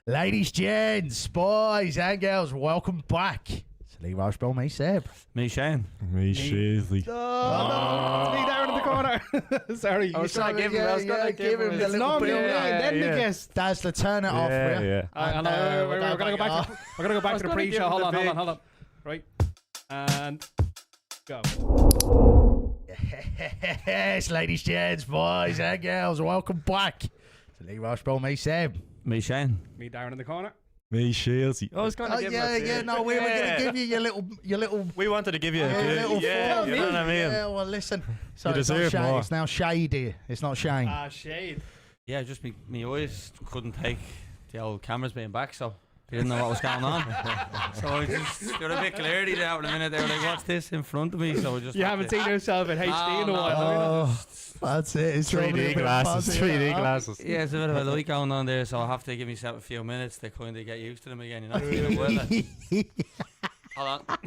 Ladies, gents, boys and girls, welcome back to League of Irelandl. Me, Seb. Me, Shane. Me, Shieldsy. Oh, no, it's me down in the corner. Sorry. I was going to give him. I was going to give him. It's normally then the guest. Dazzler, turn it off. Yeah. We're going to go back. We're going to go back to the pre-show. Hold on. Right. And go. Yes, ladies, gents, boys and girls, welcome back to League of Irelandl. Me, Seb. Me, Shane. Me down in the corner. Me, Shieldsy. I was going to give you. No, we were going to give you your little. We wanted to give you a little yeah, you know what I mean? Yeah, well, listen. So You it's not deserve Shane, more. it's now Shady. It's not Shane. Shade. Yeah, just me eyes couldn't take the old cameras being back, so they didn't know what was going on. So I just got a bit clarity there for a minute. They were like, "What's this in front of me?" So I just You haven't seen yourself in HD in a while. Oh, that's it. It's 3D glasses. 3D glasses. Yeah, it's a bit of a light going on there, so I have to give myself a few minutes to kind of get used to them again. You're not feeling well. Hold on.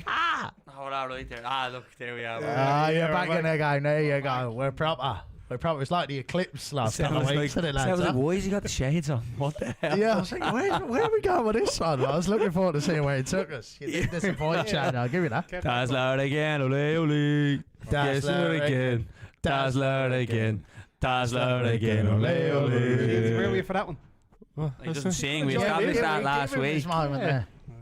Hold on right there. Look, there we are. You're back in again. There you go. We're proper. It's like the eclipse last couple of weeks, isn't it, lads? Like, why has he got the shades on? What the hell? Yeah, I was like, where are we going with this one? I was looking forward to seeing where it took us. You did disappoint, Chad. I'll give you that. Dazzler again, ole ole. Dazzler again. Dazzler again. Dazzler again, ole ole. Where were you for that one? He doesn't sing. We established that last week.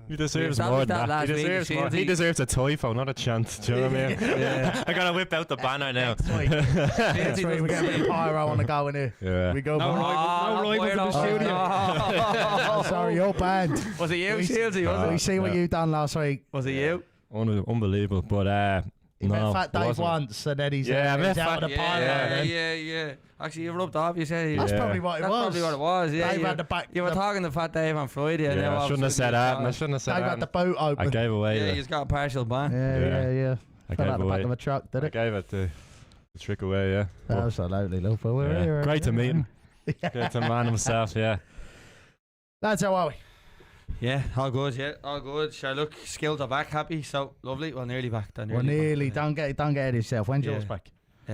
He deserves We more than established that. that He last deserves week, more. Shieldsy. He deserves a toy not a chance. Do you know what I mean? Yeah. I gotta whip out the banner now. Next week we get a bit of pyro on the go in here. Yeah. We go No rivals in the studio. Sorry, your band. Was it you, Shieldsy? We see what you done last week. Was it you? Unbelievable, but He no, met Fat Dave wasn't. once, and then he's Yeah, I met he's out Fat- of the pyro. then. Yeah. Actually, you rubbed off. You said That's Yeah. probably what it that's was. probably what it was. Yeah, Dave you, had the back. you were talking to Fat Dave on Friday. And then Yeah, I shouldn't have said that. I shouldn't have said Dave had the that. boot I open. gave away. Yeah, he's got a partial ban. Yeah. I Fell gave out the back away. of a truck, did I it? gave it the trick away. Yeah. Absolutely, look, but we're Yeah. here. Great to meet him. Great to man himself. Yeah. Lads, how are we? Yeah, all good. Yeah, all good. Sure, look, skills are back. Happy. So lovely. Well, nearly back. We're nearly. Don't get ahead of yourself. When's yours Yeah. back?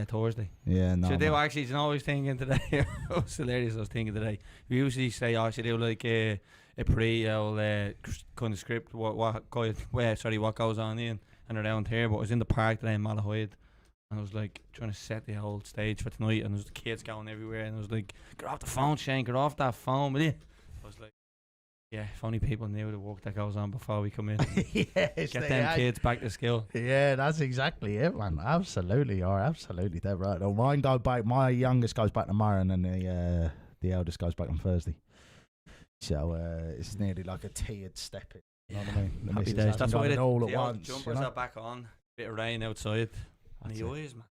Thursday. Yeah, no. So they were actually, you know, I was thinking today. It was hilarious. I was thinking today. We usually say, "Oh, should do like a kind of script what goes on in and around here." But I was in the park today in Malahide, and I was like trying to set the whole stage for tonight, and there was the kids going everywhere, and I was like, "Get off the phone, Shane! Get off that phone, will you?" I was like, "Yeah, if only people knew the work that goes on before we come in, Yes, get them kids back to school." Yeah, that's exactly it, man. Absolutely, you're absolutely dead right. Oh, mine go back. My youngest goes back tomorrow, and then the eldest goes back on Thursday. So it's nearly like a tiered step. You know what I mean? The Happy missus days. hasn't That's done why it the all at old once. jumpers are back on. Bit of rain outside. And That's the it. eyes, man.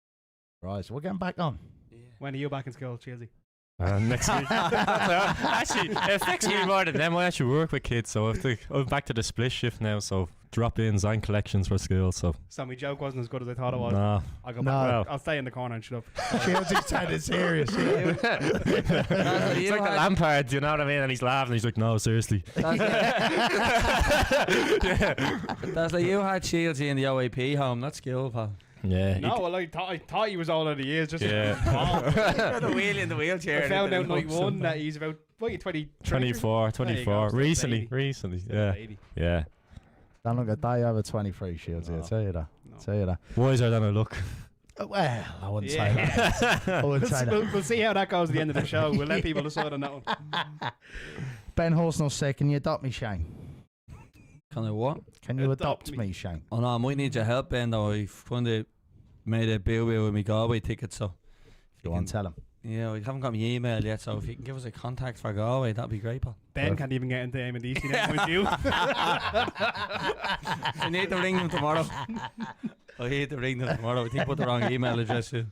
Right, so we're getting back on. Yeah. When are you back in school, Shieldsy? Next week. Actually, it affects me more than them. I actually work with kids, so I'm back to the split shift now. So drop-ins and collections for school. So So my joke wasn't as good as I thought it was. nah. I'll go No. back. Well. I'll stay in the corner and shut up. Shields sounded serious. It's like the Lampard, you know what I mean? And he's laughing. He's like, "No, seriously." That's like you had Shieldsy in the OAP home. That's skill, pal. Yeah. No, well, I thought he was all of the years. Just Yeah. The wheel in the wheelchair. I found out night one that he's about 23. 24. There you go, still Recently. baby. Yeah. Yeah. Don't look a day over 23, Shields. No. I'll tell you that. No. Tell you that. Wiser than I look. Well, I wouldn't say Yeah. that. I wouldn't say that. We'll see how that goes at the end of the show. We'll let people decide on that one. Ben Horsnell said, "Can you adopt me, Shane? Can I what? Can you Adopt adopt me. me, Shane?" Oh no, I might need your help, Ben. Though I've kind of made a bill with my Galway ticket, so Go on, tell him. yeah, we haven't got my email yet. So if you can give us a contact for Galway, that'd be great, pal. Ben can't even get into aim and DC now with you. I need to ring them tomorrow. I need to ring them tomorrow. I think I put the wrong email address in.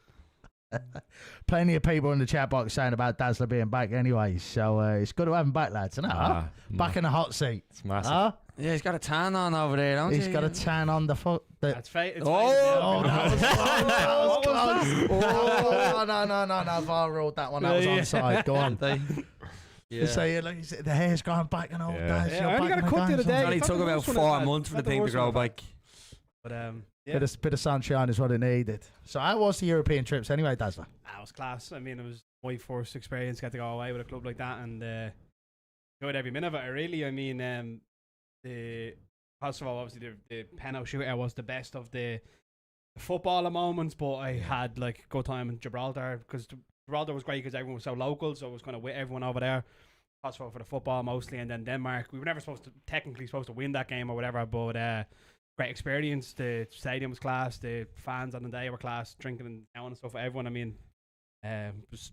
Plenty of people in the chat box saying about Dazzler being back anyway, so it's good to have him back, lads. Isn't it? Huh? Back in the hot seat. It's massive. Huh? Yeah, he's got a tan on over there, don't He's he? got a tan on the foot. That's fate. It's Oh, fate. that was close. That was close. Oh, no. VAR ruled that one. That was onside. Go on. Yeah. So the hair's going back and all Yeah. that. Yeah, I only got a cut the other day. It only It's not took the about worst one 4 I've had. months for the Not the thing to worst grow one I've back. But yeah, Bit of sunshine is what it needed. So how was the European trips anyway, Dazzler? that was class. I mean, it was my first experience. Got to go away with a club like that, and enjoyed every minute of it. I mean, the first of all, obviously the penalty shootout was the best of the footballer moments, but I had like good time in Gibraltar because Gibraltar was great because everyone was so local, so it was kind of with everyone over there. First of all, for the football mostly, and then Denmark. We were never technically supposed to win that game or whatever, but great experience. The stadium was class. The fans on the day were class. Drinking and down and stuff for everyone. I mean, it was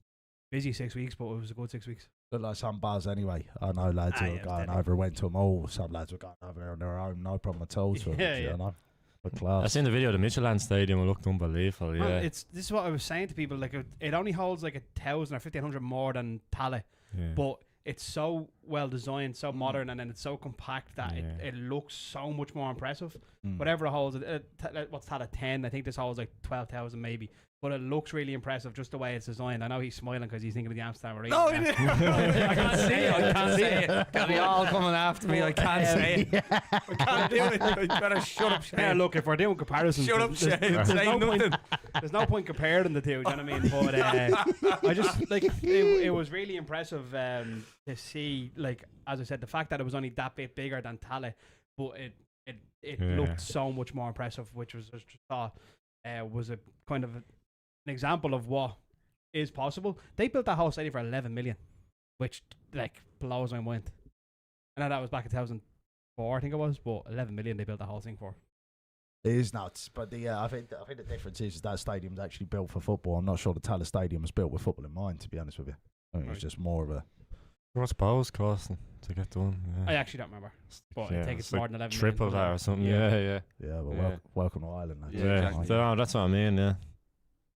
busy 6 weeks, but it was a good 6 weeks. Looked like some bars anyway. I know lads who were going over, went to them all. Some lads were going over there on their own, no problem at all. So you know, but class. I seen the video of the Midtjylland Stadium. It looked unbelievable. Yeah, well, this is what I was saying to people. Like it only holds like 1,000 or 1,500 more than Tallaght, but it's so well designed, so modern, and then it's so compact that it looks so much more impressive. Whatever it holds, what's Tallaght 10? I think this holds like 12,000 maybe. But it looks really impressive just the way it's designed. I know he's smiling because he's thinking of the Amsterdam Arena. No, I can't say it. I can't say it. They'll be all coming after me. I can't say it. I can't do it. You better shut up, Shane. Yeah, look, if we're doing comparisons, shut up, Shane. Say nothing. There's no point comparing the two. Do you know what I mean? But I just like it was really impressive to see. Like as I said, the fact that it was only that bit bigger than Tallaght, but it looked so much more impressive, which was just thought was a kind of an example of what is possible. They built that whole stadium for 11 million, which like blows my mind. I know that was back in 2004, I think it was, but 11 million they built the whole thing for. It is nuts, but I think the difference is that stadium's actually built for football. I'm not sure the Tallaght Stadium was built with football in mind, to be honest with you. I think it was just more of a. What's Bowes costing to get done? Yeah. I actually don't remember, but I think it's more than 11 triple million. that or something. Yeah. Well, welcome to Ireland. Lads. Yeah, exactly. So, that's what I mean. Yeah.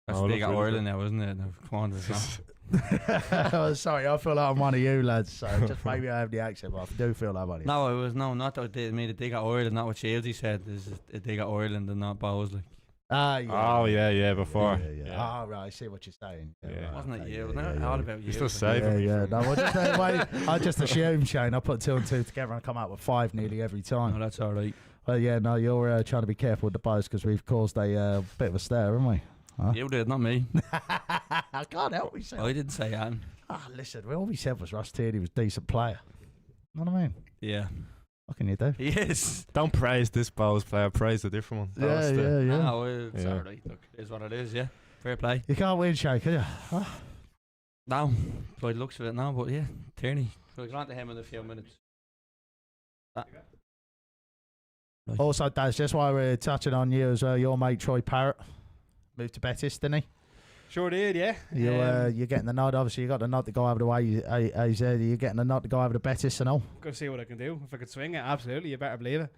That's League of Irelandl now, isn't it? No, come on, it's not. Sorry, I feel like I'm one of you lads. So just maybe I have the accent, but I do feel like one of you. No, it was not that they made a dig at Ireland. Not what Shieldsy said. Is a dig at Ireland and not Bowes. Like. Oh yeah, before. Oh right, I see what you're saying. Yeah. Wasn't it you? Wasn't it all about you? You're still saving. Yeah. No, I just assumed, Shane. I put 2 and 2 together and come out with 5 nearly every time. No, that's all right. Well, yeah, no, you're trying to be careful with the bows because we've caused a bit of a stir, haven't we? Huh? You did, not me. I can't help myself. I didn't say that. Listen, all we said was Ross Tierney was a decent player. You know what I mean? Yeah. What can you do? He is. Don't praise this Bowes player, praise the different one. Yeah. No, it's all right. Look, it is what it is, yeah. Fair play. You can't win, Shane, can you? Huh? No, by the looks of it now, but yeah, Tierney. We'll get on to him in a few minutes. Also, Daz, just while we're touching on you as well, your mate Troy Parrott moved to Betis, didn't he? Sure did, yeah. You're getting the nod. Obviously, you got the nod to go over the way. You're getting the nod to go over to Betis and all. Go see what I can do. If I could swing it, absolutely. You better believe it.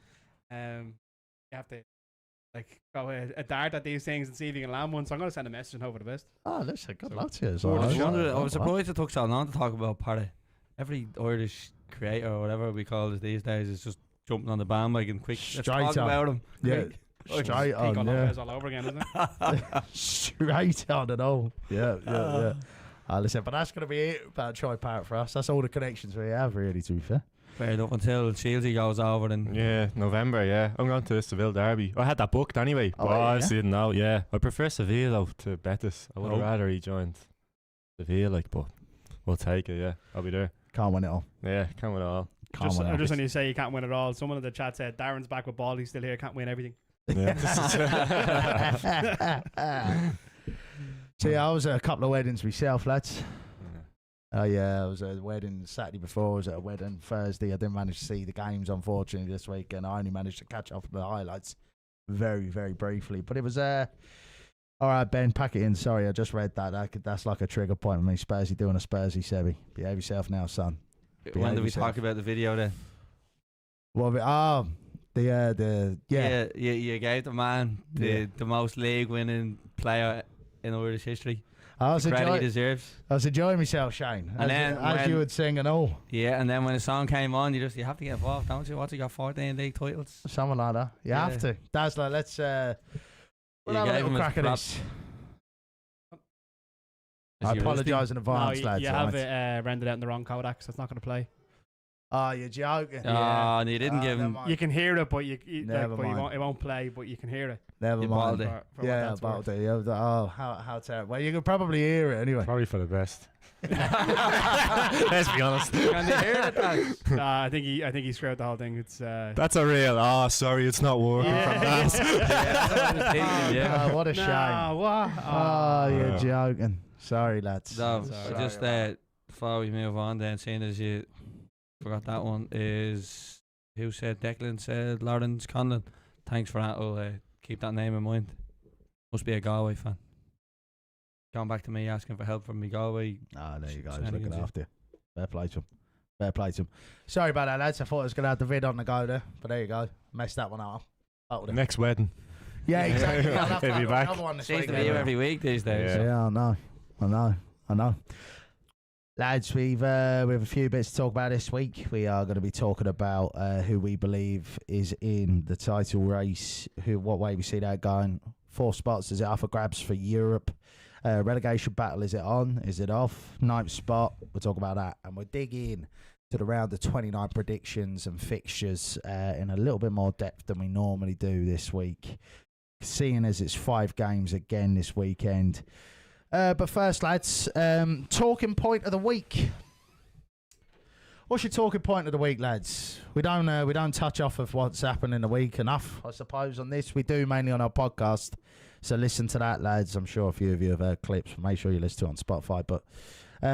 You have to go a dart at these things and see if you can land one. So I'm going to send a message and hope for the best. Oh, listen, good luck to you. I was surprised it took so long to talk about Parrott. Every Irish creator or whatever we call it these days is just jumping on the bandwagon quick. Let's talk about him. Yeah. Straight on, all over again, isn't it? Straight on and all. Yeah. Listen, but that's going to be it about Troy Parrott for us. That's all the connections we have, really, to be fair. Fair enough until Shieldsy goes over and... Yeah, November, yeah. I'm going to Seville Derby. I had that booked anyway, but obviously didn't know, yeah. I prefer Seville to Betis. I would rather he joined Seville, but we'll take it, yeah. I'll be there. Can't win it all. Yeah, can't win it all. I'm just when you say you can't win it all, someone in the chat said, Darren's back with ball, he's still here, can't win everything. Yeah. See, I was at a couple of weddings myself, lads. I was at a wedding Saturday before. I was at a wedding Thursday. I didn't manage to see the games, unfortunately, this week, and I only managed to catch up on the highlights very, very briefly. But it was all right, Ben, pack it in. Sorry, I just read that. That's like a trigger point with me. Spursy doing a Spursy, Sebby. Behave yourself now, son. When did we talk about the video then? What? You gave the man the most league winning player in Irish history. I was credit he deserves. I was enjoying myself, Shane. And as you would sing and all. Yeah, and then when the song came on, you have to get involved, don't you? What's he got 14 league titles? Something like that. You have to. Dazzler, let's we'll have a little crack at this. I apologise in advance, lads. You have it rendered out in the wrong codecs. That's not going to play. Oh, you're joking. Oh, and you didn't give him. You can hear it, but it won't play. But you can hear it. Never You mind. bottled it. For what Yeah, that's about worth. it. Yeah, oh, how terrible. Well, you could probably hear it anyway. Probably for the best. Let's be honest. Can they hear it? Nah, I think he screwed the whole thing. It's That's a real. Oh, sorry, it's not working from that. Yeah. Oh, what a shame. nah, what? Oh, you're Yeah. joking. Sorry, lads. No, Sorry just before we move on, then seeing as you forgot that one, is who said Declan said Lawrence Conlon. Thanks for that. I'll keep that name in mind. Must be a Galway fan. Going back to me asking for help from me Galway. Oh, there you go. He's Shenanigans, looking yeah. after you. Fair play to him. Fair play to him. Sorry about that, lads. I thought I was going to have the vid on the go there. But there you go. Messed that one up. Next wedding. Yeah, exactly. I'll have to He'll be have back. another one this Seems week. to be here every week these days. Yeah. Yeah, I know. Lads, we've a few bits to talk about this week. We are going to be talking about who we believe is in the title race, what way we see that going. 4 spots, is it up for grabs for Europe? Relegation battle, is it on? Is it off? 9th spot, we'll talk about that. And we'll dig in to the round of 29 predictions and fixtures in a little bit more depth than we normally do this week, seeing as it's 5 games again this weekend. But first, lads, talking point of the week. What's your talking point of the week, lads? We don't touch off of what's happened in the week enough, I suppose. On this, we do mainly on our podcast. So listen to that, lads. I'm sure a few of you have heard clips. Make sure you listen to it on Spotify. But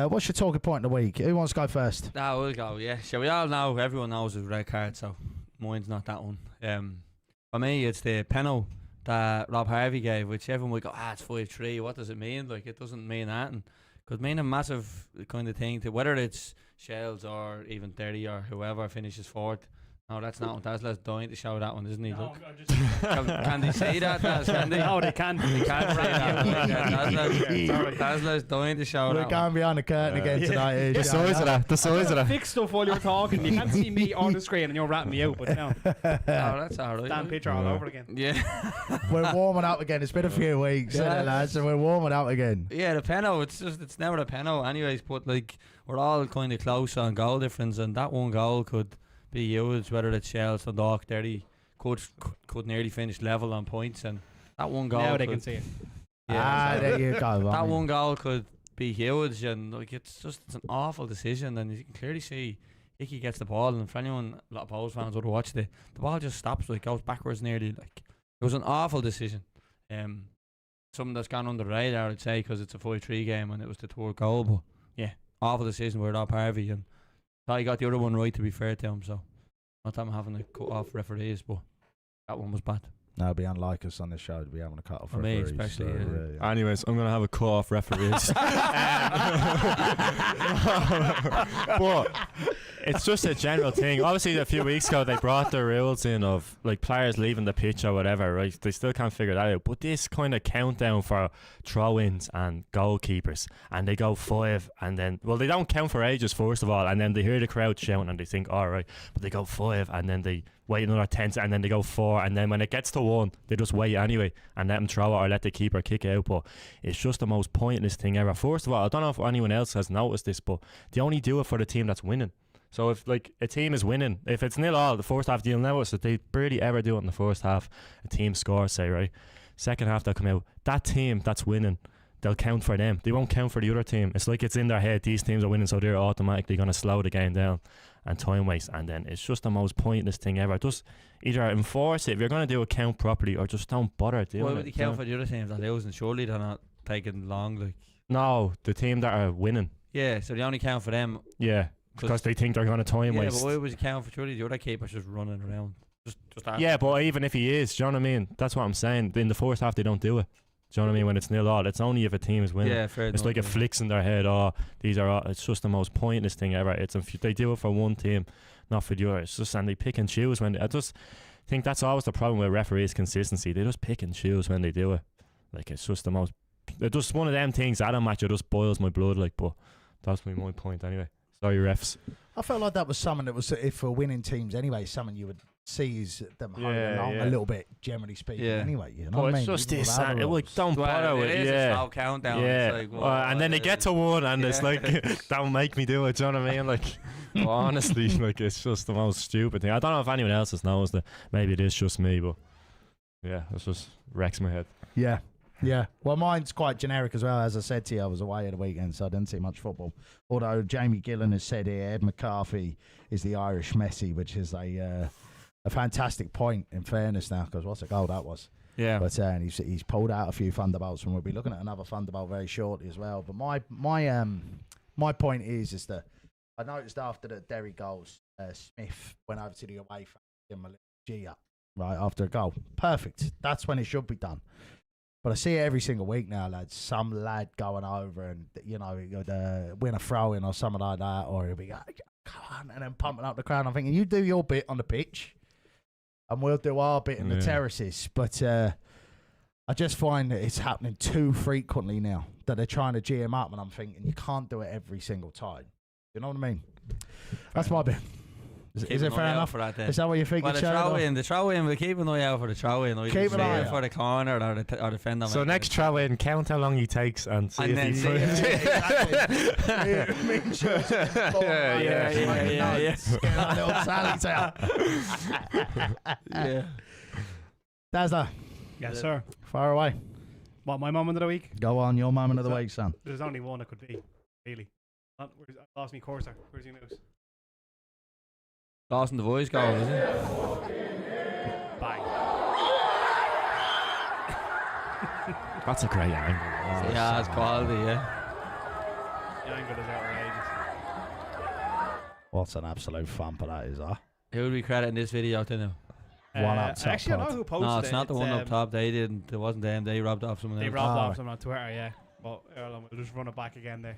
what's your talking point of the week? Who wants to go first? No, we'll go, yeah. So we all know, everyone knows the red card, so mine's not that one. For me, it's the penalty that Rob Harvey gave, which everyone would go, it's 5-3. What does it mean? Like, it doesn't mean that. And could mean a massive kind of thing to whether it's Shields or even 30 or whoever finishes 4th. No, that's not. That's dying to show that one, isn't he? Look. Can they say that? Can they? No, they can't. They can't say that. That's dying to show We're that going one. behind the curtain again tonight. The size of that. The size of that. Fix stuff while you're talking. You can't see me on the screen and you're ratting me out. But no, No, that's all right. stand picture all over again. Yeah. We're warming up again. It's been a few weeks, Yeah. lads, and we're warming up again. Yeah, the penalty, it's never a penalty anyways, but like we're all kind of close on goal difference, and that one goal could be used, whether it's Shields or Dock 30 could nearly finish level on points, and that one goal Now they could, can see it. There you go. that one goal could be huge, and like it's an awful decision, and you can clearly see Hickey gets the ball, and for anyone, a lot of Bowls fans would have watched it, the ball just stops, like goes backwards nearly, like it was an awful decision. Something that's gone under the radar, I'd say, because it's a 5-3 game and it was the 3rd goal, but yeah, awful decision with Rob Harvey, and thought he got the other one right, to be fair to him, so not that I'm having to cut off referees, but that one was bad. No, it'd be unlike us on this show to be having a cut off For me referees, especially, yeah. Anyways, I'm gonna have a cut off referees. But it's just a general thing. Obviously, a few weeks ago they brought the rules in of like players leaving the pitch or whatever. Right? They still can't figure that out. But this kind of countdown for throw-ins and goalkeepers, and they go 5, and then they don't count for ages first of all, and then they hear the crowd shouting and they think, all right, but they go 5, and then they wait another 10 and then they go 4, and then when it gets to 1 they just wait anyway and let them throw it or let the keeper kick it out. But it's just the most pointless thing ever. First of all, I don't know if anyone else has noticed this, but they only do it for the team that's winning. So if like a team is winning, if it's 0-0 the first half, you'll notice that they barely ever do it in the first half. A team scores, say, right, second half they'll come out, that team that's winning, they'll count for them, they won't count for the other team. It's like it's in their head, these teams are winning, so they're automatically going to slow the game down and time waste, and then it's just the most pointless thing ever. Just either enforce it if you're going to do a count properly, or just don't bother doing Why it. would they count for the other teams that losing? Surely they're not taking long, like. No, the team that are winning. Yeah, so they only count for them. Yeah, because they think they're going to time Yeah, waste. but why would you count for surely the other keeper's just running around? Just Yeah, but even if he is, do you know what I mean? That's what I'm saying. In the first half they don't do it. Do you know what I mean? When it's 0-0, it's only if a team is winning. Yeah, fair It's enough, like it yeah. flicks in their head. Oh, these are. It's just the most pointless thing ever. It's they do it for one team, not for the other. It's just, and they pick and choose when. I just think that's always the problem with referees' consistency. They just pick and choose when they do it. Like it's just the most. It's just one of them things. At a match, it just boils my blood. Like, but that's my point anyway. Sorry, refs. I felt like that was something that was, if for winning teams anyway, something you would see is them holding along a little bit, generally speaking. Yeah. Anyway, you know But what I it's mean? just Even this. without the Like, rules. don't bother with it is yeah. a slow countdown. Yeah, It's like, and then they get to 1 and it's like, don't make me do it, do you know what I mean? Like, well, honestly, like, it's just the most stupid thing. I don't know if anyone else has noticed it. Maybe it is just me, but Yeah, this just wrecks my head. Yeah. Yeah. Well, mine's quite generic as well. As I said to you, I was away at the weekend, so I didn't see much football. Although Jamie Gillan has said here, Ed McCarthy is the Irish Messi, which is a fantastic point, in fairness now, because what's a goal that was. Yeah. But he's pulled out a few thunderbolts, and we'll be looking at another thunderbolt very shortly as well. But my point is that I noticed after the Derry goals, Smith went over to the away fan, give him a little G up, right, after a goal. Perfect. That's when it should be done. But I see it every single week now, lads. Some lad going over and, win a throw-in or something like that, or he'll be like, come on, and then pumping up the crowd. I'm thinking, you do your bit on the pitch, and we'll do our bit in the terraces. But I just find that it's happening too frequently now, that they're trying to G him up, and I'm thinking, you can't do it every single time. You know what I mean? That's my bit. Is it fair enough? Is that what you think? Well, the throw in, we'll keep an eye out for the throw in. Keep an eye out for the corner or the fender. So next throw in, count how long he takes and see if he Yeah. That's that. Yes, sir. Far away. What, my moment of the week? Go on, your moment of the week, son. There's only one it could be, really. I lost me cursor. Where's your mouse? Lost in the voice goal, is it? Bang. That's a great angle. Yeah, it's quality, yeah. The angle is outrageous. What's an absolute thumper that is, huh? Who would we credit in this video to now? One up top. Actually, I know who posted it. No, it's not the one up top. They didn't. It wasn't them. They robbed off someone else. They robbed off someone on Twitter, yeah. But we'll just run it back again there.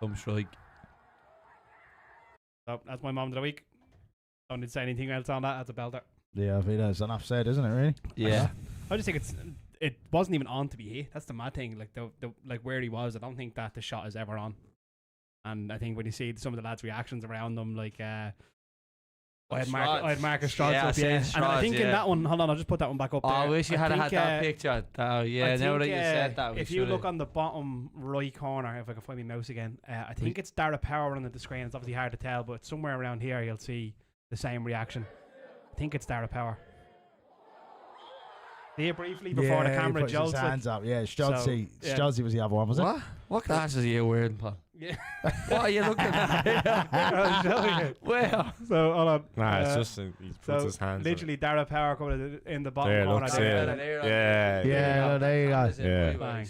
Some strike. So that's my moment of the week. Don't need to say anything else on that. That's a belter. Yeah, I think that's enough said, isn't it, really? Yeah. I just think it wasn't even on to be hit. That's the mad thing. Like the where he was, I don't think that the shot is ever on. And I think when you see some of the lads' reactions around them, like I had Marcus Strauss up, yeah. And I think in that one, hold on, I'll just put that one back up there. I wish you had had that picture. Yeah, now that you said that. If you look on the bottom right corner, if I can find my mouse again, I think it's Dara Power on the screen. It's obviously hard to tell, but somewhere around here you'll see the same reaction. I think it's Dara Power. Here briefly before the camera he puts his hands up. Yeah, Shieldsy was the other one, was it? What glasses are you wearing, pal? Yeah. What are you looking at? I'll show you. Where? So hold on. Nah, it's just he puts his hands literally Dara Power coming in the bottom there. corner. Look, there you go. Yeah.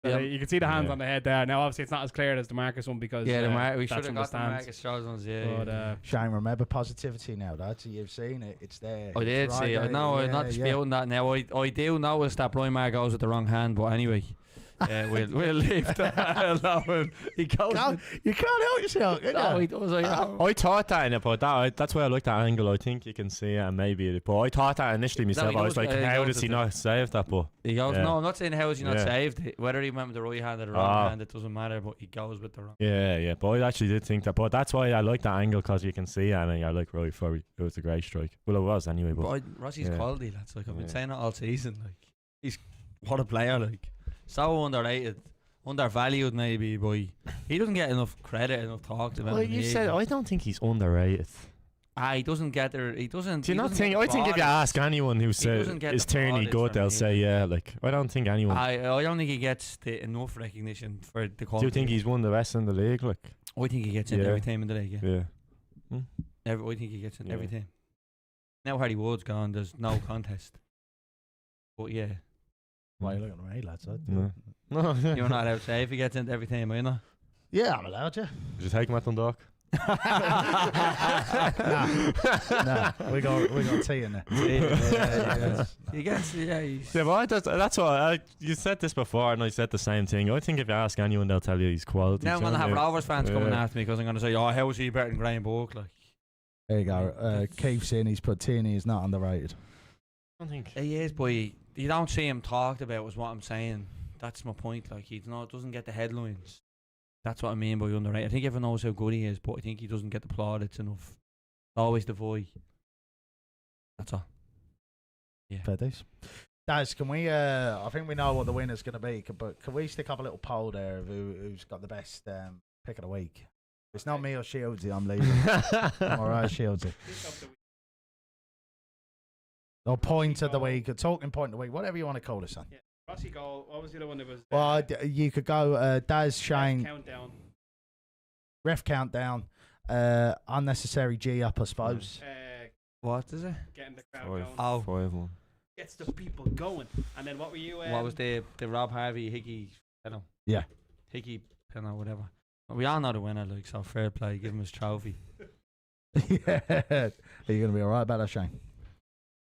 So you can see the hands on the head there. Now, obviously, it's not as clear as the Marcus one because we should have got the Marcus Strauss ones. Yeah. But, Shane, remember positivity now. That's you've seen it. It's there. I did see it. No, I'm not disputing that now. I do notice that Brian Maher goes with the wrong hand, but anyway. We'll leave that alone. You can't help yourself. No, he does. I thought that in it, but that's why I like that angle. I think you can see it, and maybe. But I thought that initially myself. I was like, how does he not save that? But he goes. No, I'm not saying how has he not saved it. Whether he went with the right hand or the wrong hand, it doesn't matter. But he goes with the wrong. Yeah. But I actually did think that. But that's why I like that angle because you can see it, and I like Roy for it was a great strike. Well, it was anyway. But Rossi's quality, that's like I've been saying it all season. Like he's what a player. Like. So underrated, undervalued maybe, but he doesn't get enough credit, enough talk about. Well, you said I don't think he's underrated. He doesn't get there. He doesn't. Do you not think? I think if you ask anyone who says is Tierney good, they'll say yeah. Like I don't think anyone. I don't think he gets enough recognition for the quality. Do you think he's one of the best in the league? Like I think he gets in every time in the league. Yeah. I think he gets in every time. Now Harry Wood's gone. There's no contest. But yeah. Why are you looking at me, lads? No. You're not allowed to say if he gets into every time, are you not? Yeah, I'm allowed, yeah. Did you take him at Dundalk? No, we got tea in there. He gets, yeah, but that's what you said this before, and I said the same thing. I think if you ask anyone, they'll tell you he's quality. Now I'm gonna have Rovers fans coming after me because I'm gonna say, "Oh, how is he better than Graham Burke?" Like, there you go. Keith's in. He's put Tierney is not underrated. I don't think he is, but you don't see him talked about. Was what I'm saying. That's my point. Like doesn't get the headlines. That's what I mean by underrated. I think everyone knows how good he is, but I think he doesn't get the plaudits enough. Always the void. That's all. Yeah. Fair days. Daz, can we? I think we know what the winner's going to be, but can we stick up a little poll there of who's got the best pick of the week? It's not me or Shieldsy. I'm leaving. I'm all right, Shieldsy. Or point of the week, or talking point of the week, whatever you want to call it, son. Yeah. Rossi goal. What was the other one that was? Well, you could go Daz, Shane, Countdown. ref countdown, unnecessary G up, I suppose. What is it? Getting the crowd Five. going. Oh, 5-1. Gets the people going. And then what were you? what was the Rob Harvey Hickey penalty? Yeah. Hickey penalty, whatever. We all know the winner, like, so fair play. Give him his trophy. Yeah. Are you going to be all right about that, Shane?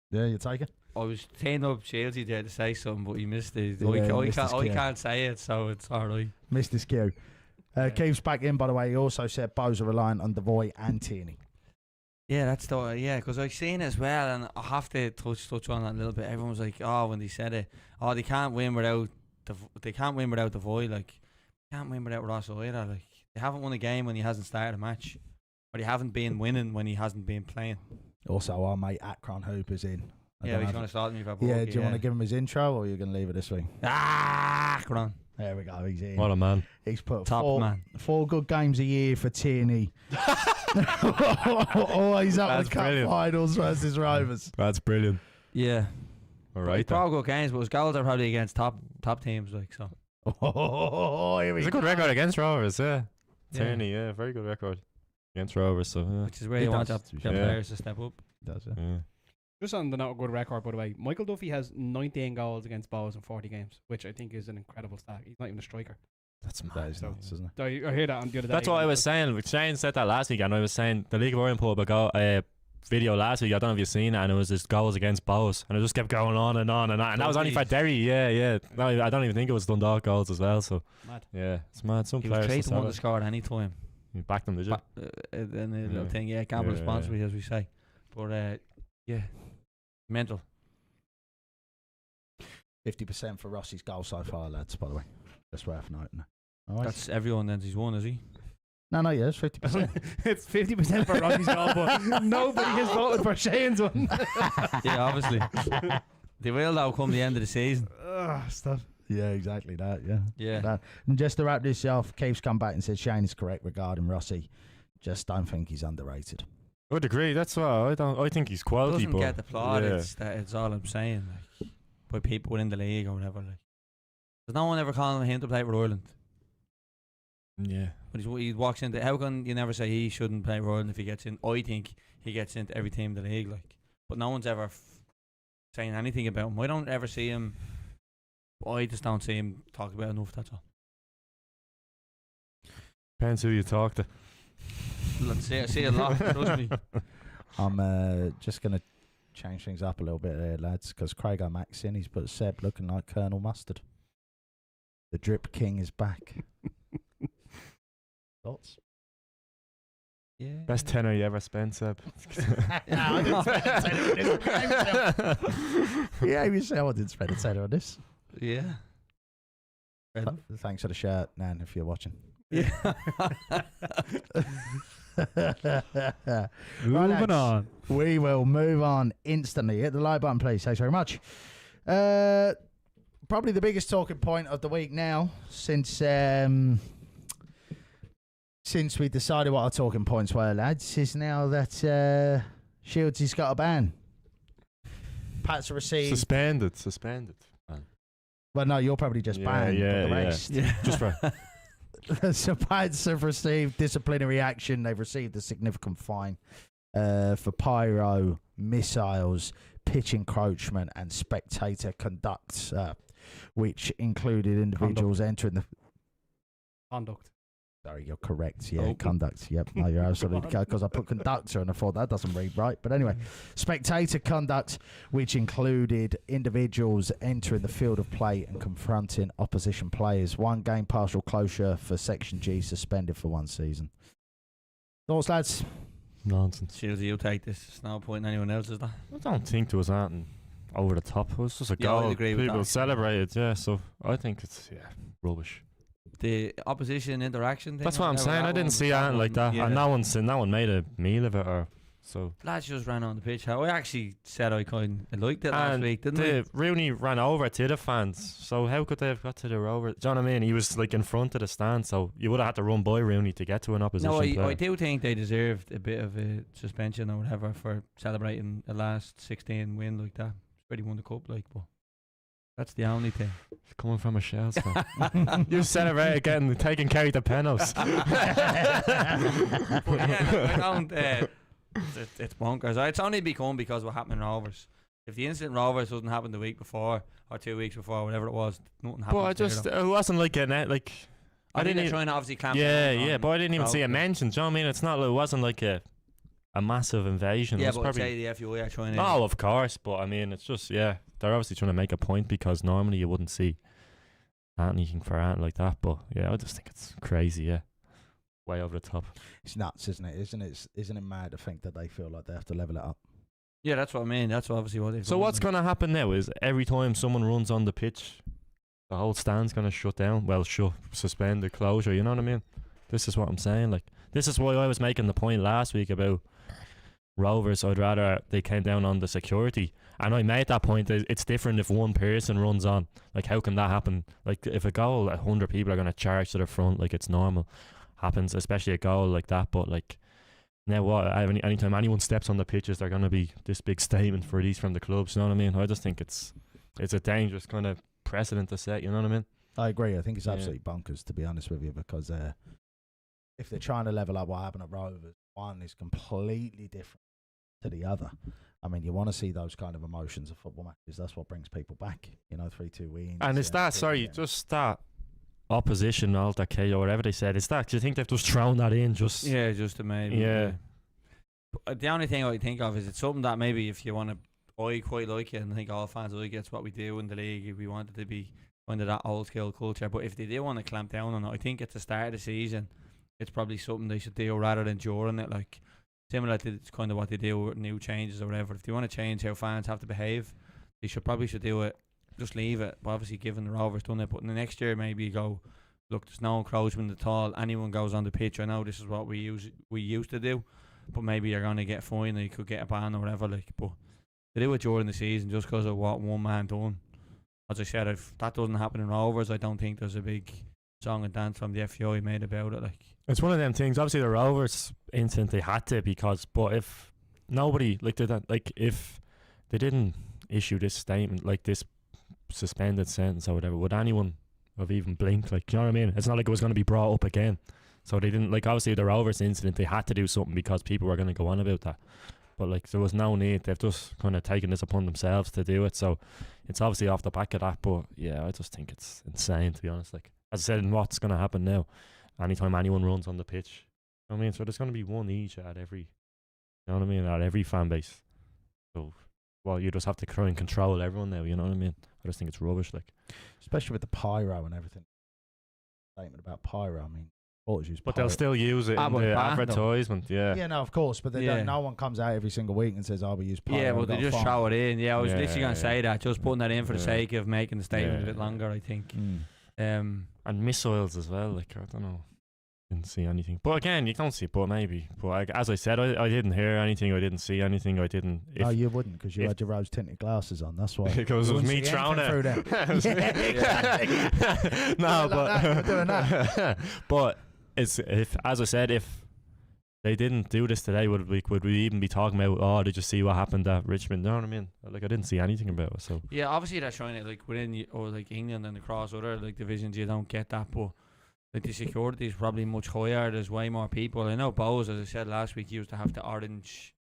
Yeah, you take it? I was teeing up Shieldsy there to say something, but he missed it. Yeah, he missed his I cue. can't say it, so it's alright. Missed his cue. Yeah. Keeps back in, by the way. He also said Bows are reliant on Devoy and Tierney. Yeah, that's the because I've seen it as well, and I have to touch on that a little bit. Everyone was like, "Oh, when they said it, oh, they can't win without the void. Like, can't win without Ross either. Like, they haven't won a game when he hasn't started a match, or they haven't been winning when he hasn't been playing." Also, our mate Akron Hoop is in. Yeah, he's going to start me for Yeah, do you want to give him his intro, or are you going to leave it this week? Come on, There we go, he's in. What a man. He's put top man. 4 good games a year for Tierney. Always up That's with cup brilliant. finals versus Rovers. That's brilliant. Yeah, All right. right. then. Probably good games, but his goals are probably against top teams, like so. Oh, here we It's a go. good record against Rovers, yeah. Yeah. Tierney, yeah, very good record against Rovers. So yeah. Which is where He you want does, your to be fair. players to step up. Does it? Yeah. Just on the not good record, by the way, Michael Duffy has 19 goals against Bows in 40 games, which I think is an incredible stat. He's not even a striker. That's That mad. is nuts, isn't it? So I hear that on the other day. That's what I was saying. Shane said that last week, and I was saying the League of Irelandl put up a video last week. I don't know if you've seen it, and it was just goals against Bows, and it just kept going on and on and on. And that was only for Derry. Yeah. No, I don't even think it was Dundalk goals as well. So Mad. yeah, it's mad. Some He was players 3 just to 1 have to it. score at any time. You backed them, did you? And the little Yeah. thing, gamble Yeah, responsibly, as we say. But yeah, mental. 50% for Rossi's goal so far, lads, by the way. That's worth noting. All right. That's everyone. Then he's won, is he? No, yeah, it's 50%. It's 50% for Rossi's goal, but nobody has voted for Shane's one. Yeah, obviously. They will though come the end of the season. Stop. Yeah, exactly that, yeah. Yeah. That. And just to wrap this off, Keith's come back and said Shane is correct regarding Rossi. Just don't think he's underrated. I would agree. That's why I think he's quality. Doesn't but get the plaudits. yeah. That's all I'm saying. Like, by people within the league or whatever. Like, there's no one ever calling him to play for Ireland. Yeah. But he walks into. How can you never say he shouldn't play for Ireland if he gets in? I think he gets into every team in the league. Like, but no one's ever saying anything about him. I don't ever see him. I just don't see him talked about enough. That's all. Depends who you talk to. Let's see a lot. Trust me. I'm just going to change things up a little bit there, lads, because Craig O'Mack's in. He's put Seb looking like Colonel Mustard. The Drip King is back. Thoughts? Yeah. Best tenner you ever spent, Seb. I didn't spend a tenner on this. Yeah, you say I didn't spend a tenner on this. Yeah. Thanks for the shirt, Nan, if you're watching. Yeah. Moving Moving on. We will move on instantly. Hit the like button, please. Thanks very much. Probably the biggest talking point of the week now, since we decided what our talking points were, lads, is now that Shields got a ban. Pat's received. Suspended. Man. Well, no, you're probably just banned. But the rest. Yeah. Just for So Pads have received disciplinary action. They've received a significant fine for pyro, missiles, pitch encroachment, and spectator conduct, which included individuals entering the. Conduct. Sorry, you're correct. Yeah, Oh. conduct. Yep, no, you're absolutely correct, because I put conductor and I thought that doesn't read right. But anyway, spectator conduct, which included individuals entering the field of play and confronting opposition players. 1 game partial closure for Section G, suspended for 1 season. Thoughts, lads? nonsense. Shieldsy, you take this. There's no point in anyone else, is there? I don't think there was anything over the top. It was just a Yeah, I'd goal. agree with People that. celebrated, yeah. So I think it's rubbish. The opposition interaction thing. That's what or I'm whatever, saying. that I didn't one see was anything like that. Yeah. And no one made a meal of it or So Lads just ran on the pitch. I actually said I liked it last and week, didn't I? Rooney ran over to the fans, so how could they have got to the Rovers? Do you know what I mean? He was like in front of the stand, so you would have had to run by Rooney to get to an opposition No, player. I do think they deserved a bit of a suspension or whatever for celebrating a last 16 win like that. Already won the cup, like, but that's the only thing. Coming from a Shields fan. You celebrated taking Kerry to penalties. But yeah, I don't. It's bonkers. It's only become because of what happened in Rovers. If the incident in Rovers doesn't happen the week before or 2 weeks before, whatever it was, nothing happened. But I just, it wasn't like a net, like. I didn't think they're even, trying to obviously clamp yeah, down yeah, on but I didn't even crowd see a stuff. mention. Do you know what I mean? It's not. It wasn't like a massive invasion. It Yeah, was but I'd probably. say the FUI are trying to. Oh, of course, but I mean, it's just they're obviously trying to make a point because normally you wouldn't see anything for anything like that. But yeah, I just think it's crazy. Yeah, way over the top. It's nuts, isn't it? Isn't it mad to think that they feel like they have to level it up? Yeah, that's what I mean. That's obviously what they've So done, what's like. going to happen now is every time someone runs on the pitch, the whole stand's going to shut down. Well, suspend the closure. You know what I mean? This is what I'm saying. Like, this is why I was making the point last week about Rovers. I'd rather they came down on the security. And I made that point. It's different if one person runs on. Like, how can that happen? Like, if a goal, 100 people are going to charge to the front like it's normal. Happens, especially a goal like that. But, like, now what? Anytime anyone steps on the pitches, they're going to be this big statement for these from the clubs. You know what I mean? I just think it's a dangerous kind of precedent to set. You know what I mean? I agree. I think it's Yeah. absolutely bonkers, to be honest with you, because if they're trying to level up what happened at Rovers, one is completely different to the other. I mean, you want to see those kind of emotions of football matches. That's what brings people back. 3-2 wins. And is that, just that opposition altercation or whatever they said, is that, do you think they've just thrown that in just? Yeah, just to maybe. Yeah. But the only thing I think of is it's something that maybe if you want to, I quite like it, and I think all fans like it. It's what we do in the league. If we want it to be kind of that old school culture, but if they do want to clamp down on it, I think at the start of the season, it's probably something they should do rather than during it. Like similar to kind of what they do with new changes or whatever. If they want to change how fans have to behave, they should do it. Just leave it. But obviously, given the Rovers done it, but in the next year maybe you go, look, there's no encroachment at all. Anyone goes on the pitch, I know this is what we used to do, but maybe you're gonna get fined or you could get a ban or whatever. Like, but to do it during the season just because of what one man done. As I said, if that doesn't happen in Rovers, I don't think there's a big song and dance from the FUI made about it. Like, It's one of them things. Obviously, the Rovers incident, they had to but if nobody, if they didn't issue this statement, like this suspended sentence or whatever, would anyone have even blinked? Like, you know what I mean? It's not like it was going to be brought up again. So they didn't, like, obviously the Rovers incident, they had to do something because people were going to go on about that. But, like, there was no need. They've just kind of taken this upon themselves to do it. So it's obviously off the back of that. But, yeah, I just think it's insane, to be honest. Like, as I said, and what's going to happen now? Anytime anyone runs on the pitch. You know what I mean? So there's going to be one each at every, you know what I mean, at every fan base. So, well, you just have to try and control everyone now, you know what I mean? I just think it's rubbish, like. Especially with the pyro and everything. Statement about pyro, I mean, always use But pyro. they'll still use it in but the ban them. advertisement, yeah. Yeah, no, of course, but they Yeah. don't, no one comes out every single week and says, we use pyro. yeah, well, got they a just fine." throw it in. Yeah, I was Yeah, literally going to say that, just putting that in for the Yeah. sake of making the statement a bit Yeah. longer, I think. Mm. Um, And missiles as well, like, I don't know. Didn't see anything. But again, you don't see it, but maybe. But as I said, I didn't hear anything, I didn't see anything, I didn't. No, you wouldn't, because you if- had your rose tinted glasses on. That's why. Because it You was wouldn't me see throwing anything through it. them. It was me. Yeah, No, like that, you were doing but but it's, if, as I said, if they didn't do this today, would we even be talking about, did you see what happened at Richmond? You know what I mean? Like, I didn't see anything about it. So yeah, obviously they're trying it like within or like England and across other like divisions. You don't get that, but like the security is probably much higher. There's way more people. I know Bowes, as I said last week, used to have the orange,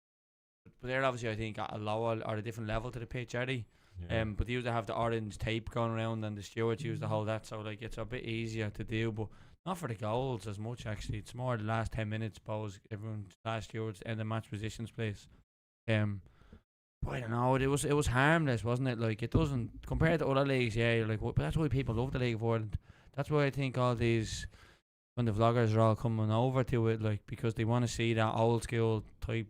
but they're obviously I think at a lower or a different level to the pitch, are they? But they used to have the orange tape going around, and the stewards used to hold that. So like it's a bit easier to do, but not for the goals as much actually. It's more the last 10 minutes. Bowes, everyone, last stewards and the match positions place. But I don't know. It was harmless, wasn't it? Like, it doesn't compared to other leagues. Yeah, you're like, but that's why people love the League of Ireland. That's why I think all these, when the vloggers are all coming over to it, like, because they want to see that old school type,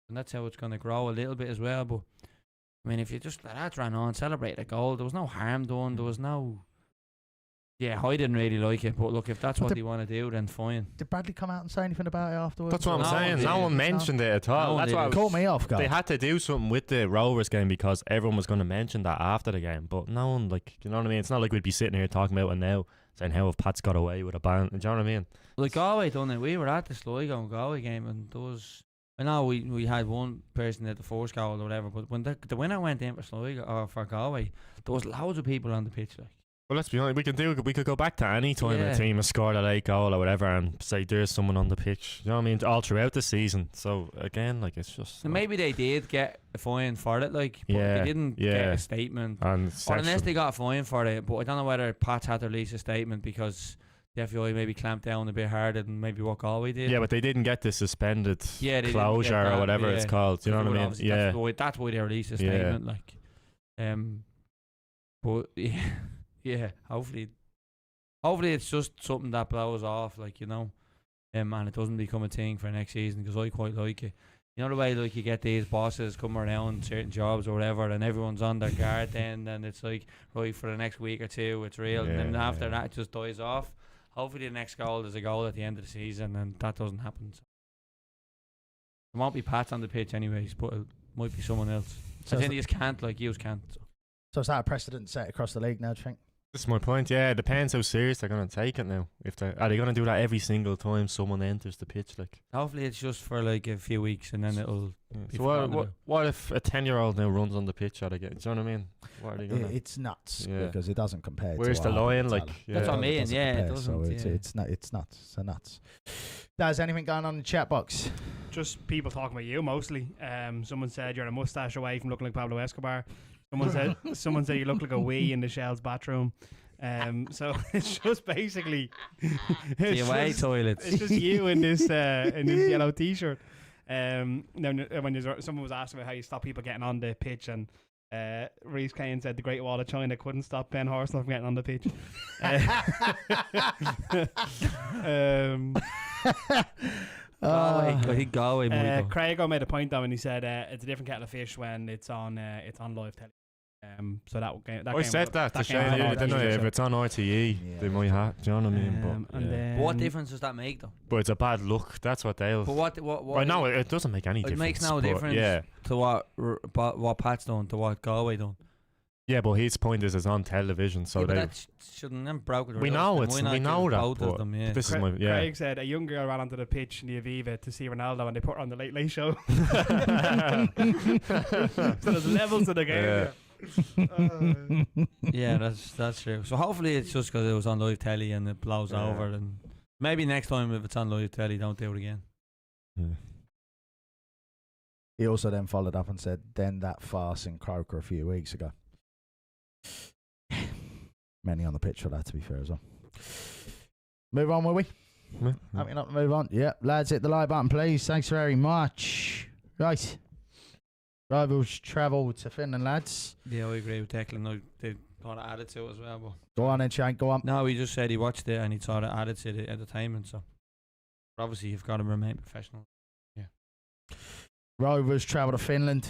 and that's how it's going to grow a little bit as well. But I mean, if you just let that ran on, celebrate a goal, there was no harm done. There was no Yeah, I didn't really like it, but look, if that's But what the- they want to do, then fine. Did Bradley come out and say anything about it afterwards? That's what I'm No, saying. they No one didn't. mentioned it at all. No one That's did. why I It was, Caught me off guard. they had to do something with the Rovers game because everyone was going to mention that after the game. But no one, like, you know what I mean? It's not like we'd be sitting here talking about it now, saying how have Pat's got away with a ban. Do you know what I mean? Like Galway done it. We were at the Sligo and Galway game, and there was. I know we had one person at the first goal or whatever, but when the winner went in for Sligo or for Galway, there was loads of people on the pitch. Like, Well, let's be honest. We could go back to any time Yeah. a team has scored a late goal or whatever and say there's someone on the pitch. You know what I mean? All throughout the season. So again, like it's just. so maybe they did get a fine for it, like, but Yeah, they didn't get yeah. a statement. And Or unless they got a fine for it, but I don't know whether Pats had to release a statement because the FAI maybe clamped down a bit harder than maybe what Galway did. yeah, but they didn't get the suspended Yeah, they didn't closure get or that, whatever it's yeah. called. You know what I mean? Obviously Yeah. that's why they released a Yeah. statement. Like, but yeah, hopefully it's just something that blows off, like, you know, and it doesn't become a thing for next season because I quite like it. You know the way like you get these bosses come around certain jobs or whatever, and everyone's on their guard then, and it's like right for the next week or two, it's real, and then Yeah, after yeah. that it just dies off. Hopefully the next goal is a goal at the end of the season, and that doesn't happen. So. There won't be Pats on the pitch anyways, but it might be someone else. So I is think you can't, like, you can't. So is that a precedent set across the league now, do you think? That's my point. Yeah, it depends how serious they're going to take it now. If are they going to do that every single time someone enters the pitch? Like, Hopefully it's just for like a few weeks, and then it'll. yeah. Be So what, forgotten what, about. what if a 10-year-old now runs on the pitch at a game? Do you know what I mean? What are they going to? It's nuts Yeah. because it doesn't compare. Where's to the what line? happened Like, in Tala. yeah. That's what I It mean. doesn't Yeah, it compare, doesn't. So Yeah. it's nuts. So nuts. There's anything going on in the chat box? Just people talking about you mostly. Someone said you're a mustache away from looking like Pablo Escobar. Someone said you look like a wee in the Shell's bathroom. So it's just basically The away just, toilets. it's just you in this yellow t-shirt. Then when someone was asking about how you stop people getting on the pitch, and Reece Kane said the Great Wall of China couldn't stop Ben Horsell from getting on the pitch. Galway, I think Galway might go. Craigo made a point though, and he said it's a different kettle of fish when it's on live telly. So that game. I said that to Shane, game- didn't I? If it's on RTE, Yeah. they might have. Do you know what I mean? But, and yeah. then But what difference does that make though? But it's a bad look. That's what they'll. But what? Well, no, it doesn't make any It difference. makes no but difference. Yeah, To what Pat's done, to what Galway done. yeah, but his point is it's on television, so yeah, but they. that shouldn't have broken the We rules, know then it's. why not We give know that. both of But them, yeah. this is my. Yeah. Craig said a young girl ran onto the pitch in the Aviva to see Ronaldo, and they put her on the Late Late Show. So there's levels to the game. Yeah. here. Yeah, that's true. So hopefully it's just because it was on live telly and it blows Yeah. over, and maybe next time if it's on live telly, don't do it again. Yeah. He also then followed up and said, then that farce in Croker a few weeks ago. Many on the pitch for that, to be fair as well. Move on, will we? Yeah. Happy not to move on. Yep, lads, hit the like button, please. Thanks very much. Right. Rivals travel to Finland, lads. Yeah, I agree with Declan. No, they thought it added to it as well, but Go on then, Shane, go on. no, he just said he watched it and he thought it added to the entertainment. So obviously you've got to remain professional. Rovers travel to Finland.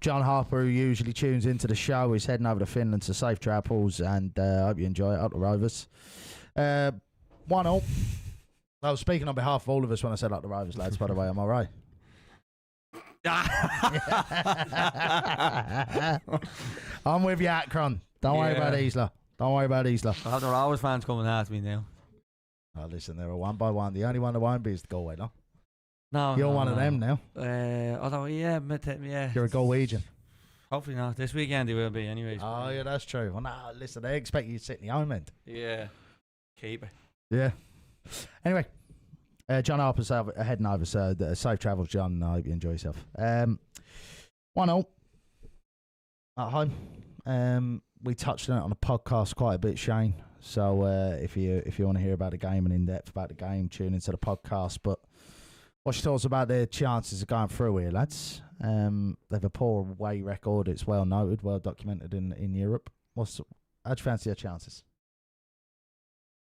John Harper, who usually tunes into the show, is heading over to Finland, so safe travels, and I hope you enjoy it. Up the Rovers. 1-0. I was speaking on behalf of all of us when I said up the Rovers, lads, by the way. Am I right? I'm with you, Akron. Don't worry about Yeah. Isla. Don't worry about Isla. Well, there are always fans coming at me now. Oh, listen, they're a one by one. The only one that won't be is the Galway, no? No, You're no, one of no. them now. Although, yeah, yeah. You're a Galwegian. Hopefully not. This weekend they will be, anyways. Oh, yeah, that's true. Well, nah, listen, they expect you to sit in the home end. Yeah. Keep it. Yeah. Anyway, John Harper's heading over, so safe travels, John. I hope you enjoy yourself. 1-0 at home. We touched on it on the podcast quite a bit, Shane. So if you want to hear about the game and in depth about the game, tune into the podcast. But what's your thoughts about their chances of going through here, lads? They've a poor away record. It's well noted, well documented in Europe. How'd you fancy their chances?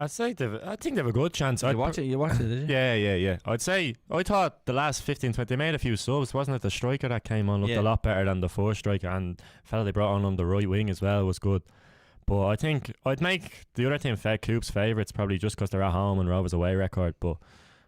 I think they have a good chance. You watch it, did you? Yeah. I thought the last 15-20 they made a few subs. Wasn't it the striker that came on looked Yeah. a lot better than the first striker, and fella they brought on the right wing as well was good. But I think I'd make the other team Coop's favourites probably just because they're at home and Rovers away record. But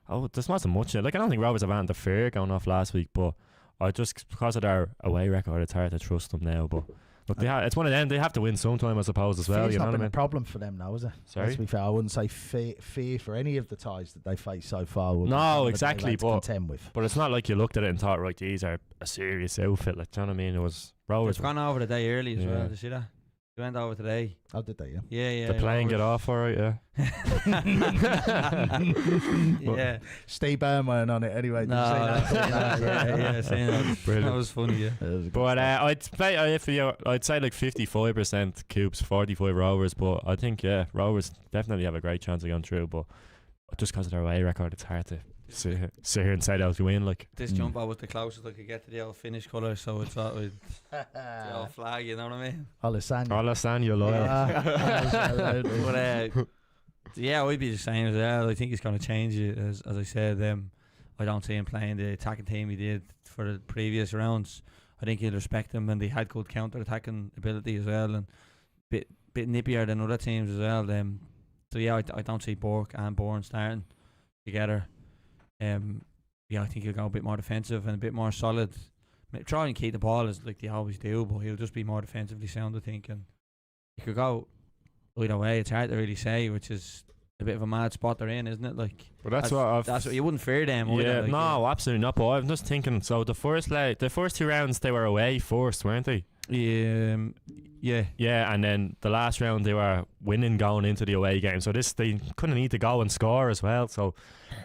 there wasn't much. Like I don't think Rovers have had fair going off last week, but I just because of their away record, it's hard to trust them now. But look, it's one of them. They have to win sometime, I suppose, as well. Fear's You know not what I been mean? a problem for them now, is it? Sorry? Let's be fair. I wouldn't say fear for any of the ties that they face so far. Would be No, something that exactly, they've had to but- contend with. But it's not like you looked at it and thought, right, these are a serious outfit. Like, do you know what I mean? It was Rovers. They've gone over the day early as Yeah. well. Did you see that? They went over today. Oh, did they? Yeah. Yeah. The plane get off, all right, yeah. Yeah. Steve Byrne on it anyway. Did No, you see that? yeah, saying that. Brilliant. That was funny, yeah. It was a good But stuff. I'd say like 55% Coops, 45 Rovers. But I think Rovers definitely have a great chance of going through. But just because of their away record, it's hard to sit here and say they'll win. Like This jumper was the closest I could get to the old Finnish colour, so I thought with the old flag, you know what I mean? Alessandro. I'll stand you loyal. Absolutely. But yeah, I'd be the same as well. I think he's going to change it, as I said. I don't see him playing the attacking team he did for the previous rounds. I think he'll respect him, and they had good counter-attacking ability as well, and bit nippier than other teams as well. So yeah, I don't see Bork and Bourne starting together. Yeah, I think he'll go a bit more defensive and a bit more solid. Try and keep the ball as like they always do, but he'll just be more defensively sound, I think. And he could go either way. It's hard to really say, which is a bit of a mad spot they're in, isn't it? Like, But that's what you wouldn't fear them. Yeah, either, like, no, absolutely not. But I'm just thinking. So the first 2 rounds they were away first, weren't they? Yeah. Yeah, and then the last round they were winning going into the away game. So they couldn't need to go and score as well. So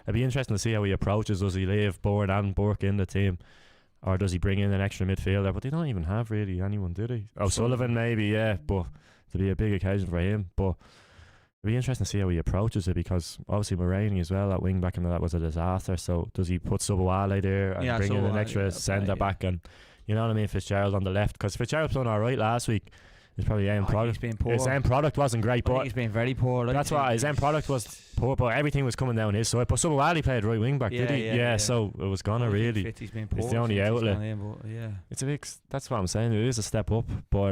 it'd be interesting to see how he approaches. Does he leave Bourne and Burke in the team, or does he bring in an extra midfielder? But they don't even have really anyone, do they? Oh, Sullivan maybe, yeah, but it'd be a big occasion for him. But it'd be interesting to see how he approaches it, because obviously Mulroney as well at wing back, and that was a disaster. So does he put Subawale there and bring in an extra centre back and, you know what I mean, Fitzgerald on the left? Because Fitzgerald's done all right last week. His probably end product. He's been poor. His end product wasn't great, I think but he's been very poor. Like, that's why his end product was poor. But everything was coming down his side. But Subawale played right wing back, did he? Yeah. So it was gonna really. He's been poor. It's the only since he's outlet. gone in, but yeah. It's a big. That's what I'm saying. It is a step up, but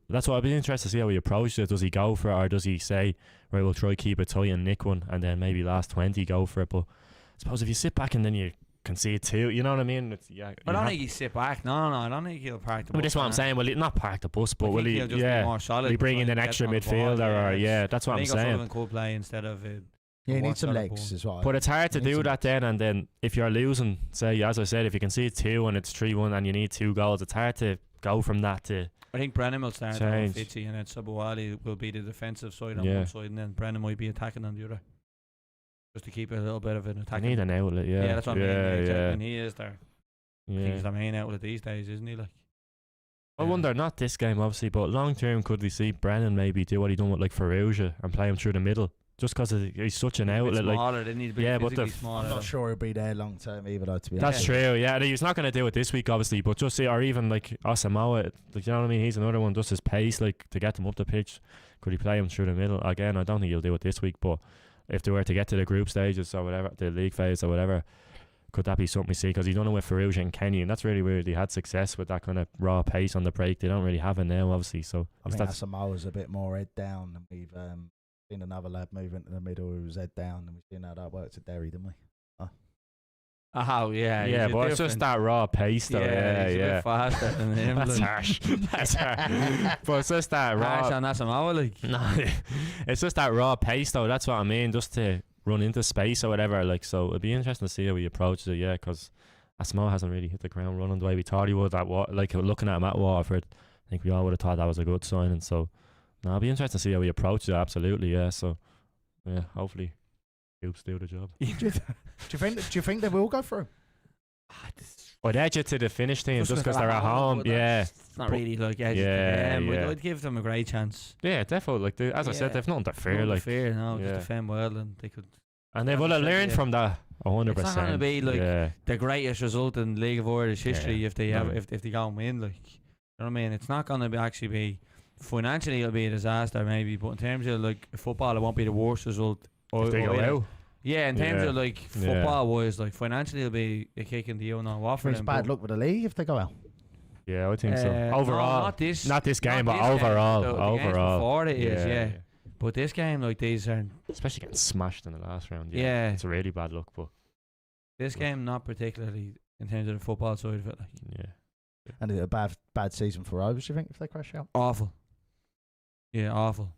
that's what I'd be interested to see how he approaches it. Does he go for it, or does he say, right, we'll try keep it tight and nick one, and then maybe last 20 go for it? But I suppose if you sit back and then you concede two, you know what I mean? It's, I don't think he'll sit back. No, I don't think he'll park the bus. But that's what I'm saying. Will he not park the bus, but will he? He'll just be more solid. Will he bring in an extra midfielder, or that's what I'm saying. Sullivan could play instead of. Yeah, you need some legs as well. But it's hard to You need do some that then, and then if you're losing, say, as I said, if you concede 2 and it's 3-1 and you need 2 goals, it's hard to go from that to. I think Brennan will start on change. Fitzy, and then Subawale will be the defensive side on Yeah. one side, and then Brennan might be attacking on the other, just to keep a little bit of an I attack. need an outlet, yeah. That's what I mean. Exactly. And he is there. I think Yeah. he's the main outlet these days, isn't he? Like, I wonder, not this game obviously, but long term, could we see Brennan maybe do what he done with like Farouja and play him through the middle, just because he's such an outlet? Like, smaller, didn't he? Yeah, but Physically the smaller. I'm not sure he'll be there long term either, though, to be that's honest. true. Yeah, and he's not going to do it this week, obviously, but just see, or even like Asamoah, like, you know what I mean? He's another one, just his pace, like to get them up the pitch. Could he play him through the middle again? I don't think he'll do it this week, but if they were to get to the group stages or whatever, the league phase or whatever, could that be something we see? Because he's done it with Farouja and Kenny, and that's really where they had success with that kind of raw pace on the break. They don't really have it now, obviously. So I think that's Asamoah's a bit more head down, and we've seen another lad move into the middle who was head down, and we've seen how that works at Derry, didn't we? Oh, yeah. yeah, but it's just that raw pace, though. Yeah, he's a bit faster than him. That's like. harsh. That's harsh. But it's just that Harsh raw. on Asamoah, like. No, it's just that raw pace, though. That's what I mean. Just to run into space or whatever. Like, so it'd be interesting to see how he approaches it. Yeah, because Asamoah hasn't really hit the ground running the way we thought he would. Like looking at him at Waterford, I think we all would have thought that was a good signing. So, no, it'd be interesting to see how he approaches it. Absolutely, yeah. So, yeah, hopefully, Coops do the job. Do you think they will go through? I'd edge it to the finish team just because they're at home. Yeah, It's not really like edge Yeah, to them. yeah. I'd give them a great chance. yeah, definitely. Like as I said, they've nothing to fear. Nothing to Like, fear, no, yeah. just defend well, and they could. and they will have learned from that 100%. It's not gonna be like yeah. the greatest result in League of Ireland's history Yeah, if they no. have if they go and win. Like, you know what I mean? It's not gonna be actually be financially. It'll be a disaster maybe, but in terms of like football, it won't be the worst result. If they go out. Yeah, in terms Yeah. of like Yeah. football wise, like financially it'll be a kick in the you know what for It's them. bad but luck with the league if they go out. Yeah, I think so. No, Overall, not this game, but this game. overall, The games overall. before it is, yeah. But this game, like these are, Especially getting smashed in the last round. Yeah. It's a really bad look, but this game not particularly in terms of the football side of it. Like yeah. And is it a bad season for Rovers, you think, if they crash out? awful. Yeah, awful.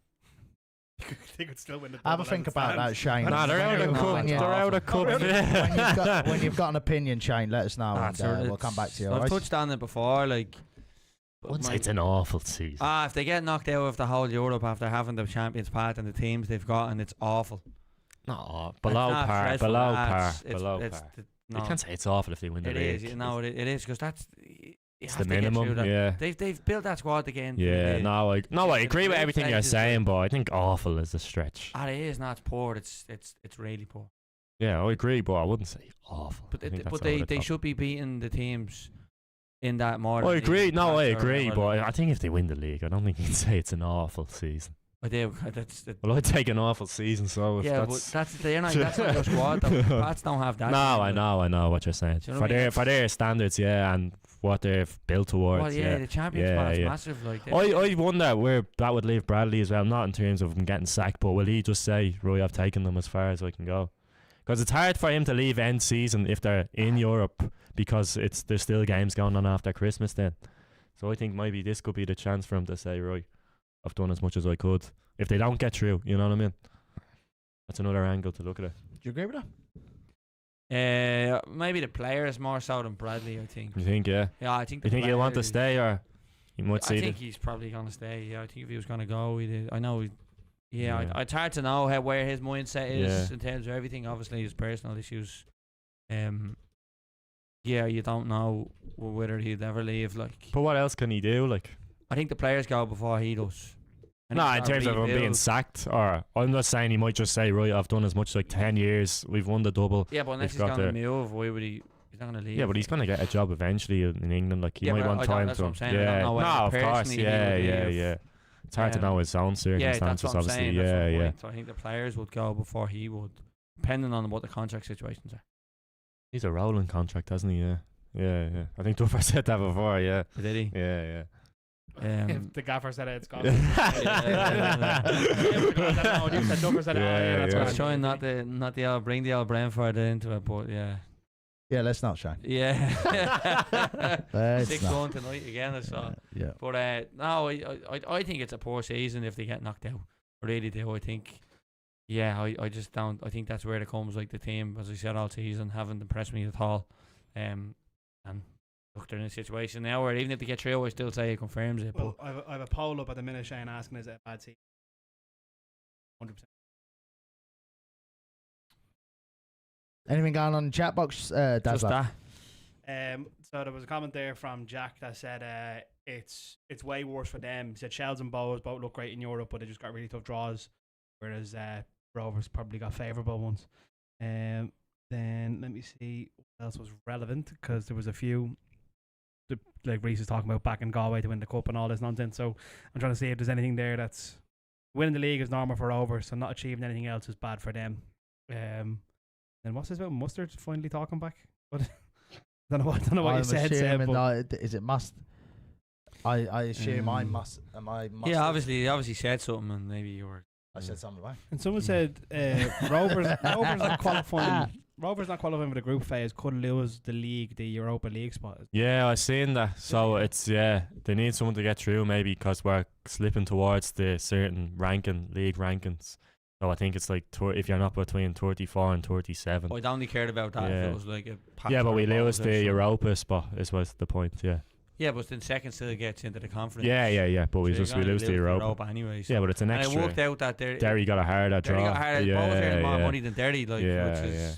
They could still win the Have a think about that, Shane. Nah, they're out of No, cup. it's They're awful. out of cup. when you've got an opinion, Shane, let us know, That's and it. we'll come back to you. I've alright? touched on it before, like. I wouldn't say it's an awful season. If they get knocked out of the whole Europe after having the Champions Path and the teams they've got, and it's awful. No, It's below not par, dreadful, below lads. par, It's- below it's par. no, You can't say it's awful if they win the it league. is. No, it is because that's. It's the minimum. Yeah. They've built that squad again. to Yeah. the- No, I agree with group everything you're stages, saying, but I think awful is a stretch. It is not. It's poor. It's really poor. Yeah, I agree, but I wouldn't say awful. But I think that's they over the top. should be beating the teams in that more. I than agree. even No, I Leicester or agree, whatever. but I think if they win the league, I don't think you can say it's an awful season. I do. That's Well, I'd take an awful season, so if yeah, that's... but that's not your squad. Though. Pats don't have that. No, team, I like. know what you're saying. Do you know what I mean? For their standards, yeah, and what they've built towards, Well, yeah, the Champions Yeah, Path's yeah. massive. Like I wonder where that would leave Bradley as well, not in terms of him getting sacked, but will he just say, Roy, I've taken them as far as I can go? Because it's hard for him to leave end season if they're in Europe, because there's still games going on after Christmas then. So I think maybe this could be the chance for him to say, Roy, I've done as much as I could. If they don't get through, you know what I mean? That's another angle to look at it. Do you agree with that? maybe the players more so than Bradley. I think. You think, yeah? Yeah, I think. You think he'll want to players- stay, or he might I see think he's probably gonna stay. Yeah, I think if he was gonna go, he did. I know. Yeah. It's hard to know where his mindset is Yeah. in terms of everything. Obviously, his personal issues. Yeah, you don't know whether he'd ever leave. Like, But what else can he do? Like, I think the players go before he does. I think no, he's in gotta terms of him being rebuild. sacked, or I'm not saying he might just say, right, I've done as much, like 10 years, we've won the double. Yeah, but unless He's he's got gonna the- move, why would he? He's not gonna leave. Yeah, but he's going to get a job eventually in England. Like, he Yeah, might but want I don't- time that's to what him. I'm saying. I Yeah, don't know whether no, of course. personally he Yeah, would yeah, leave. yeah. It's hard to know his own Yeah, that's circumstances, what I'm obviously. saying. That's Yeah, my yeah. point. So I think the players would go before he would, depending on what the contract situations are. He's a rolling contract, hasn't he? Yeah. Yeah, yeah. I think Duffer said that before, yeah. Did he? Yeah, yeah. If the gaffer said it, it's gone. Yeah. You said Duffer said it. Yeah, That's yeah. I what was trying not the old bring the old Brentford into it, but yeah, Yeah, let's not, Shane. yeah. Let's 6-1 tonight again. I saw. Yeah. But no, I think it's a poor season if they get knocked out. I really do. I think. Yeah, I just don't. I think that's where it comes. Like the team, as I said all season, haven't impressed me at all. And look, they're in a situation now where even if they get through, I still say it confirms it. Well, I have a poll up at the minute, Shane, asking is it a bad season? 100%. Anything going on in the chat box, But just Dazzler? that. So there was a comment there from Jack that said it's way worse for them. He said Shells and Bows both look great in Europe, but they just got really tough draws, whereas Rovers probably got favourable ones. Then let me see what else was relevant, because there was a few. Like Reese was talking about back in Galway to win the cup and all this nonsense. So I'm trying to see if there's anything there that's winning the league is normal for Rovers, so not achieving anything else is bad for them. Then what's this about Mustard finally talking back? What? I don't know what I'm you said. assuming But that, is it must? I assume I must. Am I? Must Yeah, obviously, he obviously said something, and maybe you were. I said something right. and someone said Rovers not qualifying. Rovers not qualifying for the group phase could lose the Europa League spot. Yeah, I've seen that. So it's, yeah, they need someone to get through maybe, because we're slipping towards the certain league rankings. So I think it's like if you're not between 34 and 37. I'd only cared about that if Yeah. it was like a. Yeah, but we Packs or lose Bowls or the something. Europa spot, was the point, yeah. Yeah, but then second still gets into the conference. Yeah, but we So you're we gonna lose the Europa. anyway. So. Yeah, but it's an And it extra. worked out that Derry got a harder Derry draw. got hard. Yeah, Both earned more yeah. money than Derry, like, Yeah, which is, yeah.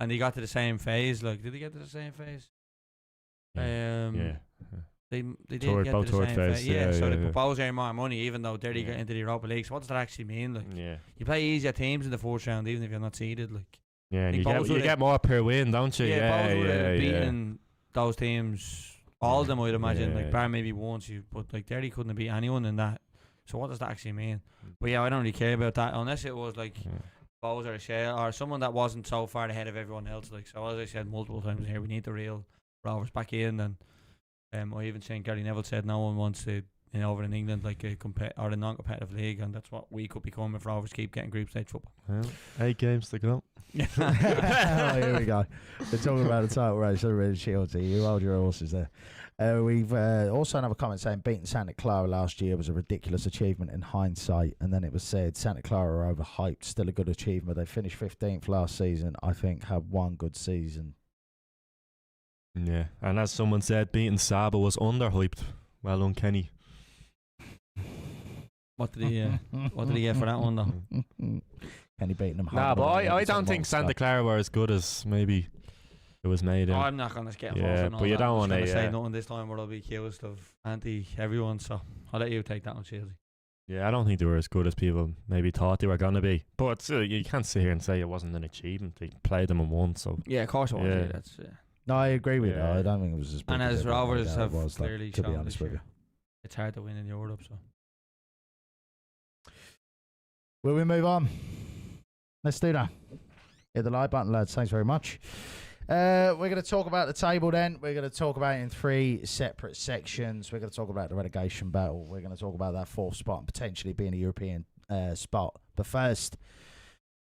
and they got to the same phase. Like, did they get to the same phase? Yeah. They did Third- get both to the third same phase, phase. yeah, So yeah, they yeah. both earned more money, even though Derry Yeah. got into the Europa League. So what does that actually mean? Like, Yeah. you play easier teams in the fourth round, even if you're not seeded. Like, Yeah, and think you Bowles get would've- more per win, don't you? yeah, both would have yeah. beaten those teams. All of them, I'd imagine. Yeah, like, yeah. bar maybe once, but like Derry couldn't have beat anyone in that. So what does that actually mean? But yeah, I don't really care about that unless it was like Yeah. Bowes or Shell or someone that wasn't so far ahead of everyone else. Like, so as I said multiple times here, we need the real Rovers back in, and I even seen Gary Neville said no one wants to over in England like or a non-competitive league, and that's what we could become if Rovers keep getting group stage football. Well, 8 games to go. Oh, here we go. We're talking about the title race already, Shieldsy. You hold your horses there. We've also another comment saying beating Santa Clara last year was a ridiculous achievement in hindsight, and then it was said Santa Clara are overhyped. Still a good achievement. They finished 15th last season. I think had one good season. Yeah, and as someone said, beating Saba was underhyped. Well done, Kenny. What did he get for that one though? Kenny beating them. Nah, but I don't think Santa Clara were as good as maybe it was made out. I'm not going to get involved Yeah, in all but you that. don't I'm want just to gonna say nothing this time where I'll be accused of anti-everyone, so I'll let you take that one, Shieldsy. Yeah, I don't think they were as good as people maybe thought they were going to be. But still, you can't sit here and say it wasn't an achievement. They played them and won, so... Yeah, of course it was. Yeah. Yeah, that's, No, I agree with you. Yeah. I don't think it was as big and as as everyone Rovers made out have it was, like, clearly to be shown honest this with year, you. it's hard to win in Europe, so... Will we move on? Let's do that. Hit the like button, lads. Thanks very much. We're going to talk about the table then. We're going to talk about it in 3 separate sections. We're going to talk about the relegation battle. We're going to talk about that 4th spot and potentially being a European spot. But first,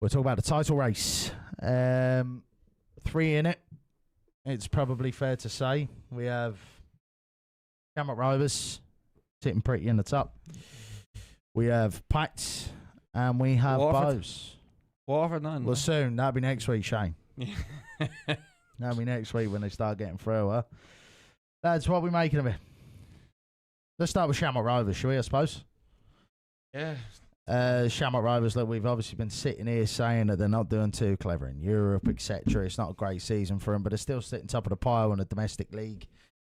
we'll talk about the title race. 3 in it. It's probably fair to say. We have Shamrock Rovers sitting pretty in the top. We have Pats. And we have Bows. Watford, none. Well, soon. That'll be next week, Shane. Yeah. That'll be next week when they start getting through, huh? Lads, what are we making of it? Let's start with Shamrock Rovers, shall we, I suppose? Yeah. Shamrock Rovers, look, we've obviously been sitting here saying that they're not doing too clever in Europe, etc. It's not a great season for them, but they're still sitting top of the pile in the domestic league.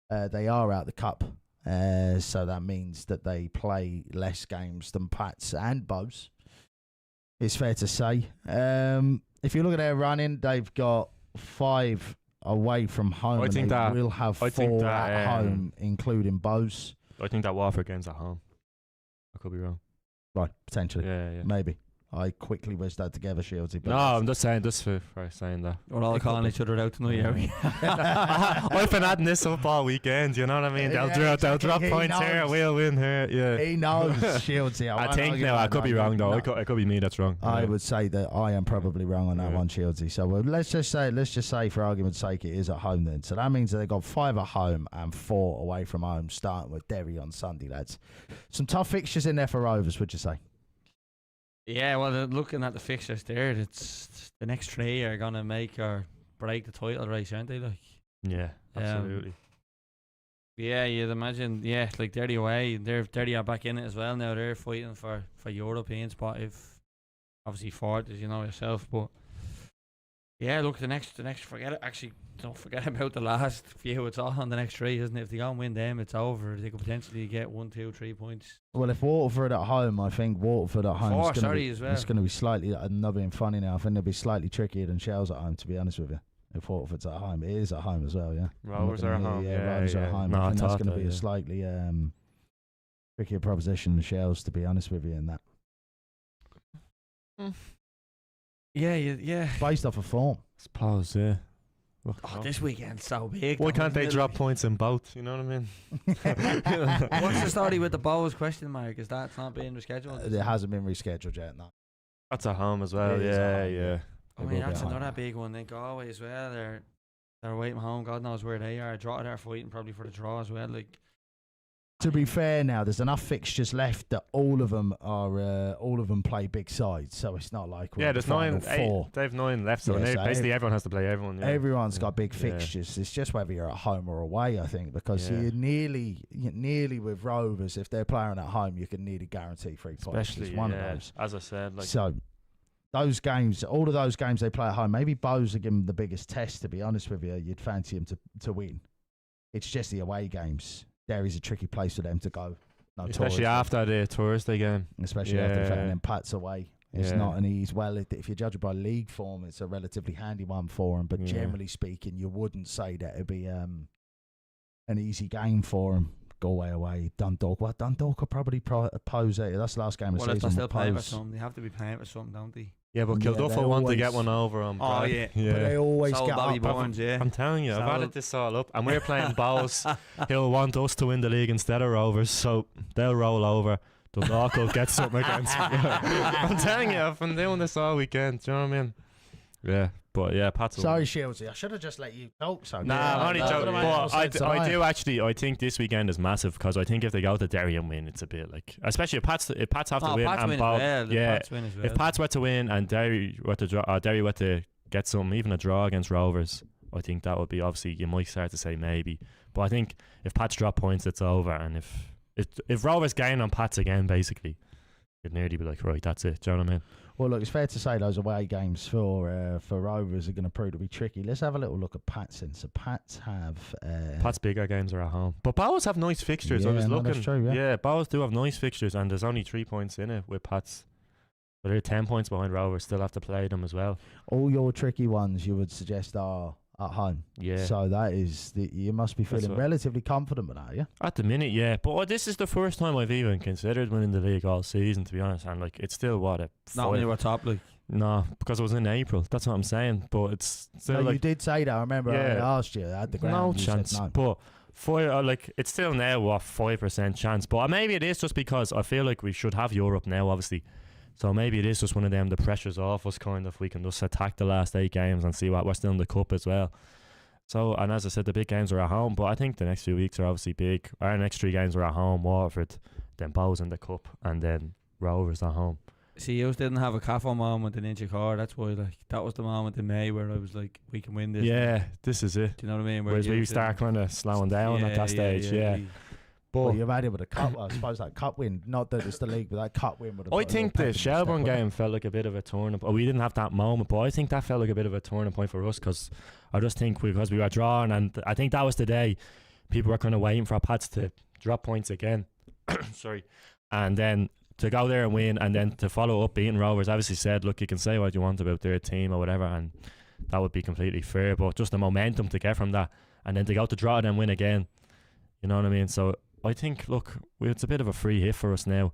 They are out the cup, so that means that they play less games than Pats and Bows. It's fair to say. If you look at their running, they've got 5 away from home. I think that will have 4 at home, including Bows. I think that Watford game's at home. I could be wrong. Right, potentially. Yeah. Maybe. I quickly whizzed that together, Shieldsy. No, I'm just saying, just for saying that. We're all calling each other out tonight, are we? I've been adding this up all weekend, you know what I mean? They'll drop points here, we'll win here, yeah. He knows, Shieldsy. I think now, I could be wrong though. No. It could be me that's wrong. I would say that I am probably wrong on that one, Shieldsy. So let's just say for argument's sake it is at home then. So that means that they've got 5 at home and 4 away from home, starting with Derry on Sunday, lads. Some tough fixtures in there for Rovers, would you say? Yeah, well, looking at the fixtures there, it's the next 3 are going to make or break the title race, aren't they? Like, Yeah, absolutely. Yeah, you'd imagine. Yeah, like Derry away, Derry are back in it as well now. They're fighting for European spot. If obviously 4th, as you know yourself, but yeah, look, the next, forget it. Actually, don't forget about the last few. It's all on the next 3, isn't it? If they go and win them, it's over. They could potentially get 1, 2, 3 points. Well, if Waterford at home, I think Waterford at home 4, is going as well. It's going to be slightly, I'm not being funny now, I think it'll be slightly trickier than Shells at home, to be honest with you. If Waterford's at home, it is at home as well, yeah. Rovers are at home. Yeah, Rovers are at home. No, I think that's going to be yeah. a slightly trickier proposition than Shells, to be honest with you, in that. Yeah. Based off of form. Suppose, yeah. Look, Oh, this weekend's so big. why though, can't they isn't it? drop points in both? You know what I mean? What's the story with the Bows question mark? Is that not being rescheduled? It hasn't been rescheduled yet, no. That's at home as well. It is at Yeah, home, yeah. I It mean, will be that's at home. another big one. Then Galway as well. They're away from home. God knows where they are. They're fighting probably for the draw as well. Like, To be fair now, there's enough fixtures left that all of them play big sides, so it's not like we're Yeah, at the there's 9. final 4. They have 9 left, so, Yeah, so basically everyone has to play everyone. Yeah. Everyone's got big Yeah. fixtures. It's just whether you're at home or away, I think, because Yeah. you're nearly with Rovers. If they're playing at home, you can nearly guarantee 3 points. Especially It's one yeah, of those. as I said, like So those games, all of those games they play at home, maybe Bows are giving them the biggest test, to be honest with you. You'd fancy them to win. It's just the away games. Derry's a tricky place for them to go. especially after the Thursday game. Especially after the fact, Yeah. and then Pat's away. It's Yeah. not an easy. Well, if you judge it by league form, it's a relatively handy one for them. But Yeah. generally speaking, you wouldn't say that it'd be an easy game for them. Galway away, Dundalk. Well, Dundalk will probably pose it. That's the last game of the well, if season. they're still playing for Pose. something, they have to be playing for something, don't they? Yeah, but Yeah, Kilduff they will want to get always- one over on Oh, Brad. yeah. But they always Sold get Bobby up. Barnes, yeah. I'm telling you, I've Solid. added this all up, and we're playing Bows. He'll want us to win the league instead of Rovers, so they'll roll over. Dundalk will get something against me. I'm telling you, I've been doing this all weekend. Do you know what I mean? Yeah, but yeah, Pat's. Sorry, Shieldsy. I should have just let you talk. So Nah, yeah, I'm only that joking. would've made more But sense I than do actually. I think this weekend is massive because I think if they go to Derry and win, it's a bit like, especially if Pats have to win Pats and win as Bob, well. The yeah. Pats win as well. If Pats were to win and Derry were to draw, Derry were to get some, even a draw against Rovers, I think that would be, obviously you might start to say maybe, but I think if Pats drop points, it's over, and if Rovers gain on Pats again, basically, you'd nearly be like, right, that's it. Do you know what I mean? Well, look, it's fair to say those away games for Rovers are going to prove to be tricky. Let's have a little look at Pats. And so Pats have Pats' bigger games are at home, but Bows have nice fixtures. I Yeah, was no, looking. that's true, yeah. Bows do have nice fixtures, and there's only 3 points in it with Pats. But they're 10 points behind Rovers. Still have to play them as well. all your tricky ones. You would suggest are at home. Yeah. So that is you must be That's feeling what- relatively confident with that, yeah. At the minute, yeah. But this is the first time I've even considered winning the league all season, to be honest. And like, it's still what a Not when you were top, like. No, because it was in April. That's what I'm saying. But it's still No, you like did say that. I remember Yeah. last year at the ground. no you said chance. no. But like, it's still now what 5% chance. But maybe it is just because I feel like we should have Europe now, obviously. So maybe it is just one of them. The pressure's off us, kind of. We can just attack the last 8 games and see what we're still in the cup as well. So, and as I said, the big games are at home. But I think the next few weeks are obviously big. Our next 3 games are at home: Waterford, then Bows in the cup, and then Rovers at home. See, you didn't have a Caffo moment in Inchicore. That's why, like, that was the moment in May where I was like, we can win this. Yeah, this is it. Do you know what I mean? Where Whereas you we didn't- start kind of slowing down at that stage, yeah. Well, But you've had it with a cup. I suppose that cup win, not that it's the league, but that cup win would have. I think the Shelbourne game felt like a bit of a turning point. We didn't have that moment, but I think that felt like a bit of a turning point for us because I just think because we were drawing, and I think that was the day people were kind of waiting for Pats to drop points again. Sorry. And then to go there and win, and then to follow up beating Rovers, obviously said, look, you can say what you want about their team or whatever, and that would be completely fair, but just the momentum to get from that, and then to go to draw and then win again, you know what I mean? So I think, look, it's a bit of a free hit for us now.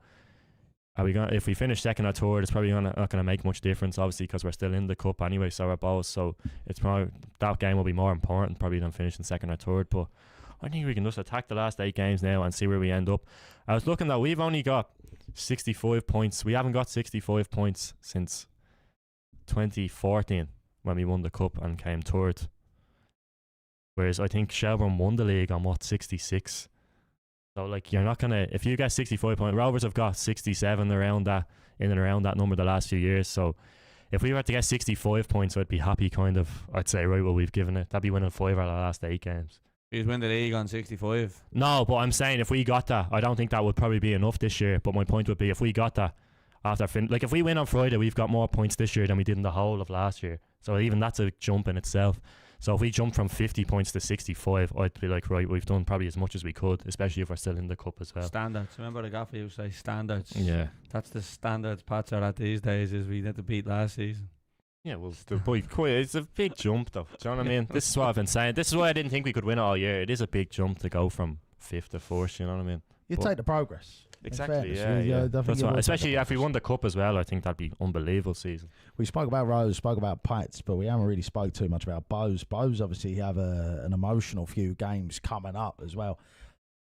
Are we going? If we finish second or third, it's probably not going to make much difference, obviously, because we're still in the cup anyway. So we're both. So it's probably that game will be more important probably than finishing second or third. But I think we can just attack the last 8 games now and see where we end up. I was looking that we've only got 65 points. We haven't got 65 points since 2014 when we won the cup and came third. Whereas I think Shelbourne won the league on 66. So like, you're not gonna, if you get 65 points, Rovers have got 67 around that, in and around that number the last few years. So if we were to get 65 points, I'd be happy, kind of. I'd say, right, well, we've given it. That'd be winning 5 out of the last 8 games. He's win the league on 65. No, but I'm saying if we got that, I don't think that would probably be enough this year. But my point would be, if we got that after like, if we win on Friday, we've got more points this year than we did in the whole of last year. So even that's a jump in itself. So if we jump from 50 points to 65, I'd be like, right, we've done probably as much as we could, especially if we're still in the cup as well. Standards. Remember the gaffer used to say standards. Yeah. That's the standards Pats are at these days, is we had to beat last season. Yeah, well, it's a big jump, though. Do you know what I mean? This is what I've been saying. This is why I didn't think we could win it all year. It is a big jump to go from 5th to 4th, you know what I mean? You But- take the progress. in Exactly, fairness. yeah. I think That's you what, will take especially the if we progress. won the cup as well, I think that'd be unbelievable season. We spoke about Rose, spoke about Pats, but we haven't really spoke too much about Bows. Bows obviously have an emotional few games coming up as well.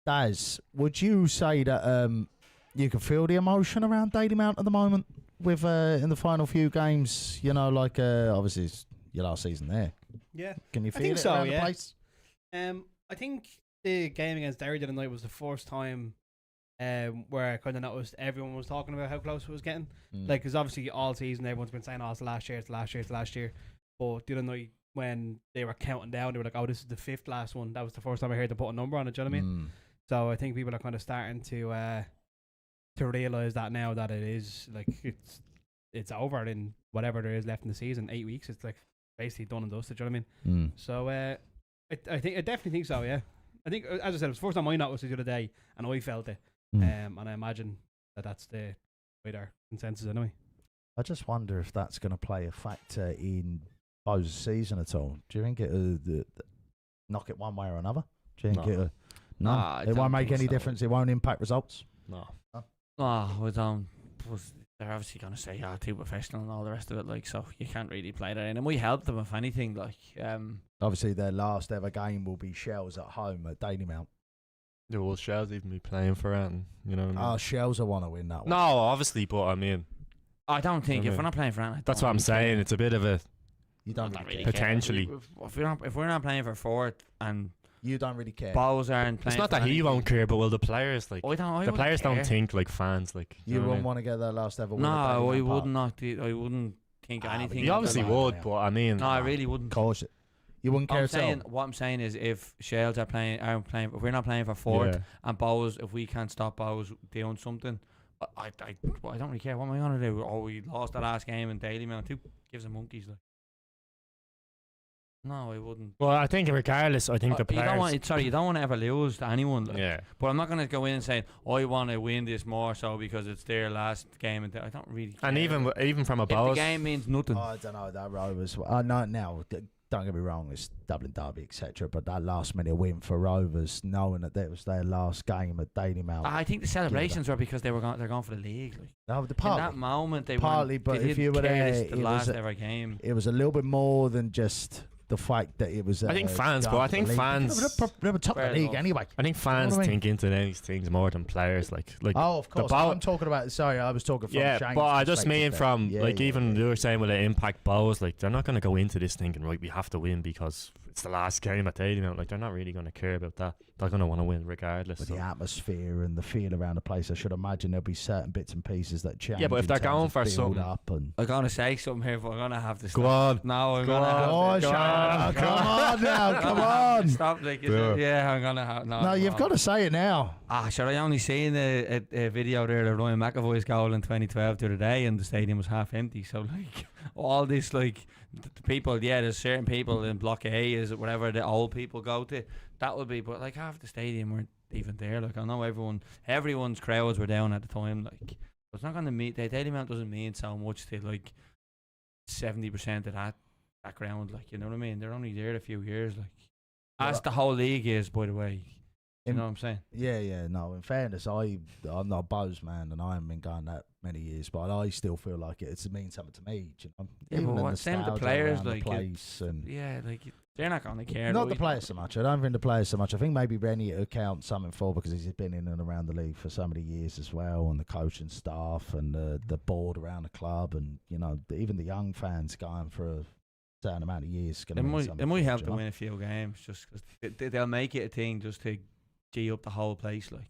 Daz, would you say that you can feel the emotion around Daily Mount at the moment with in the final few games? You know, like obviously it's your last season there. Yeah. Can you I feel think it so, around yeah. the place? I think the game against Derry the other night was the first time where I kind of noticed everyone was talking about how close it was getting. Like, because obviously all season everyone's been saying, oh, it's the last year, it's the last year, it's the last year. But the other night when they were counting down, they were like, oh, this is the 5th last one. That was the first time I heard them put a number on it, do you know what I mean? So I think people are kind of starting to realise that now, that it is, like, it's over in whatever there is left in the season, 8 weeks. It's like basically done and dusted, do you know what I mean? So I definitely think so, yeah. I think, as I said, it was the first time I noticed it the other day, and I felt it. And I imagine that's the wider consensus anyway. I just wonder if that's going to play a factor in Bows' season at all. Do you think it knock it one way or another? Do you think No. Nah, I it don't won't make think any so. difference. It won't impact results. No. Oh, we don't. they're obviously gonna say, "Yeah, too professional" and all the rest of it. Like, so you can't really play that in. And we help them if anything. Like, Obviously, their last ever game will be Shells at home at Dalymount. The will Shells even be playing for it? And, you know what I mean? Oh, Shells will want to win that one. No, obviously, but I mean, I don't think I if mean, we're not playing for that, that's what I'm saying. It's a bit of a You don't I really don't care. Potentially. If we're not playing for fourth and You don't really care. balls aren't playing, It's not for that he anything, won't care, but will the players I wouldn't players care. don't think like fans, like You wouldn't want to get their last ever win. No, at I Dalymount would Park. not. I wouldn't think Ah, anything. but He Yeah, obviously yeah, would, yeah. but I mean, No, I really wouldn't. Of course, you wouldn't care at all. What I'm saying is, if Shields aren't playing, if we're not playing for fourth, yeah. and Bowes, if we can't stop Bowes doing something, I don't really care. What am I gonna do? Oh, we lost the last game in Dalymount. Who gives a monkeys? Like, no, I wouldn't. Well, I think regardless, I think the You players. you don't want to ever lose to anyone. Like, Yeah. but I'm not gonna go in and say I want to win this more so because it's their last game, and I don't really care. And even from a if the Bowes, game means nothing. I don't know that Rovers. No, now don't get me wrong, it's Dublin Derby, etc. But that last minute win for Rovers, knowing that that was their last game at Dalymount. I think the celebrations were because they're going for the league. Like, No, the in that partly, moment, they partly, weren't, but they if you didn't were care there, it's the it was last a- ever game. it was a little bit more than just the fact that it was. I think fans, but I think fans. They were top of the Fair league enough. anyway. I think fans I mean? think into these things more than players. Like Oh, of course. Bow- I'm talking about. Sorry, I was talking from yeah, Shane's but I just mean perspective from there. like Yeah, even yeah. you were saying with the impact Bowes, like they're not going to go into this thinking right we have to win because it's the last game at Dalymount. Like they're not really going to care about that. They're going to want to win regardless. With so. the atmosphere and the feel around the place, I should imagine there'll be certain bits and pieces that change. Yeah, but if in they're terms going of for build something- up and I'm gonna say something here, but I'm gonna have to stop. Go on. No, I'm Go gonna on. have Go on, to. Shane. Come on now, come on. Stop, like, Do it. yeah, I'm gonna have. No, No, you've got to say it now. Sure. I only seen a video there of Ryan McAvoy's goal in 2012 the other day, and the stadium was half empty. So like all this, like the people, yeah, there's certain people in Block A, is it whatever the old people go to. That would be, but like half the stadium weren't even there. Like I know everyone's crowds were down at the time. Like it's not gonna mean Dalymount doesn't mean so much to like 70% of that ground. Like you know what I mean? They're only there a few years. Like as the whole league is, by the way. You know what I'm saying? Yeah. No, in fairness, I'm not a Bowes man, and I haven't been going that many years, but I still feel like it means something to me. Do you know? Yeah, Even but the what- same with the nostalgia players, around like, the place and. Yeah, like they're not gonna care. Not though. the players so much. I don't think the players so much. I think maybe Rennie will count something for because he's been in and around the league for so many years as well, and the coaching staff and the board around the club, and you know even the young fans going for a certain amount of years. It might help to win a few games just because they'll make it a thing just to gee up the whole place. Like,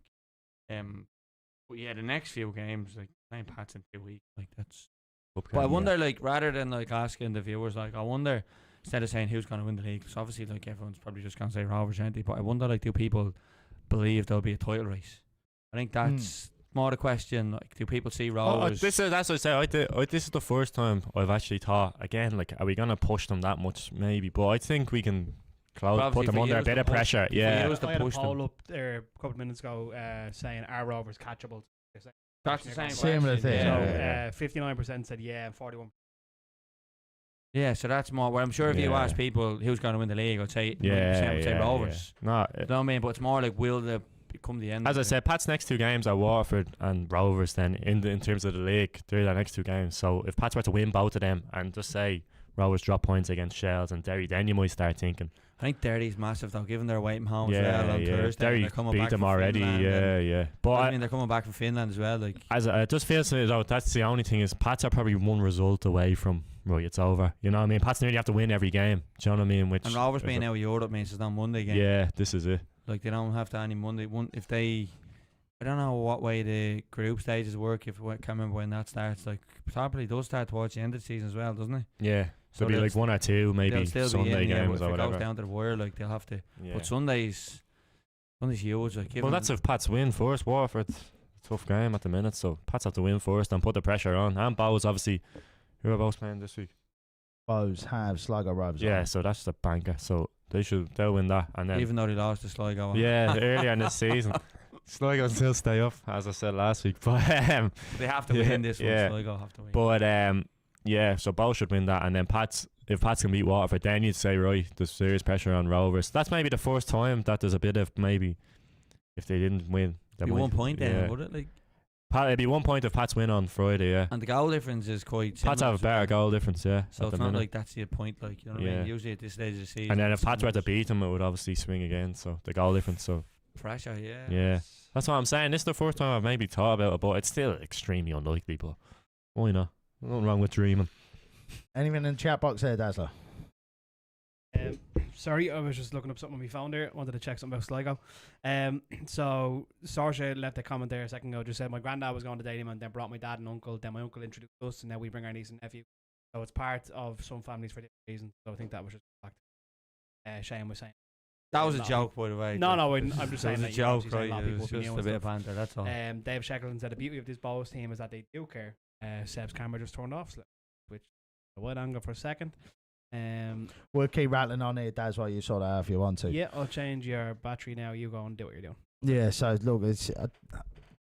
but yeah, the next few games, like playing Pats in 2 weeks, like that's. But I wonder, like, rather than like asking the viewers, like, I wonder instead of saying who's going to win the league, because obviously, like, everyone's probably just going to say Rovers, aren't they? But I wonder, like, do people believe there'll be a title race? I think that's more the question. Like, do people see Rovers? that's what I say. This is the first time I've actually thought again. Like, are we gonna push them that much? Maybe, but I think we can put Obviously, them if we under a use bit the of push- pressure. if we Yeah, use the I had a push them. poll up there a couple of minutes ago saying are Rovers catchable? That's the same Similar question, thing. So yeah. 59% said yeah, and 41%. Yeah, so that's more. Well, I'm sure if you Yeah. ask people who's going to win the league, I'd say 90% yeah, would say Rovers. Yeah. No, You know what I mean? But it's more like will they come the end? as of I it? said, Pat's next two games are Waterford and Rovers. Then in terms of the league, they're their next two games. So if Pats were to win both of them and just say Rovers drop points against Shells and Derry, then you might start thinking, I think Derry's massive though, given they're away from home as well on Thursday. Derry They're coming beat back them from already. Finland, Yeah. But I mean, they're coming back from Finland as well. Like, as it just feels to me as though that's the only thing is Pats are probably one result away from right. It's over. You know what I mean? Pats nearly have to win every game. Do you know what I mean? Which and Rovers is being out of Europe means it's on Monday game. yeah, this is it. Like they don't have to any Monday. If they, I don't know what way the group stages work. If I can't remember when that starts. Like probably does start towards the end of the season as well, doesn't it? Yeah. So There'll be they'll like one or two maybe They'll still Sunday be in, games but or if it goes whatever. down to the wire, like they'll have to. Yeah. But Sunday's huge. Like, Well, that's if Pats win first. Waterford, tough game at the minute, so Pats have to win first and put the pressure on. And Bowes obviously, who are Bowes playing this week? Bowes have Sligo Rovers. Yeah, so that's the banker. So they'll win that, and then even though they lost to Sligo. yeah, earlier in the season, Sligo still stay up as I said last week, but They have to Yeah, win this one. yeah. Sligo have to win. But yeah, so Bowes should win that, and then if Pats can beat Waterford, then you'd say right, there's serious pressure on Rovers. That's maybe the first time that there's a bit of maybe if they didn't win, they be might, 1 point then, yeah. would it? Like It'd be 1 point if Pats win on Friday, yeah. And the goal difference is quite similar. Pats have a as well. better goal difference, yeah. So at it's the not minute. like that's the point, like, you know what I Yeah. mean? Usually at this stage of the season. And then if it's Pats were to much beat them, it would obviously swing again. So the goal difference. So pressure, yeah. yeah, that's what I'm saying. This is the first time I've maybe thought about it, but it's still extremely unlikely. But why not? Nothing wrong with dreaming. Anything in the chat box there, Dazzler? Sorry, I was just looking up something on my phone there. Wanted to check something about Sligo. So Saoirse left a comment there a second ago. Just said my granddad was going to Dalyman, then brought my dad and uncle. Then my uncle introduced us, and now we bring our niece and nephew. So it's part of some families for different reasons. So I think that was just a fact. Shane was saying. That was a joke, by the way. No, I'm just That saying was a that joke, you know, right? a lot of It people was will be just new a and bit of stuff. banter, that's all. Dave Shackleton said the beauty of this Bows team is that they do care. Seb's camera just turned off, which a wide angle for a second. We'll keep rattling on here, Daz, while you sort of if you want to. Yeah, I'll change your battery now. You go and do what you're doing. Yeah, so look, it's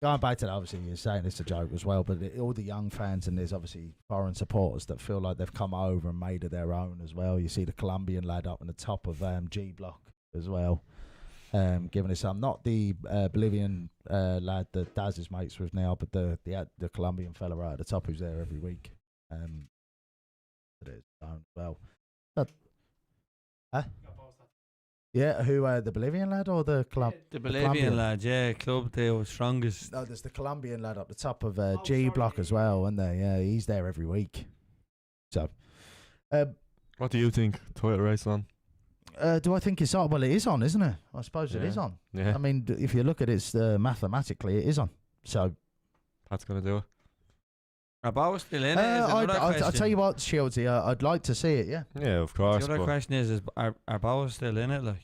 going back to that, obviously you're saying it's a joke as well, but all the young fans and there's obviously foreign supporters that feel like they've come over and made it their own as well. You see the Colombian lad up on the top of G Block as well, giving us some, not the Bolivian lad that Daz is mates with now, but the Colombian fella right at the top who's there every week. It is well. Yeah, who the Bolivian lad or the club? The Bolivian lad, yeah, club they were strongest. No, there's the Colombian lad up the top of G Block as well, isn't there? Yeah, he's there every week. So, What do you think? Title race on? do I think it's on? Well, it is on, isn't it? I suppose it is on. Yeah. I mean, if you look at it, mathematically, it is on. So, Pat's gonna do it. Are Bows still in it? Is another I'll question. tell you what, Shieldsy, I'd like to see it. Yeah. Yeah, of course. The other but question is are Bows still in it? Like,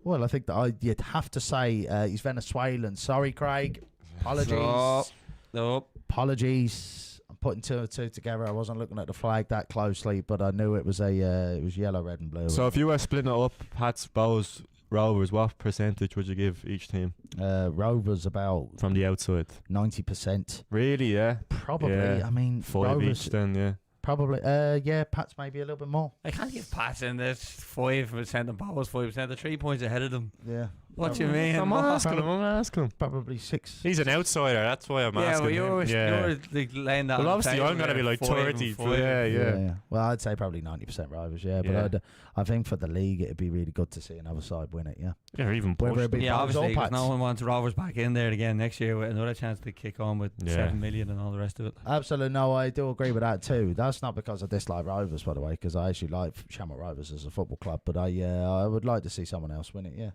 Well, I think that you'd have to say he's Venezuelan. Sorry, Craig. Apologies. Nope. Apologies. I'm putting two and two together. I wasn't looking at the flag that closely, but I knew it was it was yellow, red, and blue. So if you were splitting it up, Pats, Bows, Rovers, what percentage would you give each team Rovers about from the outside? 90%. Really? Yeah. Probably. Yeah. I mean, 5 Rovers each then, yeah. probably. Yeah, Pats maybe a little bit more. I can't give Pats in this 5% and Bows 5%. They're 3 points ahead of them. Yeah. What do you mean? I'm asking him. Probably 6. He's an outsider, that's why I'm Yeah, asking well, you're him. like laying that. Well, on the obviously, table I'm going to be there, like 5 and 30. 5. Yeah. Well, I'd say probably 90% Rovers, yeah. Yeah. But I think for the league, it'd be really good to see another side win it, yeah. Yeah, or even Whether push. it be Yeah, Bows or obviously, 'cause Pats. no one wants Rovers back in there again next year with another chance to kick on with Yeah. 7 million and all the rest of it. Absolutely, no, I do agree with that too. That's not because I dislike Rovers, by the way, because I actually like Shamrock Rovers as a football club, but I would like to see someone else win it, yeah.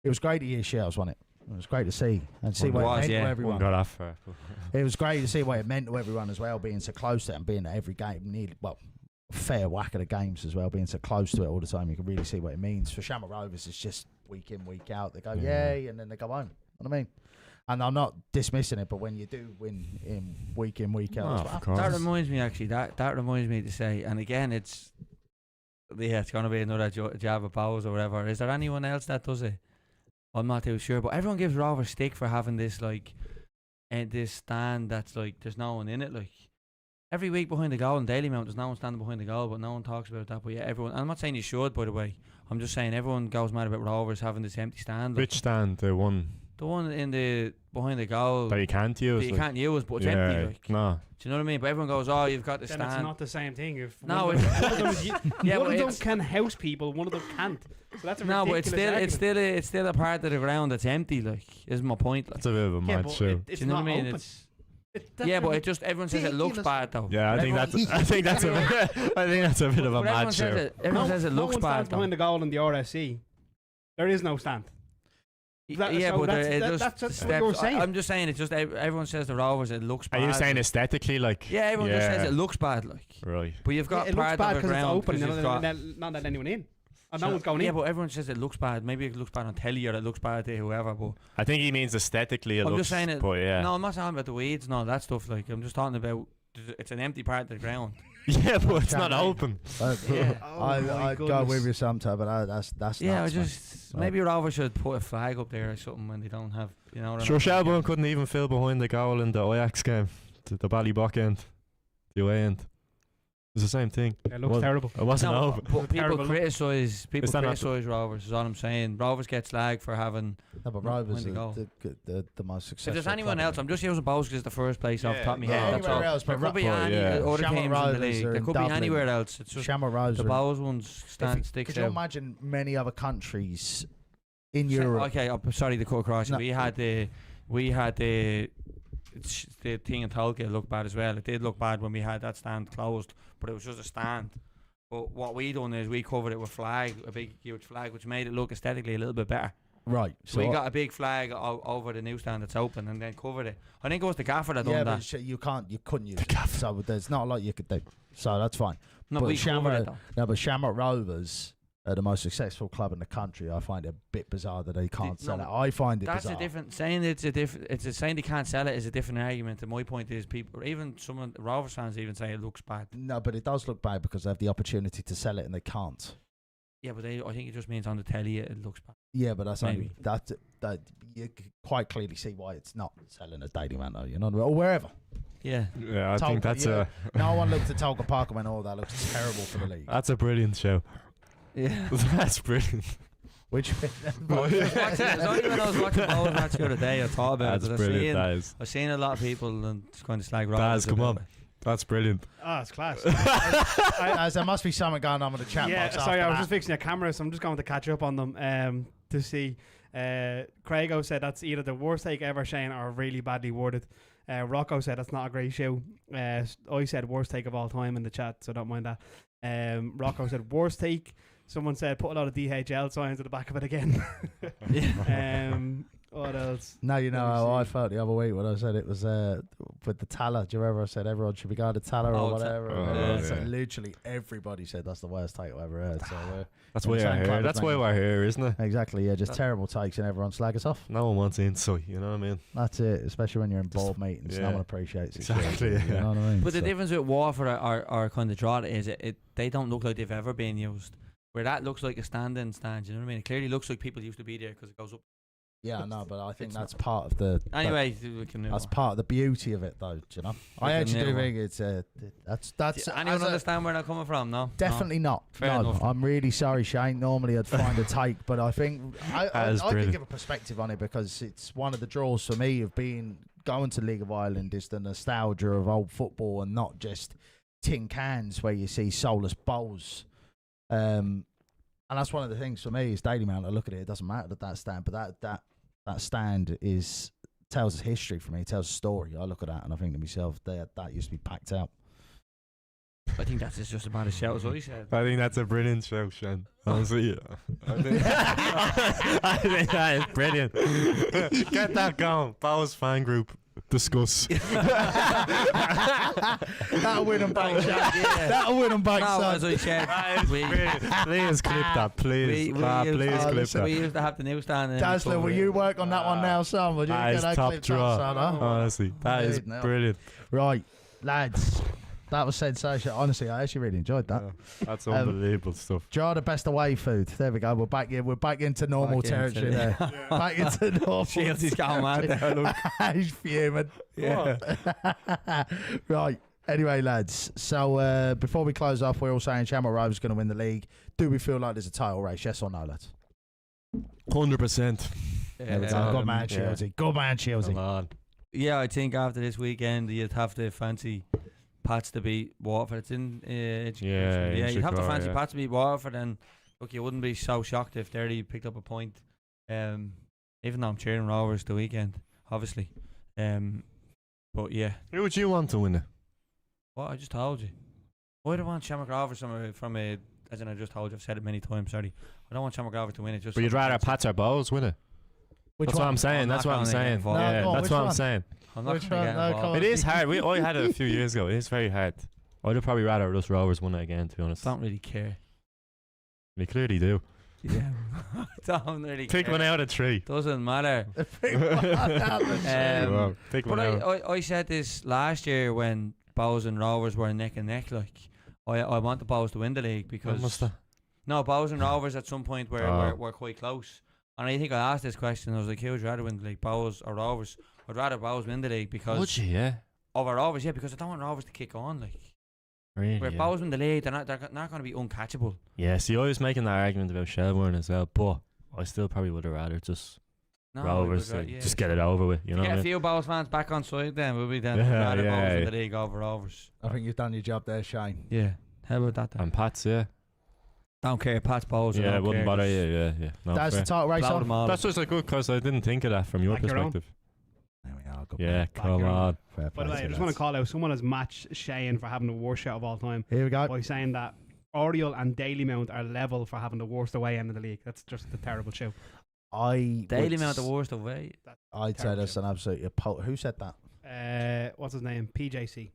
It was great to hear Shields won it. It was great to see and see what it meant to everyone. One got off for. It was great to see what it meant to everyone as well, being so close to it and being at every game, nearly, fair whack of the games as well, being so close to it all the time. You can really see what it means. For Shamrock Rovers, it's just week in, week out. They go, yay, and then they go home. You know what I mean? And I'm not dismissing it, but when you do win in, week out, that's what happens. That reminds me, actually, that reminds me to say, and again, it's going to be another jab of Bows or whatever. Is there anyone else that does it? I'm not too sure, but everyone gives Rovers stick for having this this stand that's like there's no one in it. Like every week behind the goal in Daily Mount, there's no one standing behind the goal, but no one talks about that. But yeah, everyone. And I'm not saying you should, by the way. I'm just saying everyone goes mad about Rovers having this empty stand. Which stand? The one in the behind the goal that you can't use. that you can't use, but it's empty. Like, no. do you know what I mean? But everyone goes, "Oh, you've got the Then stand." it's not the same thing. If No, one of them yeah, one but of them it's can house people, one of them can't. So that's a no, but ridiculous argument. it's still a part of the ground that's empty. Like, is my point. Like, That's a bit of a mad but show. it's do you know not what I mean? open. It's That's yeah, but it just everyone says it looks ridiculous. bad though. Yeah, I think that's a bit, I think that's a bit of a But mad show. everyone says it no looks one bad stands though. behind the goal in the RSC. There is no stand. That- Yeah, so but that's- it that- just that's what steps. you were saying. I'm just saying it's just everyone says the Rovers it looks Are bad. you saying aesthetically, like? Yeah, everyone just says it looks bad, like. Right. But you've got it looks part bad of the because it's ground open 'cause and you've got. not let anyone in. And no one's going Yeah, in. but everyone says it looks bad. Maybe it looks bad on telly or it looks bad to whoever. But I think he means aesthetically. It I'm looks, just saying it. But yeah. No, I'm not talking about the weeds and all that stuff. Like I'm just talking about it's an empty part of the ground. Yeah, but it's not Can't open. Yeah. I'd go with you sometime, but that's Yeah, I nuts, man. just maybe Rovers should put a flag up there or something when they don't have, you know. What Sure, I mean? Shelbourne couldn't even fill behind the goal in the Ajax game, the Ballybock end, the away end. It's the same thing. It looks Well, terrible. It wasn't No, over. but people Terrible. criticise Is that not- Rovers. Is all I'm saying. Rovers get slagged for having. No, but When Rovers they are go. the most If successful. there's anyone club else, in I'm just using Bowes as the first place off the top of my Yeah, head. That's all. anywhere else, There but could be Ro- any yeah. other Shamrock teams in Rovers the league. are There in could be Dublin. anywhere else. It's just Shamrock Rovers. the are- Bowes ones sticks Could you out. imagine many other countries in Sa- Europe? Okay, I'm sorry to cut across. you. No. We had the thing in Tolkien looked bad as well. It did look bad when we had that stand closed, but it was just a stand. But what we done is we covered it with a big huge flag, which made it look aesthetically a little bit better. Right. So we got a big flag over the newsstand that's open, and then covered it. I think it was the gaffer that yeah, done but that. you couldn't use it. So there's not a lot you could do. So that's fine. No, but we covered Shamrock- it though. No, but Shamrock Rovers are the most successful club in the country. I find it a bit bizarre that they can't sell no, it. I find it That's bizarre. a different saying. Saying they can't sell it is a different argument. And my point is, people, or even some Rovers fans, even say it looks bad. No, but it does look bad because they have the opportunity to sell it and they can't. Yeah, but I think it just means on the telly it looks bad. Yeah, but that's only Maybe. that you can quite clearly see why it's not selling at Daily Man though. You know, or wherever. Yeah. Yeah, I think Tolka, that's yeah. No one looked at Tolka Park and went, "Oh, that looks terrible for the league." a brilliant show. Yeah. That's brilliant. Which It's only when I was watching Bowes match the other day I thought about That's it. brilliant. That is. I've seen a lot of people and it's kind of slag Rovers. Daz, come about on. it. That's brilliant. Ah, it's class. as there must be something going on with the chat Yeah, box. sorry, after I was that. just fixing a camera, so I'm just going to catch up on them to see. Craigo said that's either the worst take ever, Shane, or really badly worded. Rocco said that's not a great show. I said worst take of all time in the chat, so don't mind that. Rocco said worst take. Someone said put a lot of DHL signs at the back of it again. What else? No, you know Let me how I see. felt the other week when I said it was with the Tala. Do you remember I said everyone should be going to Tala Oh, or whatever? oh, So yeah. literally everybody said that's the worst take I've ever heard. So That's In why the we're same club here. as That's why Man we're here, isn't it? exactly, yeah, just terrible takes and everyone slag us off. No one wants insight, you know what I mean? That's it, especially when you're in Just- board meetings. No yeah. one appreciates it. Exactly, You yeah. know what I mean? But the So- difference with Waterford are kind of draw is they don't look like they've ever been used. Where that looks like a stand-in stand, you know what I mean? It clearly looks like people used to be there because it goes up. Yeah, no, but I think It's that's part of the. Anyway, we can move That's on. part of the beauty of it, though. Do you know? I can actually do move on. think it's that's. Do anyone as a- understand where they're coming from? No. Definitely not. Fair No, enough. I'm really sorry, Shane. Normally I'd find a take, but I think I That's can brilliant. give a perspective on it because it's one of the draws for me of being going to League of Ireland is the nostalgia of old football and not just tin cans where you see soulless bowls. And that's one of the things for me is Daily Mount. I look at it; it doesn't matter that stand, but that stand tells a history for me, tells a story. I look at that and I think to myself, that used to be packed out. I think that's just about as shout as I said. I think that's a brilliant show, Sean. Honestly, I think that is brilliant. Get that going. Bowes fan group. Discuss. That'll win them back, Shane. That'll win them back, No, son. as I said, we, Please clip that, please. we, Please clip listen, that. we used to have the newsstand. and Dazzler, cover will it. you work on that one now, son? Would you That get is that top clipped draw. up, son, huh? Honestly, that is Indeed, no. brilliant. Right, lads, that was sensational. Honestly, I actually really enjoyed that. Yeah, that's unbelievable stuff. Jar the best away food. There we go. We're back in. We're back into normal Back into territory it. there. Back into normal. Shieldy's going mad there, look. He's fuming. Yeah. Right. Anyway, lads. So before we close off, we're all saying Shamrock Rovers going to win the league. Do we feel like there's a title race? Yes or no, lads? 100%. There we go. Good man, yeah. Shieldsy. Good man, Come Shieldsy. on. Yeah, I think after this weekend, you'd have to fancy Pats to beat Waterford. It's in Yeah, in you'd have to Chicago, fancy yeah. Pats to beat Waterford, and look, you wouldn't be so shocked if Derry picked up a point. Even though I'm cheering Rovers the weekend, obviously. But yeah, Who would you want to win it? what I just told you. I don't want Shamrock Rovers from a. As in, I just told you. I've said it many times. Sorry, I don't want Shamrock Rovers to win it. Just But you'd something rather fancy. Pats or Bowes win it? Which That's what one? I'm saying. I'm That's not what I'm gonna get saying. involved. Yeah, No, go on, that's which what I'm one? saying. I'm not Which gonna one? get No, involved. come on. It is hard. I had it a few years ago. It is very hard. I'd have probably rather just Rovers won it again, to be honest. Don't really care. They clearly do. Yeah, don't really. Pick care. one out of three. Doesn't matter. Wow, pick one But out. I said this last year when Bowes and Rovers were neck and neck. Like I want the Bowes to win the league because no, Bowes and Rovers at some point were quite close. And I think I asked this question. I was like, who would you rather win the league, Bowes or Rovers? I'd rather Bowes win the league because Would you? Yeah. over Rovers, yeah, because I don't want Rovers to kick on. Like Really, Where yeah. both in the league, they're not going to be uncatchable. Yeah, see, I was making that argument about Shelbourne as well, but I still probably would have rather just No, Rovers, we would, just get it over with, you know Get what I a mean? few Bowls fans back on side then, will we then? Yeah, Rather yeah, Bowls in yeah. the league over Rovers. I think you've done your job there, Shane. Yeah. How about that then? And Pats, yeah. Don't care, Pat's Bowls. Yeah, it wouldn't bother you, yeah. No, That's fair. the title race Blow on. them all. That's just a good because I didn't think of that from your Back your own. perspective. There we are. Good Yeah, man. come your own. on. Fair By play the way, to I you, just want to lads. call out someone has matched Shane for having the worst shout of all time Here we go. by saying that Oriel and Dalymount are level for having the worst away end of the league. That's just a terrible show. Daily amount the worst away. I'd say terrible that's show. an absolute. Who said that? What's his name? PJC.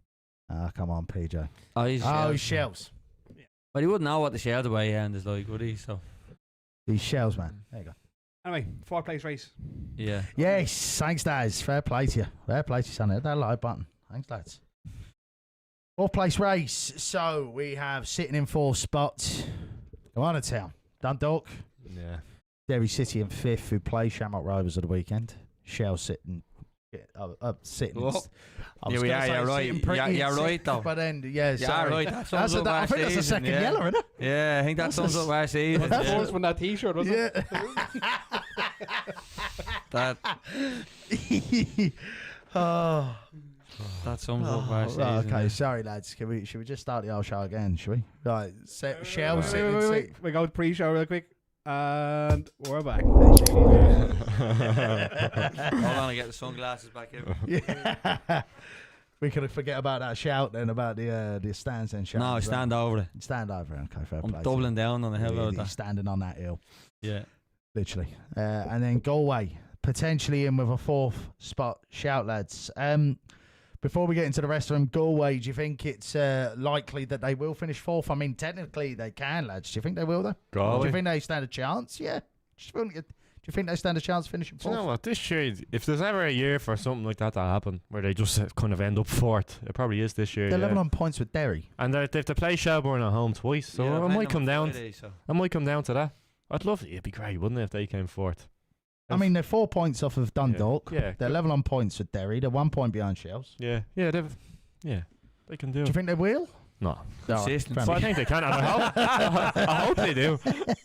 Ah, come on, PJ. Oh, he's Oh, Shells. Shells. But he wouldn't know what the Shells away end is like, would he? So, He's Shells, man. There you go. Anyway, 4th place race. yeah. Yes, thanks, lads. Fair play to you. Fair play to you, son. Hit that like button. Thanks, lads. 4th place race. So we have sitting in 4th spot. Come on, town. Dundalk. Yeah. Derry City in 5th, who play Shamrock Rovers of the weekend. Shell sitting. Sitting. Whoa. I was Yeah, we gonna are, say you're right. sitting pretty You're in right, 6th, though. But then, yeah, Yeah, sorry. right. That sums up I our think that's the season, second yeah. yellow, isn't it? Yeah, I think that That's sums a- up our season. That's yeah. First one that T-shirt, wasn't it? Yeah. That Oh. that sums up our season. Right, okay, yeah. sorry, lads. Should we just start the old show again, should we? Right, Shell Wait, sitting in wait, sixth. wait. We go to pre-show real quick. And we're back. Hold on, I get the sunglasses back in. Yeah. We could forget about that shout then about the stands and shout. No, stand over it. Stand over. Okay, fair I'm play. doubling down on the hell out of He's that. standing on that hill, Yeah. literally. And then Galway potentially in with a 4th spot. Shout, lads. Before we get into the rest of them, Galway, do you think it's likely that they will finish 4th? I mean, technically they can, lads. Do you think they will, though? Do Galway. you think they stand a chance? Yeah. Do you think they stand a chance of finishing Do you know 4th? what? This year, if there's ever a year for something like that to happen, where they just kind of end up 4th, it probably is this year. They're yeah. level on points with Derry. And they have to play Shelbourne at home twice, so Yeah, I playing might them come on down. Friday, so. I might come down to that. I'd love it. It'd be great, wouldn't it, if they came 4th? I mean, they're 4 points off of Dundalk. Yeah. They're level on points with Derry. They're 1 point behind Shells. Yeah, they can do Do it. you think they will? No. Consistency. fair But I enough. think they can. And I hope they do.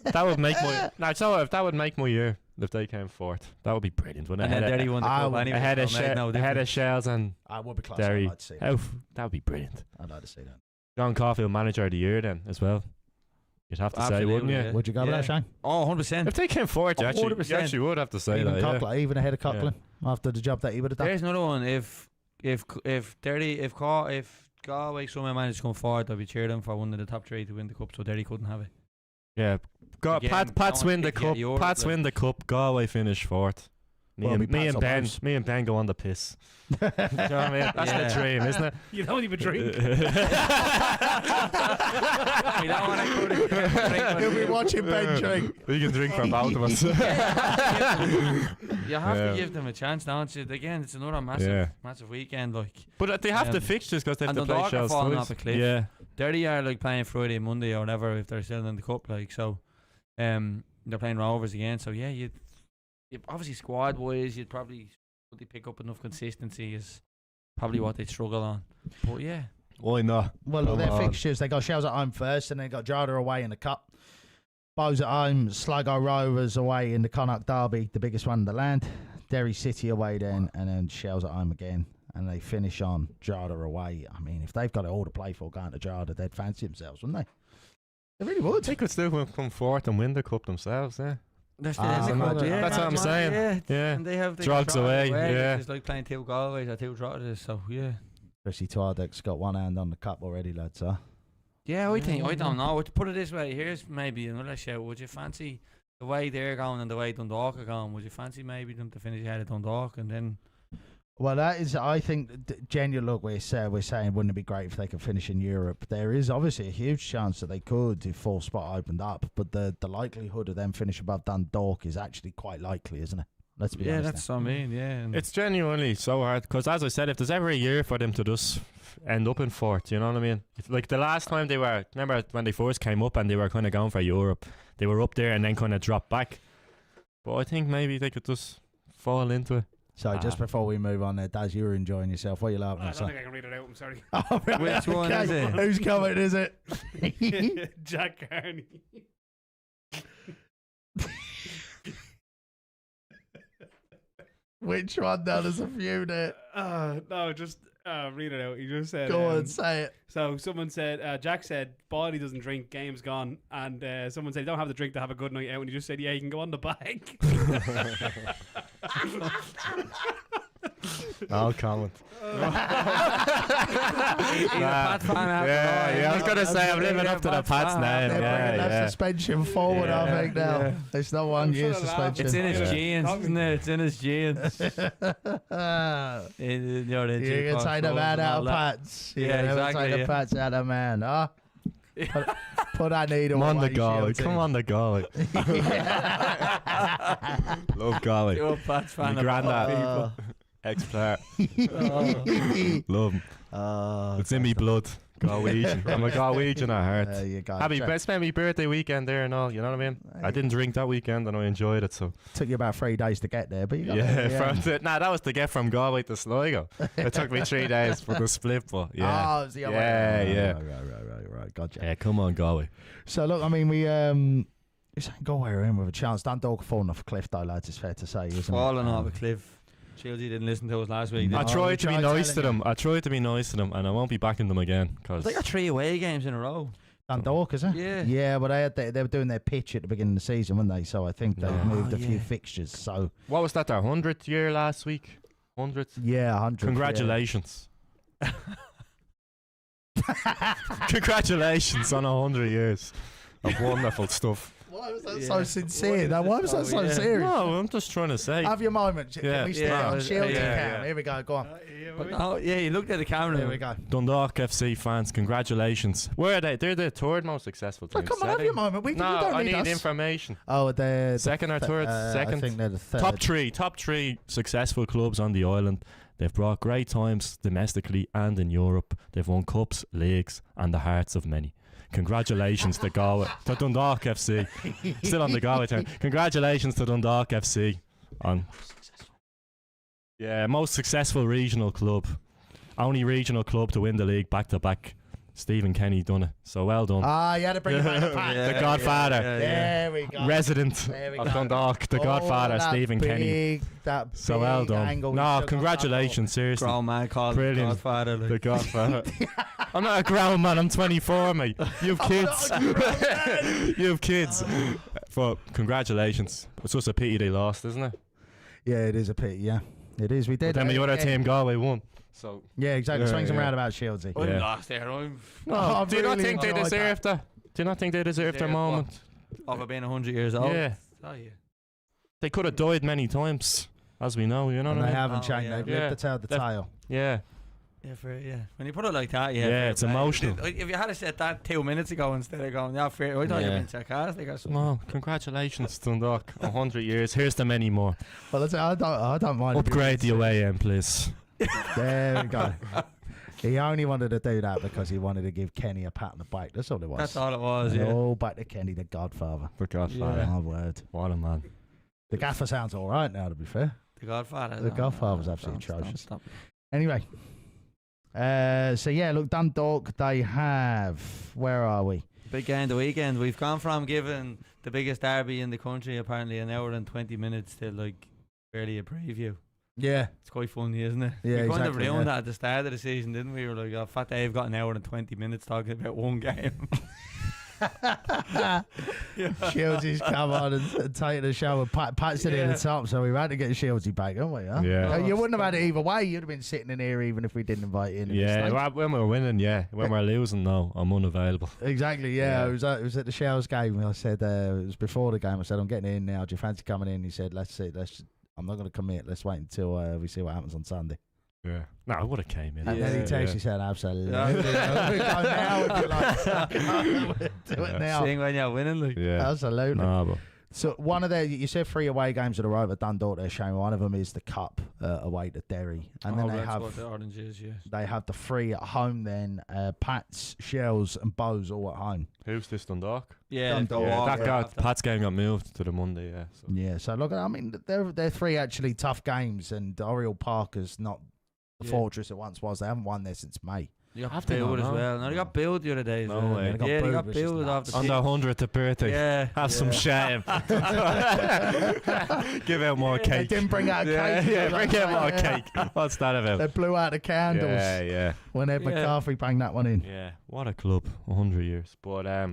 That would make my that would make my year if they came 4th. That would be brilliant, wouldn't it? And then Derry won the I cup would- anyway. ahead of so it made no ahead difference. of Shells and I would be close. Derry. I'd like to see that. That would be brilliant. I'd like to see that. John Caulfield, manager of the year, then as well. You'd have to say, wouldn't Absolutely, you? yeah. Would you go with that, Shane? Oh, 100%. If they came 4th, you 100%. actually would have to say Even that. Yeah. Coughlin, even ahead of Coughlin after the job that he would have done. There's another one. If Galway somehow managed to come forward, I'd be cheering them for one of the top 3 to win the cup, so Derry couldn't have it. Yeah. Again, Pats going win the to get cup. Europe, Pats like- win the cup. Galway finish 4th. Well, it'll be Pats or Bows. Me and Ben go on the piss. You know what I mean? That's Yeah. the dream, isn't it? You don't even drink. We don't want to He'll be watching Ben drink. We can drink for both of us. You have Yeah. to give them a chance, don't you? Again, it's another massive weekend. Like But they have the Um, fixtures because they have and to the play Dundalk are Shells falling twice. off a cliff. Yeah. Derry are like playing Friday, Monday, or whatever if they're still in the cup. Like so, they're playing Rovers again. So yeah, you obviously squad wise, you'd probably pick up enough consistency is probably what they'd struggle on. But yeah, Why not? Well, look, their Come on. fixtures, they got Shells at home first, and they got Drogheda away in the Cup. Bows at home, Sligo Rovers away in the Connacht Derby, the biggest one in the land. Derry City away then, and then Shells at home again. And they finish on Drogheda away. I mean, if they've got it all to play for going to Drogheda, they'd fancy themselves, wouldn't they? They really would. They could still come 4th and win the cup themselves, yeah. they're still Ah, in the so cup. that- Yeah, that's what I'm man, saying. Yeah, Yeah. and they have Drugs away, yeah. It's like playing 2 Galways or 2 Droghedas. So yeah. Especially Tardek's got one hand on the cup already, lads, huh? Yeah, I don't know. To put it this way, here's maybe another shout. Would you fancy the way they're going and the way Dundalk are going? Would you fancy maybe them to finish ahead of Dundalk and then? Well, that is, I think, genuine. Look, we're saying, wouldn't it be great if they could finish in Europe? There is obviously a huge chance that they could if 4th spot opened up, but the likelihood of them finishing above Dundalk is actually quite likely, isn't it? Let's be honest. That's what I mean. Yeah, and It's genuinely so hard because, as I said, if there's ever a year for them to just end up in 4th, you know what I mean? It's like the last time they were, remember when they first came up and they were kind of going for Europe, they were up there and then kind of dropped back. But I think maybe they could just fall into it. So just before we move on there, Daz, you were enjoying yourself. What are you laughing I at? don't think I can read it out. I'm sorry. Oh, right, Which one is it? Who's coming, is it? Jack Carney. Which one? Now there's a few there. No, just read it out. He just said. Go on, say it. So someone said, Jack said, Body doesn't drink, game's gone. And someone said, don't have the drink to have a good night out. And he just said, yeah, you can go on the bag. I'll comment. I was gonna say I'm living up to the Pats name. They're bringing that suspension forward, I think, now. Yeah. It's not 1 year should've suspension. It's in his Yeah. genes, isn't it? It's in his genes. You You can take the man out of Pats. You Yeah, can never exactly, take the yeah. Pats out of man. Huh? Put that needle Come on, the away, Galway. Shieldsy. Come on, the Galway. Love Galway. You're a Pats fan. My of all granddad. people. Ex-player. Oh. Love him. It's in me blood. Galwegian. I'm a Galwegian at heart. There you go. Happy, Check. spent my birthday weekend there and all. You know what I mean? I didn't drink that weekend and I enjoyed it. So Took you about 3 days to get there, but you got yeah, there. that was to get from Galway to Sligo. It took me 3 days for the split, but yeah. Oh, it's the other Yeah, way. yeah. Right. Gotcha. Yeah, come on, Galway. So look, I mean, we Galway are in with a chance. Dundalk falling off a cliff, though, lads. It's fair to say, isn't Falling it? off a cliff. Shieldsy didn't listen to us last week. I did he? we tried to be tried nice to telling them. I tried to be nice to them, and I won't be backing them again. Cause They got 3 away games in a row. Dundalk, is it? Yeah. Yeah, but they were doing their pitch at the beginning of the season, weren't they? So I think they've Yeah. moved a Oh, few yeah. fixtures. So what was that? Their 100th year last week. 100th. yeah, 100. Congratulations. Congratulations on 100 years of wonderful stuff. Why was that Yeah. so sincere? Now, why was that so yeah. serious? No, I'm just trying to say. Have your moment. Can Yeah. we stick Yeah. it on Shieldsy Yeah, cam? yeah. Here we go. Go on. But no, yeah, he looked at the camera. Here we go. Dundalk FC fans, congratulations. Where are they? They're the third most successful team. Oh, come on, have your moment. We No, don't I need need us. information. Oh, they're Second or third? I Second. think they're the third. Top three successful clubs on the island. They've brought great times domestically and in Europe. They've won cups, leagues, and the hearts of many. Congratulations to Galway, to Dundalk FC. Still on the Galway turn. Congratulations to Dundalk FC on most successful regional club. Only regional club to win the league back to back. Stephen Kenny done it. So well done. Ah, you had to bring him back to pack. The Godfather. There we go. Resident There we of go. Dundalk, the Oh, Godfather, that Stephen Kenny. That So well big done. angle he No, took on congratulations, seriously. Grown man called the Brilliant. Godfather. The Like. Godfather. I'm not a grown man, I'm 24, mate. You have kids. You have kids. But congratulations. It's just a pity they lost, isn't it? Yeah, it is a pity, yeah. It is. We But did. then the other team, Galway, won. So Yeah, exactly. Yeah, Swings and yeah. roundabouts, Shieldsy. I'm Yeah. lost there. I'm Oh, do you not really think they enjoyed deserved that? Do you not think they deserved their Deserved what? moment? over being 100 years old. Yeah. Oh, yeah. They could have died many times, as we know, you know And what they I mean? haven't Oh, changed. yeah. They've Yeah. lived to tell the They've- tale. Yeah. Yeah. When you put it like that, yeah. Yeah, fair it's play. emotional. If you had said that 2 minutes ago instead of going, yeah, fair, I thought you were Yeah. being sarcastic or something. No, congratulations, Dundalk. 100 years. Here's to many more. Well, I don't mind. if you Upgrade the really away end, please. There we go. He only wanted to do that because he wanted to give Kenny a pat on the back. That's all it was. That's all it was, yeah. Oh, back to Kenny, the Godfather. For Godfather. My word. What a man. The gaffer sounds all right now, to be fair. The Godfather. The Godfather was absolutely Don't atrocious. stop. Anyway. So, yeah, look, Dundalk, they have... Where are we? Big game the weekend. We've gone from giving the biggest derby in the country apparently an hour and 20 minutes to like barely a preview. Yeah. It's quite funny, isn't it? Yeah, we kind of exactly, ruined yeah. that at the start of the season, didn't we? We were like, oh, Fat Dave got an hour and 20 minutes talking about one game. Shieldy's come on and taken the show and patched it in Yeah. the top, so we had to get Shieldsy back, haven't we? Huh? Yeah. You wouldn't have had it either way. You'd have been sitting in here even if we didn't invite you in. Yeah, well, when we're winning, yeah. When we're losing, no, I'm unavailable. Exactly, yeah. Yeah. It was at the Shells game. I said, it was before the game. I said, I'm getting in now. Do you fancy coming in? He said, let's see. I'm not going to commit. Let's wait until we see what happens on Sunday. Yeah. No, I would have came in. And then he Yeah. texted, he said, absolutely. Yeah. We go now if you like. Do it now. Seeing when you're winning, like. Yeah. Absolutely. No, but So one of their, you said 3 away games at a row that Dundalk there, Shane. One of them is the Cup away to Derry, and then they that's have what the orange is, yes. they have the 3 at home. Then Pats, Shells, and Bows all at home. Who's this, Dundalk? Yeah, Dundalk. Yeah, that yeah. got Pat's game got moved to the Monday. Yeah. So. Yeah, so look, I mean, they're 3 actually tough games, and Oriel Park is not the fortress it once was. They haven't won there since May. You got Have they billed not? as well. No, they got billed the other day. as No well. way. Yeah, they got which is billed off nuts. the On their 100th birthday. Yeah. Have some shame. Give out more They cake. didn't bring out a Yeah, cake. yeah, bring out more cake. What's that They about? blew out the candles Yeah, yeah, when Ed Yeah. McCarthy banged that one in. yeah. What a club, 100 years. But yeah,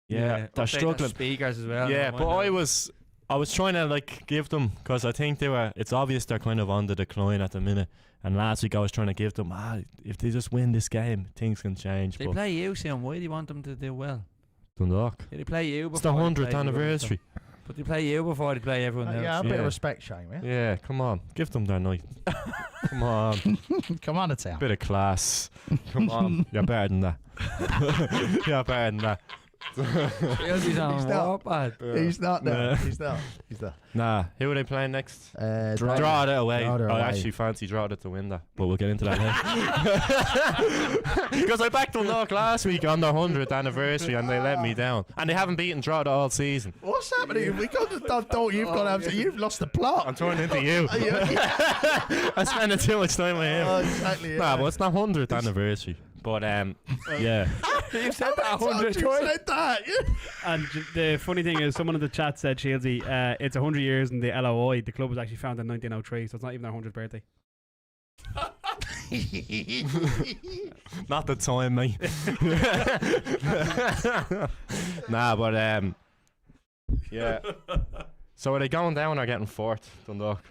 they're update struggling. Speakers as well. Yeah, Don't but mind I was trying to like give them, because I think it's obvious they're kind of on the decline at the minute. And last week I was trying to give them, if they just win this game, things can change. They But play you, Sam. Why do you want them to do well? Dundalk. Yeah, they play you before It's the they 100th play the other anniversary. stuff. But they play you before they play everyone else. Yeah, a bit Yeah. of respect, Shane. Yeah? Yeah, come on. Give them their night. Come on. Come on, it's out. Bit of class. Come on. You're better than that. You're better than that. Shieldy's on He's not. what, bad? He's not there. Nah. He's not. He's not. Nah, who are they playing next? Draw Draw it away. Draw it away. I actually fancy draw it to win that, but we'll get into that later. Because I backed Dundalk last week on their 100th anniversary and they let me down. And they haven't beaten draw it all season. What's happening? We got to Dundalk. You've got absolutely. You've lost the plot. I'm turning into you. I'm spending too much time with him. Oh, exactly. Yeah. Nah, but it's not 100th anniversary. But yeah. You said that You 100 said times. that. And the funny thing is, someone in the chat said, Shieldsy, it's 100 years in the LOI. The club was actually founded in 1903, so it's not even their 100th birthday. Not the time, mate. Nah, but yeah. So are they going down or getting fourth, Dundalk?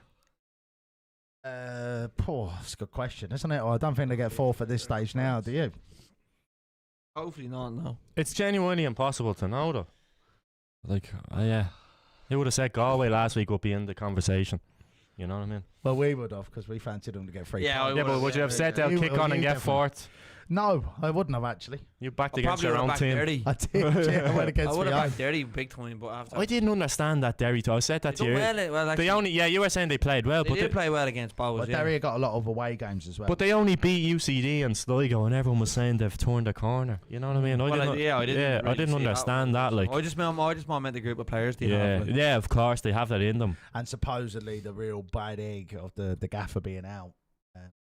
That's a good question, isn't it? Well, I don't think they get 4th at this stage now, do you? Hopefully not, no. It's genuinely impossible to know, though. Like, yeah. Who would have said Galway last week would be in the conversation? You know what I mean? Well, we would have, because we fancied them to get 3 Yeah, points. Yeah, but would you have said they'll You- kick on and you get definitely. fourth? No, I wouldn't have actually. You backed I against probably your would own have backed team. Derry. I did. Yeah, I went I against would my have own. backed Derry big time, but after I didn't understand that Derry. I said that to They you. done well, They only, you were saying they played well, they but did play well against Bowes, But yeah. Derry got a lot of away games as well. But they only beat UCD and Sligo, and everyone was saying they've turned the corner. You know what I mean? Well, I didn't I really didn't see understand that. Like, I just meant the group of players they yeah, have. Like. yeah, of course they have that in them. And supposedly the real bad egg of the gaffer being out,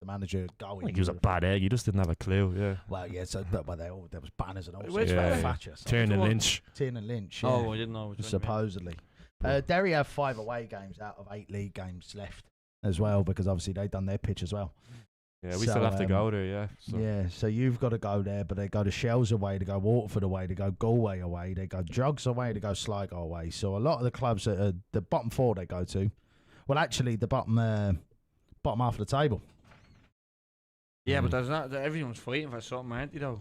the manager going. Like, he was a bad egg. He just didn't have a clue. Yeah, Well, yeah. So, but there was banners and all. Which sorts of one? Thatcher. So Turner one? Lynch. Tiernan Lynch. Yeah, Oh, I didn't know. Which one you meant. supposedly. Derry have 5 away games out of 8 league games left as well, because obviously they've done their pitch as well. Yeah, we So, still have to go there. Yeah. So. Yeah, so you've got to go there, but they go to Shells away, they go Waterford away, they go Galway away, they go Drugs away, they go Sligo away. So a lot of the clubs that are the bottom 4 they go to, well, actually the bottom half of the table. Yeah, but there's not. Everyone's fighting for something, aren't they? Though,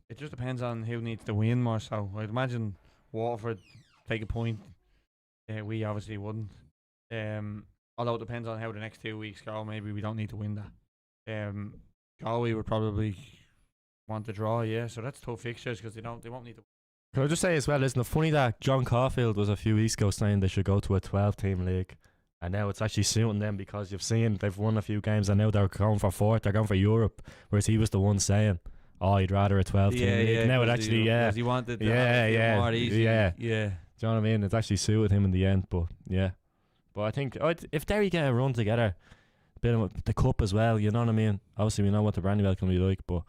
it just depends on who needs to win more. So I'd imagine Waterford take a point. We obviously wouldn't. Although it depends on how the next 2 weeks go. Maybe we don't need to win that. Galway would probably want to draw. Yeah, so that's tough fixtures because they won't need to. Can I just say as well, isn't it funny that John Caulfield was a few weeks ago saying they should go to a 12-team league, and now it's actually suiting them because you've seen they've won a few games and now they're going for 4th, they're going for Europe, whereas he was the one saying, "Oh, you'd rather a 12-team league." Now it actually, he wanted to Yeah, have it yeah, more easy. yeah. yeah. Do you know what I mean? It's actually suited him in the end, but yeah. But I think if Derry get a run together, a bit of the cup as well, you know what I mean? Obviously, we know what the Brandywell can be like, but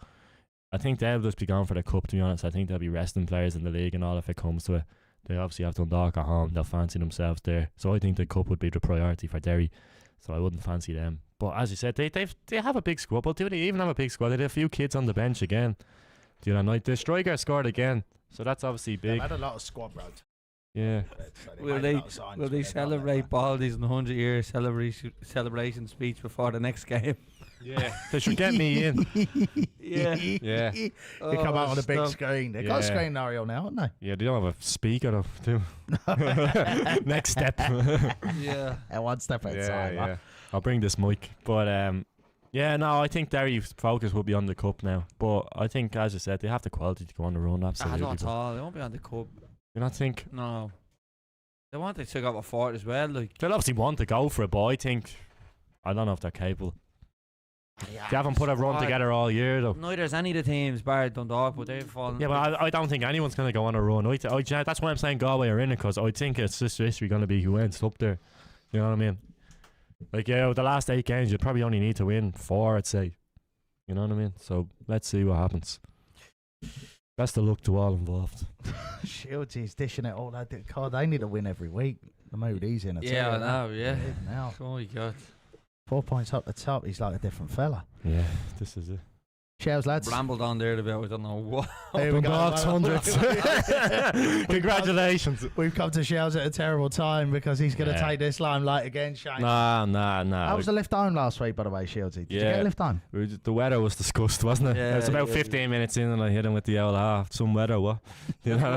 I think they'll just be going for the cup, to be honest. I think they'll be resting players in the league and all if it comes to it. They obviously have Dundalk at home, they'll fancy themselves there. So I think the cup would be the priority for Derry, so I wouldn't fancy them. But as you said, they have a big squad. But do they even have a big squad? They had a few kids on the bench again the other night. The striker scored again, so that's obviously big. They've had a lot of squad road. Yeah. So Will made a they lot of signs, will but they they're not celebrate that Baldy's 100-year celebration speech before the next game? Yeah. They should get me in. Yeah. Yeah. They come out on a big stop. screen. They've got a Yeah. screen scenario now, haven't they? Yeah, they don't have a speaker though, too. Next step. Yeah. And one step Yeah, outside. yeah. I'll bring this mic. But yeah, no, I think Derry's focus will be on the cup now. But I think, as I said, they have the quality to go on the run. Absolutely. Not at but all. They won't be on the cup. you not think? No. They want to take up a fort as well. Like They'll obviously want to go for it, but I think I don't know if they're capable. They haven't put a run together all year though. neither's any of the teams, bar Dundalk, but they've fallen. Yeah, but I don't think anyone's going to go on a run. That's why I'm saying Galway are in it, because I think it's just history going to be who ends up there. You know what I mean? Like, yeah, the last 8 games, you probably only need to win 4, I'd say. You know what I mean? So let's see what happens. Best of luck to all involved. Shieldsy is dishing it all. God, they need to win every week. The mood he's in. Yeah, I know. Yeah. Now Oh my God. 4 points up the top. He's like a different fella. Yeah, this is it. Shells, lads. Rambled on there about I don't know what. Here we go. Dundalk's hundreds. Congratulations. We've come to Shells at a terrible time because he's going to Yeah. take this limelight again, Shane. Nah. How was the lift home last week, by the way, Shieldsy? Did you get a lift home? The weather was discussed, wasn't it? Yeah, it was about yeah, 15 minutes in and I hit him with the old half. Some weather, what? You know?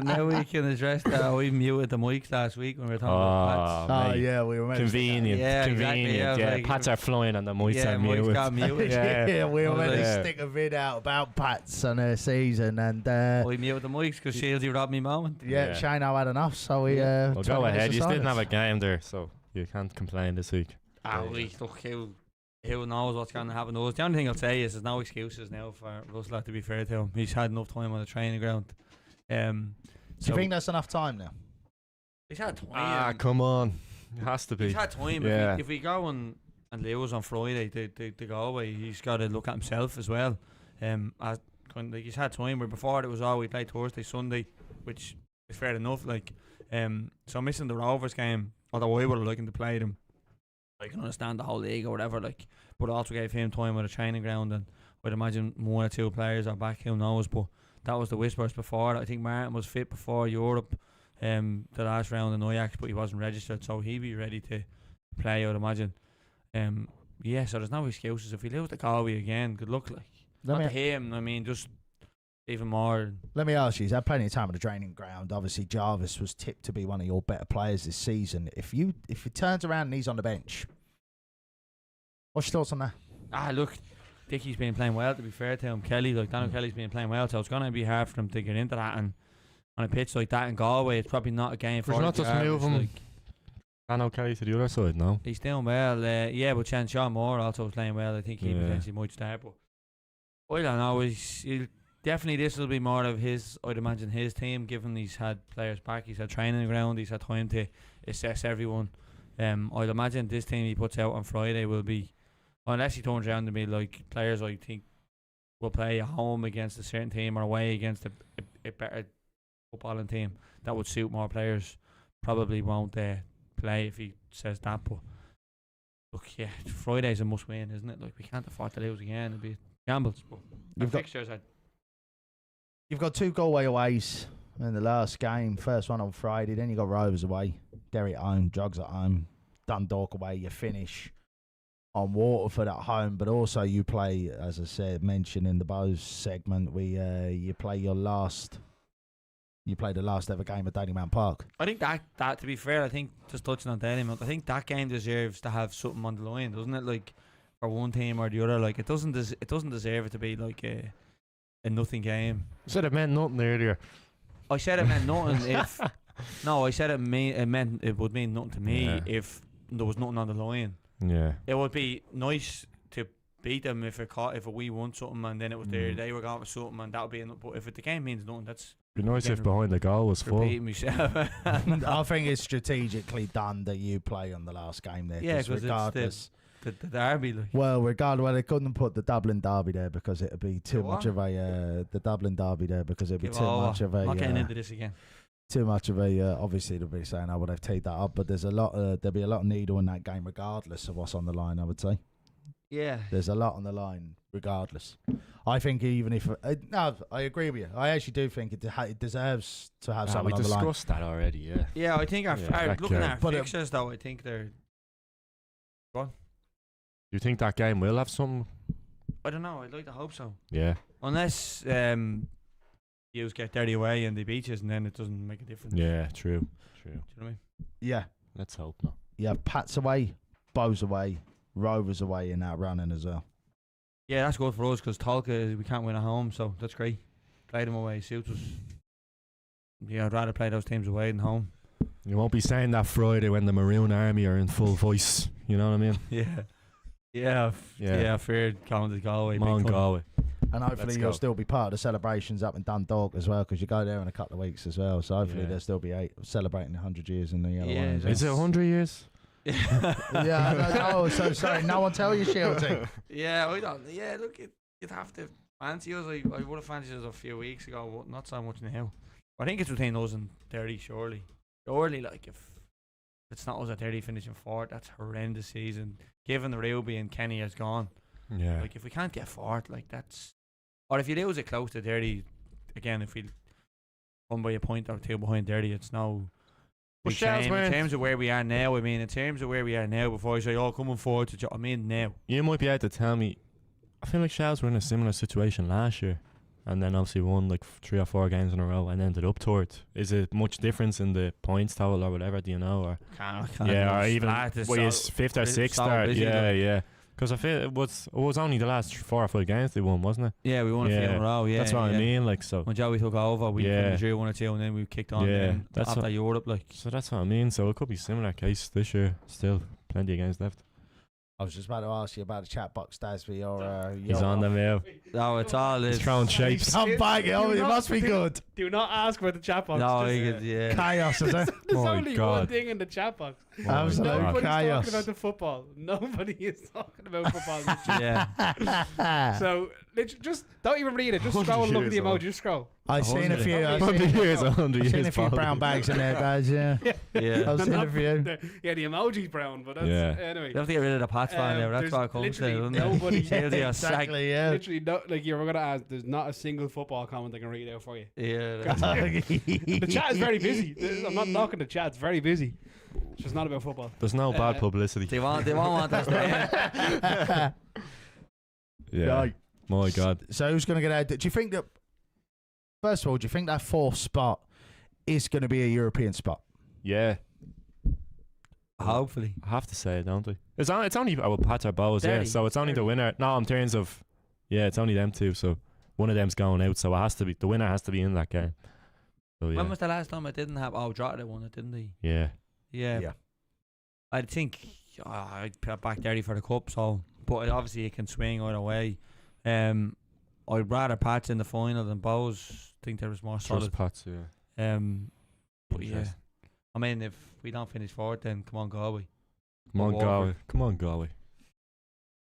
now we can address that. We muted the mics last week when we were talking about mate. yeah, we were meant to say that. Convenient. Yeah, exactly, Convenient. yeah, Yeah, like- pats are flying and the mics yeah, are mics muted. got muted. Yeah. We were meant to Yeah. stick a vid out about Pats on her season, and We muted the mics because Shieldsy robbed me moment. Yeah. Shane had enough, so we. Well, 20 go minutes ahead. of You didn't silence. have a game there, so you can't complain this week. Look, who knows what's going to happen to us. The only thing I'll say is there's no excuses now for Russell, to be fair to him. He's had enough time on the training ground. Do you think that's enough time now? he's had time? Come on. It has to be. He's had time. Yeah. If we go and lose on Friday to go away, he's got to look at himself as well. As kind of, like, he's had time where before it was all we played Thursday, Sunday, which is fair enough. Like, so missing the Rovers game, although I would have liked him to play them. I can understand the whole league or whatever, like, but it also gave him time with a training ground, and I'd imagine 1 or 2 players are back. Who knows? But that was the whispers before. I think Martin was fit before Europe, the last round in Ajax, but he wasn't registered, so he'd be ready to play, I'd imagine. Yeah, so there's no excuses. If we lose the Galway again, good luck. Like, not to him, I mean, just even more. Let me ask you, he's had plenty of time on the training ground. Obviously, Jarvis was tipped to be one of your better players this season. If he turns around and he's on the bench, what's your thoughts on that? Look, Dickie's been playing well, to be fair to him. Kelly, like Daniel Kelly's been playing well, so it's going to be hard for him to get into that. And on a pitch like that in Galway, it's probably not a game for Would you not just move him? Like, And okay to the other side, no? he's doing well. Yeah, but Sean Moore also was playing well. I think he Yeah. potentially might start, but I don't know. He'll definitely, this will be more of his, I'd imagine, his team, given he's had players back, he's had training ground, he's had time to assess everyone. I'd imagine this team he puts out on Friday will be, unless he turns around to be like players I think will play at home against a certain team or away against a better footballing team that would suit more players, probably won't play if he says that. But look, yeah, Friday's a must win, isn't it? Like, we can't afford to lose again. It'd be gambles. But You've got 2 Galway aways in the last game. First one on Friday, then you got Rovers away, Derry at home, Drugs at home, Dundalk away. You finish on Waterford at home, but also you play, as I said, mentioned in the Bows segment, you play the last ever game at Dalymount Park. I think that to be fair, I think just touching on Dalymount, I think that game deserves to have something on the line, doesn't it? Like, for one team or the other, like, it doesn't deserve it to be like a nothing game. You said it meant nothing earlier. I said it meant nothing if no, I said it would mean nothing to me if there was nothing on the line. Yeah. It would be nice to beat them if we won something and then it was they were going for something, and that would be enough. But if the game means nothing, that's It'd be nice if behind the goal was full. repeating myself. I think it's strategically done that you play on the last game there. Yeah, 'cause 'cause regardless. the derby, like. Well, they couldn't put the Dublin derby there because it'd be too much of a the Dublin derby there because it'd be too much of a. Not getting into this again. Too much of a. Obviously, they'll be saying, "Oh, well, they've teed that up," but there's a lot. There'll be a lot of needle in that game, regardless of what's on the line. I would say Yeah. there's a lot on the line, regardless. I think even if no, I agree with you. I actually do think it deserves to have We something on the line. discussed that already, yeah. Yeah, I think that looking game. at our But, fixtures though, I think they're. You think that game will have something? I don't know. I'd like to hope so. Yeah. Unless you get dirty away and they beat us, and then it doesn't make a difference. Yeah, true. Do you know what I mean? Yeah, Let's hope not. you have Pats away, Bows away, Rovers away in that running as well. Yeah, that's good for us because Tolka we can't win at home, so that's great. Play them away suits us. Yeah, I'd rather play those teams away than home. You won't be saying that Friday when the Maroon Army are in full voice. You know what I mean? Yeah. Fair going to Galway. Come on, big time. Galway. And hopefully Let's you'll go. still be part of the celebrations up in Dundalk as well, because you go there in a couple of weeks as well. So hopefully Yeah. there'll still be celebrating 100 years in the Yellow Yeah, Lions. Is it 100 years? Yeah. Oh, so sorry. No one tell you, Shieldsy. Yeah, I don't. Yeah, look, you'd have to fancy us. I would have fancied us a few weeks ago, but not so much now. I think it's between us and 30, surely. Surely, like, if it's not us at 30 finishing fourth, that's horrendous season. Given the Ruby and Kenny has gone. Yeah. Like, if we can't get fourth, like, that's. Or if you lose it close to 30, again, if we come by a point or two behind 30, it's no. Well, big Shell's change. In weren't- terms of where we are now, I mean, in terms of where we are now, before I say, oh, coming forward to. I mean, now. You might be able to tell me. I feel like Shells were in a similar situation last year, and then obviously won like 3 or 4 games in a row and ended up towards. Is it much difference in the points total or whatever? Do you know? Or yeah, or even were you 5th or 6th start? Yeah. Because I feel it was only the last 4 or 5 games they won, wasn't it? Yeah, we won a few in a row. Yeah, that's what I mean. Like so. When Joey took over, we drew 1 or 2, and then we kicked on. Yeah, Then that's after what- Europe, like. So that's what I mean. So it could be similar case this year. Still plenty of games left. I was just about to ask you about the chat box, Daz, for your. He's on the mail. No, it's all He's this. throwing shapes. Come back. Oh, it Do must be not- good. Do not ask about the chat box. No, just, he could, yeah. Chaos, is it? There's My only one God. thing in the chat box. Absolute Nobody's chaos. talking about the football. Nobody is talking about football. literally. Yeah. So just don't even read it. Just scroll and look at the 100 years emoji. Just scroll. I've seen a few. I've 100 seen, years, 100 I've years. seen a few Paul. brown bags in there, guys. Yeah. Yeah. I've seen a few. Yeah, the emoji's brown, but that's Yeah. anyway. You have to get rid of the Pats fan there. That's There's what it comes to, literally doesn't it? nobody- Shieldsy or sack. Exactly. Yeah. Literally, no, like you were gonna ask. There's not a single football comment I can read out for you. Yeah. The chat is very busy. I'm not knocking the chat. It's very busy. It's just not about football. There's no bad publicity. They won't want us to win. Yeah. Right. My God. So who's going to get out? Do you think that? First of all, do you think that 4th spot is going to be a European spot? Yeah. Hopefully. I have to say it, don't I? It's only Pats or Bows, yeah. Derry. So it's only the winner. No, in terms of it's only them two. So one of them's going out. So it has to be the winner has to be in that game. So yeah. When was the last time it didn't have? Oh, Drogheda won it, didn't they? Yeah. Yeah. Yeah. I think I'd put back Derry for the cup. So, but obviously it can swing either way. I'd rather Pats in the final than Bows. I think there was more Trust solid. Pats, yeah. But yeah. Interest. I mean, if we don't finish fourth, then come on, Galway. Come on, Walford. Galway. Come on, Galway.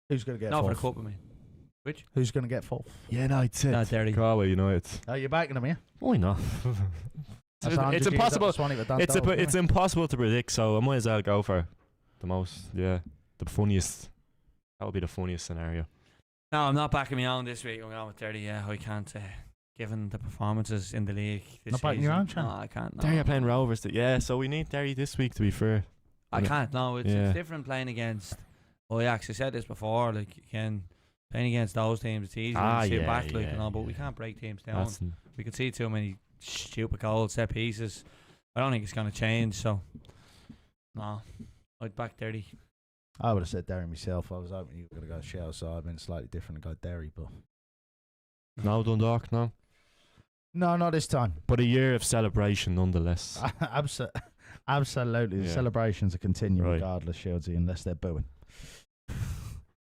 Who's going to get No, for the 4th? cup, I mean. Who's going to get 4th? Yeah, no, it's it. Not Derry. Galway United. Oh, you're backing them, yeah? Why not? That's 100 it's years impossible. up to Swanee with Dundalk, It's isn't it? impossible to predict. So I might as well go for the most. Yeah, the funniest. That would be the funniest scenario. No, I'm not backing my own this week. I'm going with 30. Yeah, I can't. Given the performances in the league this Not backing your season. own, Chan? No, I can't. No. Derry are playing Rovers. Yeah, so we need Derry this week to be fair. I can't. No, it's Yeah. different playing against Ajax. I said this before. Like, you can playing against those teams, it's easy to sit back, like, you know, but we can't break teams down. We can see too many stupid goals, set pieces. I don't think it's going to change. So, no, I'd back 30. I would have said Derry myself. I was hoping you were going to go Shell, so I've been slightly different and go Derry, but No, Dundalk, no. no, not this time. But a year of celebration nonetheless. Absolutely, the Yeah. celebrations are continuing Right. regardless, Shieldsy, unless they're booing.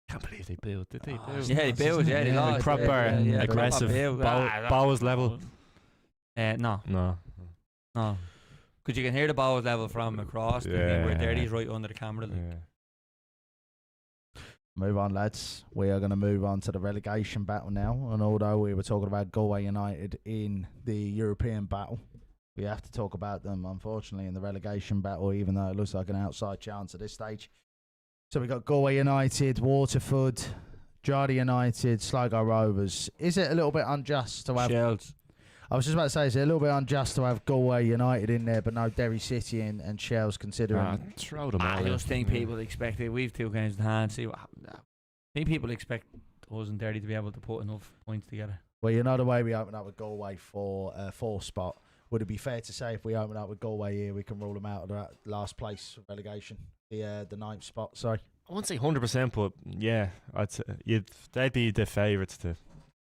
Can't believe they built. Did they Oh, build? Yeah, they build. Yeah, they Yeah, lost. proper yeah, aggressive proper build. Bowers level. No, No. no. Because you can hear the Bowers level from across the thing where Yeah. Dirty's right under the camera. Like. Yeah. Move on, lads. We are going to move on to the relegation battle now. And although we were talking about Galway United in the European battle, we have to talk about them, unfortunately, in the relegation battle, even though it looks like an outside chance at this stage. So we got Galway United, Waterford, Drogheda United, Sligo Rovers. Is it a little bit unjust to have... Shields. I was just about to say, is it a little bit unjust to have Galway United in there, but no Derry City and Shells considering... Throw them I all just in. think Yeah. people expect it. We've 2 games in hand. See what happens. I think people expect us and Dirty to be able to put enough points together. Well, you know the way we open up with Galway for 4th spot. Would it be fair to say if we open up with Galway here, we can rule them out of that last place relegation, the 9th spot? Sorry. I wouldn't say 100%, but yeah, they'd be the favourites to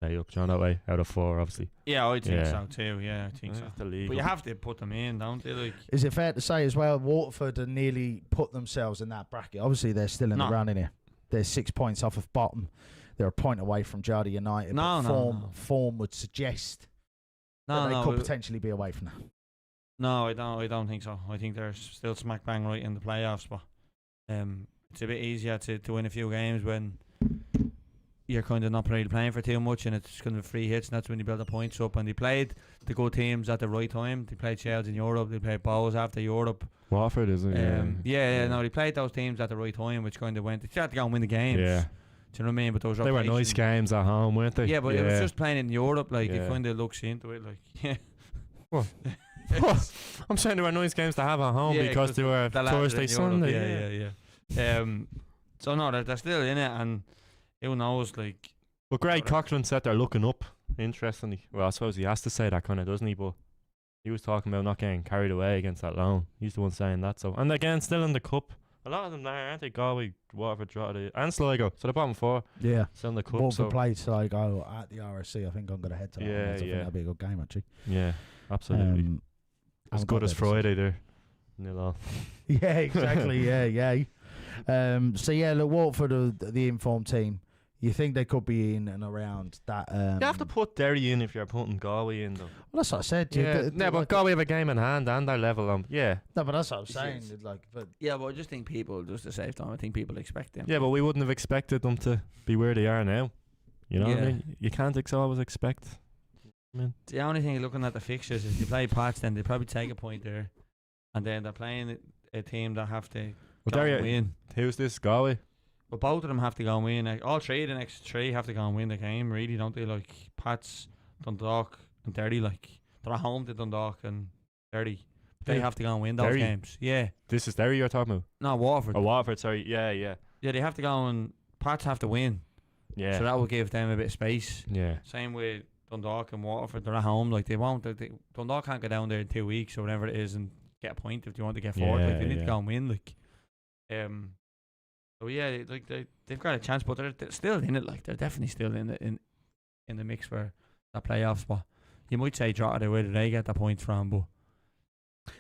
stay up, John, that way, out of 4, obviously. Yeah, I think Yeah. so too. Yeah, I think so. The league. But you have to put them in, don't you? Like, Is it fair to say as well, Waterford have nearly put themselves in that bracket? Obviously, they're still in the running here. They're 6 points off of bottom. They're a point away from Jardine United. But form would suggest that they could potentially be away from that. No, I don't think so. I think they're still smack bang right in the playoffs. But it's a bit easier to win a few games when you're kind of not really playing for too much, and it's kind of free hits, and that's when you build the points up. And they played the good teams at the right time. They played Shieldsy in Europe. They played Bowes after Europe. Watford, isn't it? No, they played those teams at the right time, which kind of went. They had to go and win the games. Yeah. Do you know what I mean? But those they were nice games at home, weren't they? Yeah, but it was just playing in Europe. Like it kind of looks into it. Like What? I'm saying they were nice games to have at home because they were Thursday, Sunday. Yeah. So no, they're still in it, and who knows? Like, but Greg Coughlin said they're looking up. Interestingly, well, I suppose he has to say that kind of, doesn't he? But he was talking about not getting carried away against that loan. He's the one saying that. So, and again, still in the cup. A lot of them there, aren't they? Galway, Waterford, Drogheda, and Sligo. So the bottom 4. Yeah. Still in the cup. Waterford played Sligo at the RSC. I think I'm going to head to that. Yeah, I think that'll be a good game, actually. Yeah, absolutely. As good as Friday there. Yeah, exactly. yeah. So yeah, look, Waterford are the informed team. You think they could be in and around that? You have to put Derry in if you're putting Galway in, though. Well, that's what I said. But Galway have a game in hand and they're level. Yeah. No, but that's what I'm saying. But I just think people, just to save time, I think people expect them. Yeah, but we wouldn't have expected them to be where they are now. You know what I mean? You can't always expect. The only thing looking at the fixtures is they play Pats, then they probably take a point there, and then they're playing a team that have to go and win. Who's this, Galway? But both of them have to go and win. All 3 of the next 3 have to go and win the game, really, don't they? Like Pats, Dundalk, and Derry. Like they're at home to Dundalk and Derry. They have to go and win those games. Yeah. This is Derry you're talking about? No, Waterford. Oh, Waterford. Sorry. Yeah. Yeah, they have to go and Pats have to win. Yeah. So that will give them a bit of space. Yeah. Same with Dundalk and Waterford. They're at home. Like they won't. Dundalk can't go down there in 2 weeks or whatever it is and get a point if they want to get forward. Like they need to go and win. Like, so yeah, they've got a chance, but they're still in it. Like they're definitely still in the mix for that playoff spot. You might say Drogheda, where did they get the points from? But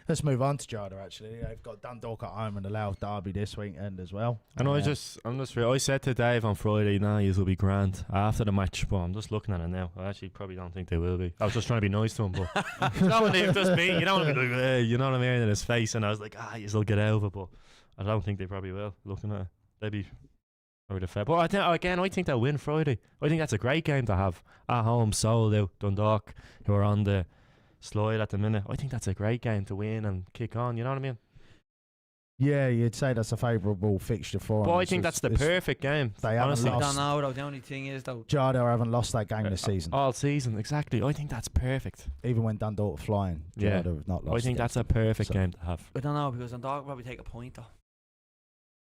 let's move on to Drogheda. Actually, they've got Dundalk at home and the Louth derby this weekend as well. And I said to Dave on Friday, you will be grand after the match, but I'm just looking at it now. I actually probably don't think they will be. I was just trying to be nice to him, but you know when they've just been, you don't want to be like, you know what I mean, in his face, and I was like, you'll get over, but I don't think they probably will. Looking at it, they'd be probably the fair. But I think they'll win Friday. I think that's a great game to have at home. Solo Dundalk, who are on the slide at the minute. I think that's a great game to win and kick on. You know what I mean? Yeah, you'd say that's a favourable fixture for them. But I think that's the perfect game. They honestly I don't know though. The only thing is though, Drogheda haven't lost that game this season. All season, exactly. I think that's perfect. Even when Dundalk are flying, Drogheda have not lost. I think that's a perfect game to have. I don't know because Dundalk will probably take a point though.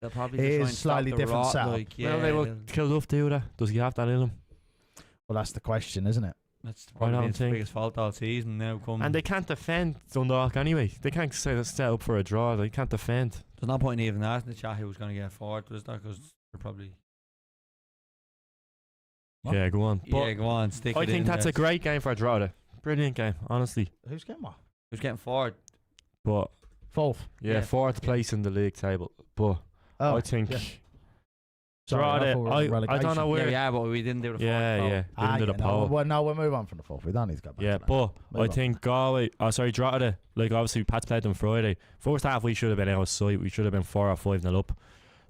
They'll probably it is slightly different setup. Like, well, they will Kilduff do that. Does he have that in him? Well, that's the question, isn't it? That's probably his biggest fault all season now. And they can't defend Dundalk anyway. They can't set up for a draw. They can't defend. There's no point in even asking the chat who was going to get forward, was there? Because they're probably. What? Yeah, go on. Go on. Stick I think that's a great game for a Drogheda. Brilliant game, honestly. Who's getting what? Who's getting forward? But fourth. Yeah, fourth place in the league table. But I think. Yeah. Sorry, I don't know where. Yeah, but we didn't do the fourth. Yeah. We didn't do the poll. We'll move on from the fourth. We don't need to go back. Yeah, but I think Galway. Drogheda. Like obviously, Pats played them Friday. First half, we should have been out of sight. We should have been 4 or 5-0 up.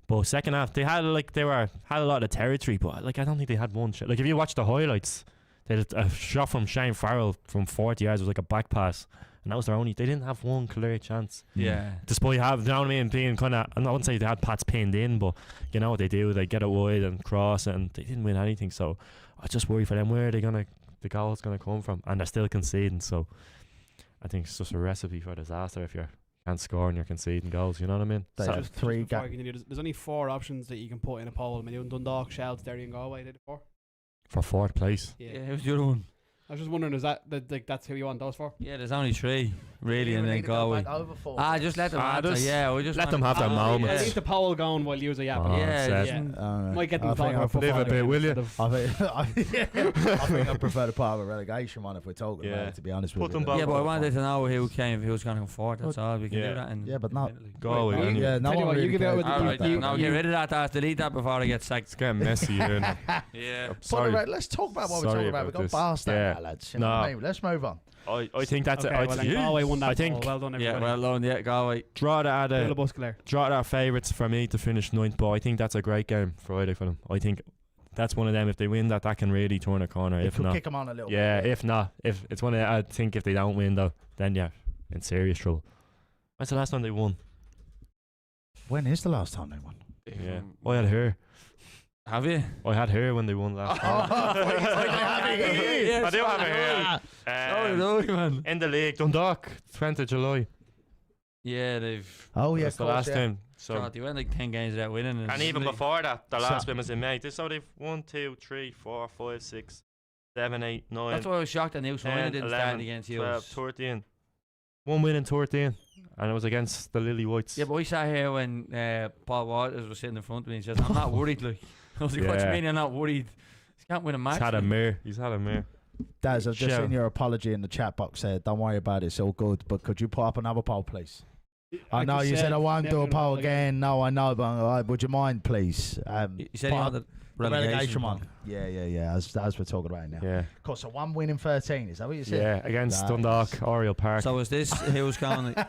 But second half, they had a lot of territory. But I don't think they had one shot. Like if you watch the highlights, they had a shot from Shane Farrell from 40 yards. It was like a back pass. And that was their only. They didn't have one clear chance. Yeah. Despite you know what I mean, being kind of. I wouldn't say they had Pats pinned in, but you know what they do. They get it wide and cross it, and they didn't win anything. So I just worry for them. Where are they the goal's gonna come from? And they're still conceding. So I think it's just a recipe for disaster if you can't score and you're conceding goals. You know what I mean? There's 3 there's only 4 options that you can put in a poll. I mean, Dundalk, Shields, Derry, and Galway. Did it 4 for 4th place? Yeah. Who's the other one? I was just wondering, is that that's who you want those for? Yeah, there's only 3. really, and then Galway. Just let them answer. just Yeah, we just let them wanna- have their I'll moments. leave the poll going while you are yapping. Oh, Yeah, sad. yeah. Might get them I talking think I about football Live a bit, again will you? instead of- I think I prefer the part of a relegation one if we're talking about Yeah. it, to be honest Put with them you. both Yeah, but I on. wanted to know who was going to come forward. That's all. We can Yeah. do that. Yeah, but not- Galway, Wait, anyway. Yeah, no Tell you one what, you really give it cares with the- about All right, that. now get rid of that. Delete that before I get It's sacked. getting messy here now. Yeah. Sorry. But let's talk about what we're Sorry talking about. We've about got this. past that, Yeah. now, lads. You know what I mean? Let's move on. I think that's Okay, it. well, then Galway won that I think poll. Well done, Yeah, everybody. well done. Yeah, Galway. draw the Muscular. favourites for me to finish 9th, but I think that's a great game Friday for them. I think that's one of them. If they win that can really turn a corner. It If could not, kick them on a little yeah. bit. If not, if it's one of I think if they don't win though, then yeah, in serious trouble. When's the last time they won? When is the last time they won? Yeah, I had her. Have you? I had her when they won last time. I do have her here. No, man. In the league, Dundalk, 20th of July. Yeah, they've. Oh, yeah, That's the last time. So, God, they went like 10 games without winning. and even like- before that, the So- last win was in May. So they've 1, 2, 3, 4, 5, 6, 7, 8, 9, That's why I was shocked that Neil Simon 10, didn't 11, stand against you. 12, 13. One win in 13, and it was against the Lily Whites. Yeah, but we sat here when Paul Waters was sitting in front of me and says, I'm not worried. Like, I was like, what do you Yeah. mean you're not worried? He can't win a match. He's had a like. mirror. He's had a mirror. Daz, I've just Show. seen your apology in the chat box there. Don't worry about it. It's all good. But could you put up another poll, please? I know you said I won't do a poll again. No, I know, but would you mind, please? You said you put up wanted the relegation one. Yeah. As we're talking about it now. Yeah, Of course, so 1 win in 13. Is that what you said? yeah. Against Nice. Dundalk, Oriel Park. So is this who's going to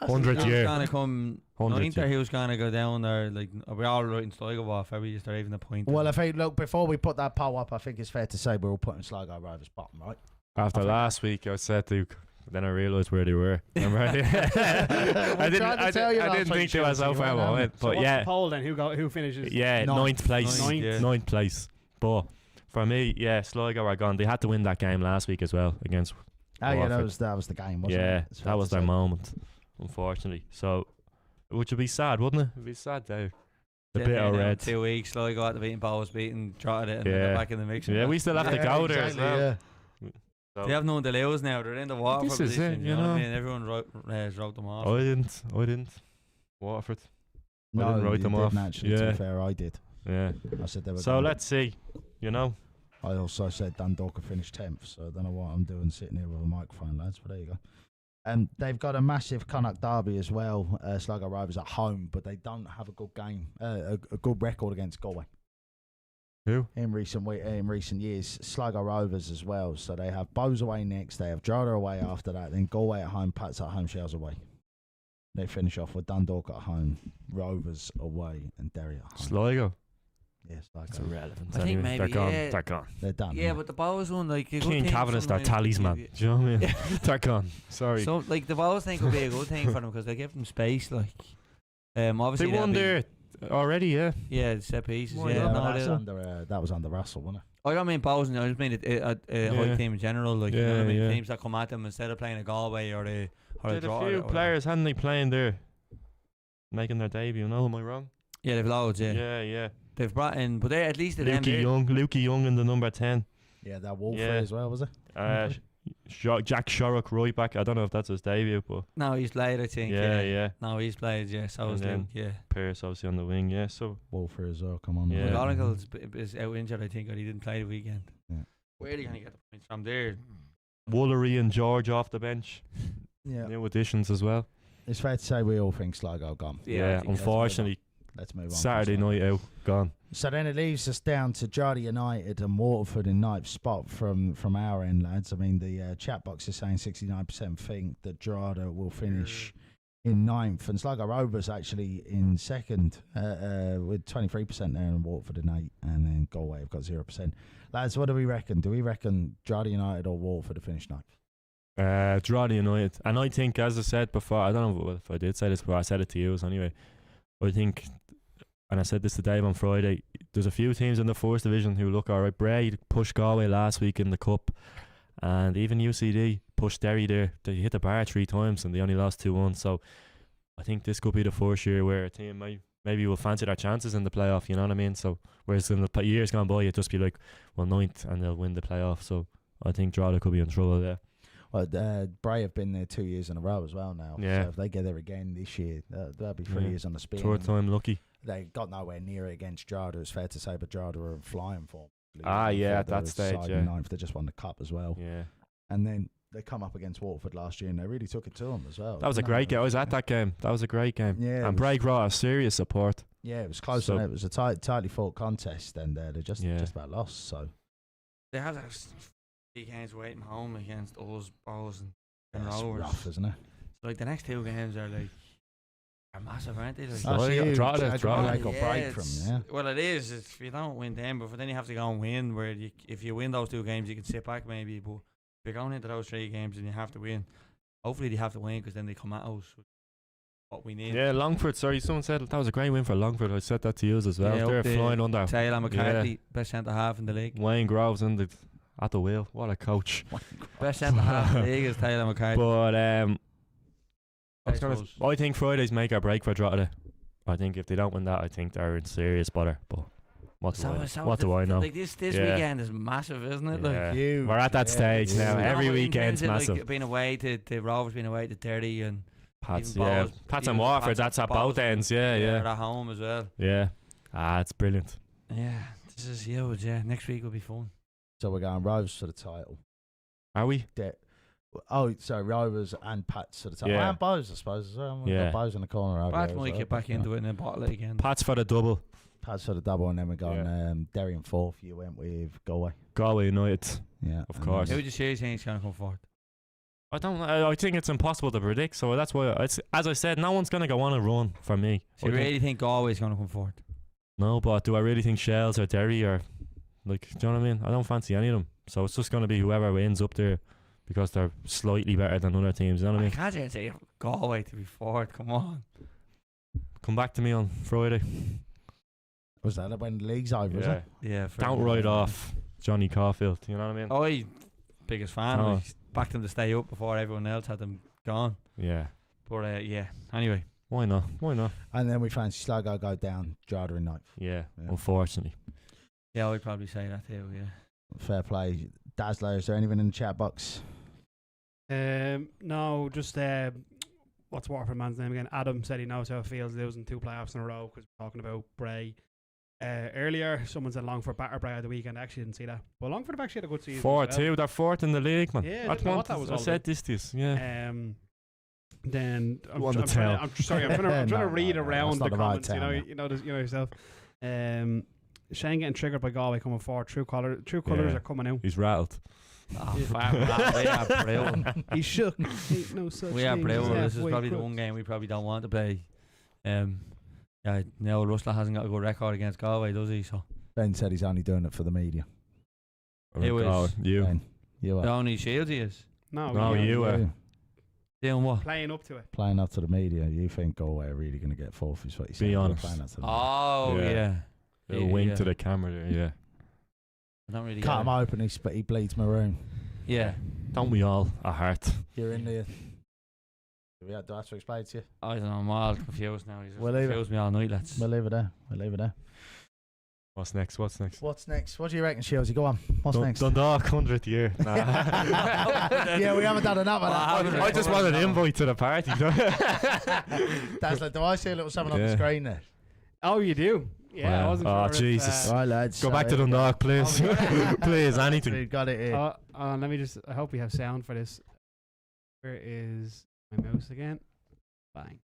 100th year. going to come 100th ninth, or year. who's going to go down there? Like, are we all writing Sligo off? Are we just even a point? Well, I think, look, before we put that poll up, I think it's fair to say we're all putting Sligo Rovers bottom, right? After I think- last week, I said Duke. Then I realised where they were. Remember? I didn't tried to tell you last think week, they were so Shieldsy, far you weren't away. So But what's yeah, the poll then? Who finishes? yeah, Ninth. 9th place. Ninth, yeah. 9th place. But for me, yeah, Sligo are gone. They had to win that game last week as well against. Oh, yeah, Watford. that was the game, wasn't Yeah, it? It's fair that to was their say. moment, unfortunately. So, which would be sad, wouldn't it? It'd be sad though. The bit of red. 2 weeks, Sligo got the beating Paul was beaten, trotted it, and Yeah. they're back in the mix. Yeah, we still have to Yeah, go there as exactly, well. yeah. So They have no one to lose now. They're in the Waterford This is position. it, you you know what I know. mean? Everyone wrote them off. I didn't. Waterford. I No, didn't write you them didn't off. actually, to Yeah. be fair, I did. Yeah. I said they were So gonna- let's see. You know. I also said Dundalk would finish 10th, so I don't know what I'm doing sitting here with a microphone, lads, but there you go. They've got a massive Connacht derby as well, Sligo Rovers at home, but they don't have a good game, a good record against Galway Who? in recent years. Sligo Rovers as well, so they have Bows away next, they have Drogheda away after that, then Galway at home, Pats at home, Shells away. They finish off with Dundalk at home, Rovers away, and Derry at home. Sligo. Yes, It's Sligo. irrelevant. I think anyway. maybe, They're gone. yeah. They're gone. They're done. Yeah, but the Bowes one, like, a good Keane thing Cavanish, their sometimes talisman. give you- Do you know what I mean? They're gone. Sorry. So, like, the Bowes thing could be a good thing for them because they give them space. Like, obviously They won that'd be- there already, yeah. Yeah, set pieces. Why Yeah, not? but no, that's they- under, that was under Russell, wasn't it? I don't mean Bowes. I just mean a Yeah. high team in general. Like, you know what I Yeah, mean? yeah. Teams that come at them instead of playing a Galway or a They had a Drogheda few or whatever. players, hadn't they, playing there? Making their debut, no? Am I wrong? Yeah, they've loads. Yeah. Yeah. They've brought in, but they at least at them. Lukey Young in the number 10. Yeah, that Wolfrey Yeah. as well, was it? Jack Shorrock right back. I don't know if that's his debut, but No, he's played. I think. yeah. No, he's played. Yeah, so And is then- Luke. Yeah. Pierce obviously on the wing, yeah. So Wolfrey as well, come on. Yeah. McGonagall is out injured. I think, or he didn't play the weekend. Yeah. Where are they going to get the points from there? Woolery and George off the bench. Yeah. New additions as well. It's fair to say we all think Sligo gone. Yeah, I think unfortunately, Let's move on. from Saturday Sligo. night out, gone. So then it leaves us down to Drogheda United and Waterford in ninth spot from our end, lads. I mean, the chat box is saying 69% think that Drogheda will finish in ninth, and Sligo Rovers actually in second with 23% there, and Waterford in 8, and then Galway have got 0%. Lads, what do we reckon? Do we reckon Drogheda United or Waterford to finish ninth? Drogheda United. And I think, as I said before, I don't know if I did say this, but I said it to you anyway. I think, and I said this to Dave on Friday, there's a few teams in the first division who look alright. Bray pushed Galway last week in the Cup, and even UCD pushed Derry there. They hit the bar 3 times and they only lost 2-1. So I think this could be the first year where a team maybe will fancy their chances in the playoff, you know what I mean? So whereas in the years gone by, it'd just be like, well, ninth, and they'll win the playoff. So I think Drogheda could be in trouble there. But Bray have been there 2 years in a row as well now. Yeah. So if they get there again this year, that'll be 3 Yeah. years on the spin. Third time lucky. They got nowhere near it against Drogheda, it's fair to say, but Drogheda are flying for them. Ah, yeah, at They that were stage, side yeah. ninth, they just won the cup as well. Yeah. And then they come up against Waterford last year and they really took it to them as well. That was a great game. I was at that game. That was a great game. Yeah, it And was- Bray brought a serious support. Yeah, it was close. So- And it was a tightly fought contest, and they just about lost. So They have those 3 games away from home against us, Bows and it's Rovers. rough, isn't it? So like the next 2 games are like are massive, aren't they? Like, Oh, That's yeah, huge. Drogheda, That's Drogheda. make or break it's- from, yeah. Well, it is. If you don't win them, but then you have to go and win. Where if you win those 2 games, you can sit back maybe. But if you're going into those 3 games and you have to win, hopefully they have to win because then they come at us with what we need. Yeah, Longford. Sorry, someone said that was a great win for Longford. I said that to you as well. Yeah, They're up there. flying under. Taylor McCarthy, best centre half in the league. Wayne Groves at the wheel. What a coach. Best centre half in the league is Taylor McCarthy. But I I think Friday's make or break for Drogheda. I think if they don't win that, I think they're in serious bother. But what do I know? Like this Yeah. weekend is massive, isn't it? Like, Yeah. Huge, We're at that yeah, stage huge. now. No, Every but in weekend's terms of, massive. Like, being away to Rovers, being away to 30 and Pats, even yeah. Bowes- Pats even and Waterford, Pats that's and at both Bowes, ends. Yeah, they're yeah. at home as well. Yeah. It's brilliant. Yeah, this is huge. Yeah, next week will be fun. So we're going Rovers for the title. Are we? So Rovers and Pats for the title. Yeah. And Bows, I suppose, as well. We've Yeah. got Bows in the corner over Pat there as might well, get back but, into it and then bottle it again. Pats for the double. Pats for the double, and then we're going Yeah. Darren 4th. You went with Galway. Galway United. Yeah. Of and course. Who would you say think is going to come forward? I don't know. I think it's impossible to predict. So that's why, as I said, no one's going to go on a run for me. So you I think- really think Galway's going to come forward? No, but do I really think Shells or Derry or, like, do you know what I mean? I don't fancy any of them. So it's just going to be whoever wins up there because they're slightly better than other teams. You know what I I mean? can't even say Galway to be forward. Come on. Come back to me on Friday. Was that when the league's over, was it? Yeah. Don't write off Johnny Caulfield. You know what I mean? Biggest fan. Oh. Like, backed them to stay up before everyone else had them gone. Yeah. But yeah. Anyway. Why not? Why not? And then we fancy Sligo go down, Drogheda in 9th. Yeah. Yeah. Unfortunately. Yeah, I'd probably say that too. Yeah. Fair play. Dazzler, is there anything in the chat box? No, just what's Waterford man's name again? Adam said he knows how it feels losing 2 playoffs in a row because we're talking about Bray. Earlier, someone said Longford batter Bray at the weekend. I actually didn't see that, but Longford have actually had a good season. 4-2. They're 4th in the league, man. Yeah, I didn't know what that was I all said about. this. Yeah. Then Who on the tail? I'm sorry. I'm trying to No, read no, around that's the not the right comments. town, You know yourself. Shane getting triggered by Galway coming forward. True colours Yeah. are coming out. He's rattled. Oh, fuck, man, we are brilliant. He's shook. Ain't no such We are thing brilliant. as This is halfway probably the crooks. one game we probably don't want to play. Yeah, Neil Russell hasn't got a good record against Galway, does he? So Ben said he's only doing it for the media. Who is? You. Ben, you the are. only Shieldsy is No, you are. doing what? playing up to it. Playing up to the media. You think Galway are really going to get 4th is what you said. Be honest. Playing up to the media. Oh Yeah. yeah. Little wink to the camera there. Yeah. I don't really. Cut him get it. open, he bleeds maroon. Yeah. Don't we all? A heart. You're in there. Do I have to explain to you? I don't know. I'm all confused now. He's just We'll leave it. confused me all night. Let's. We'll leave it there. What's next? What's next? What do you reckon, Shieldsy? Go on. What's next? Dundalk 100th year. Nah. Yeah, we haven't done enough of that. I just want an invite to the party. That's like, do I see a little something on the Yeah. screen there? Oh, you do. Yeah, I Wow. wasn't Oh, sure. Jesus. Right, lads. Go back to the Dundalk, please. Please, anything. We've got it here. Let me just. I hope we have sound for this. Where is my mouse again? Bang.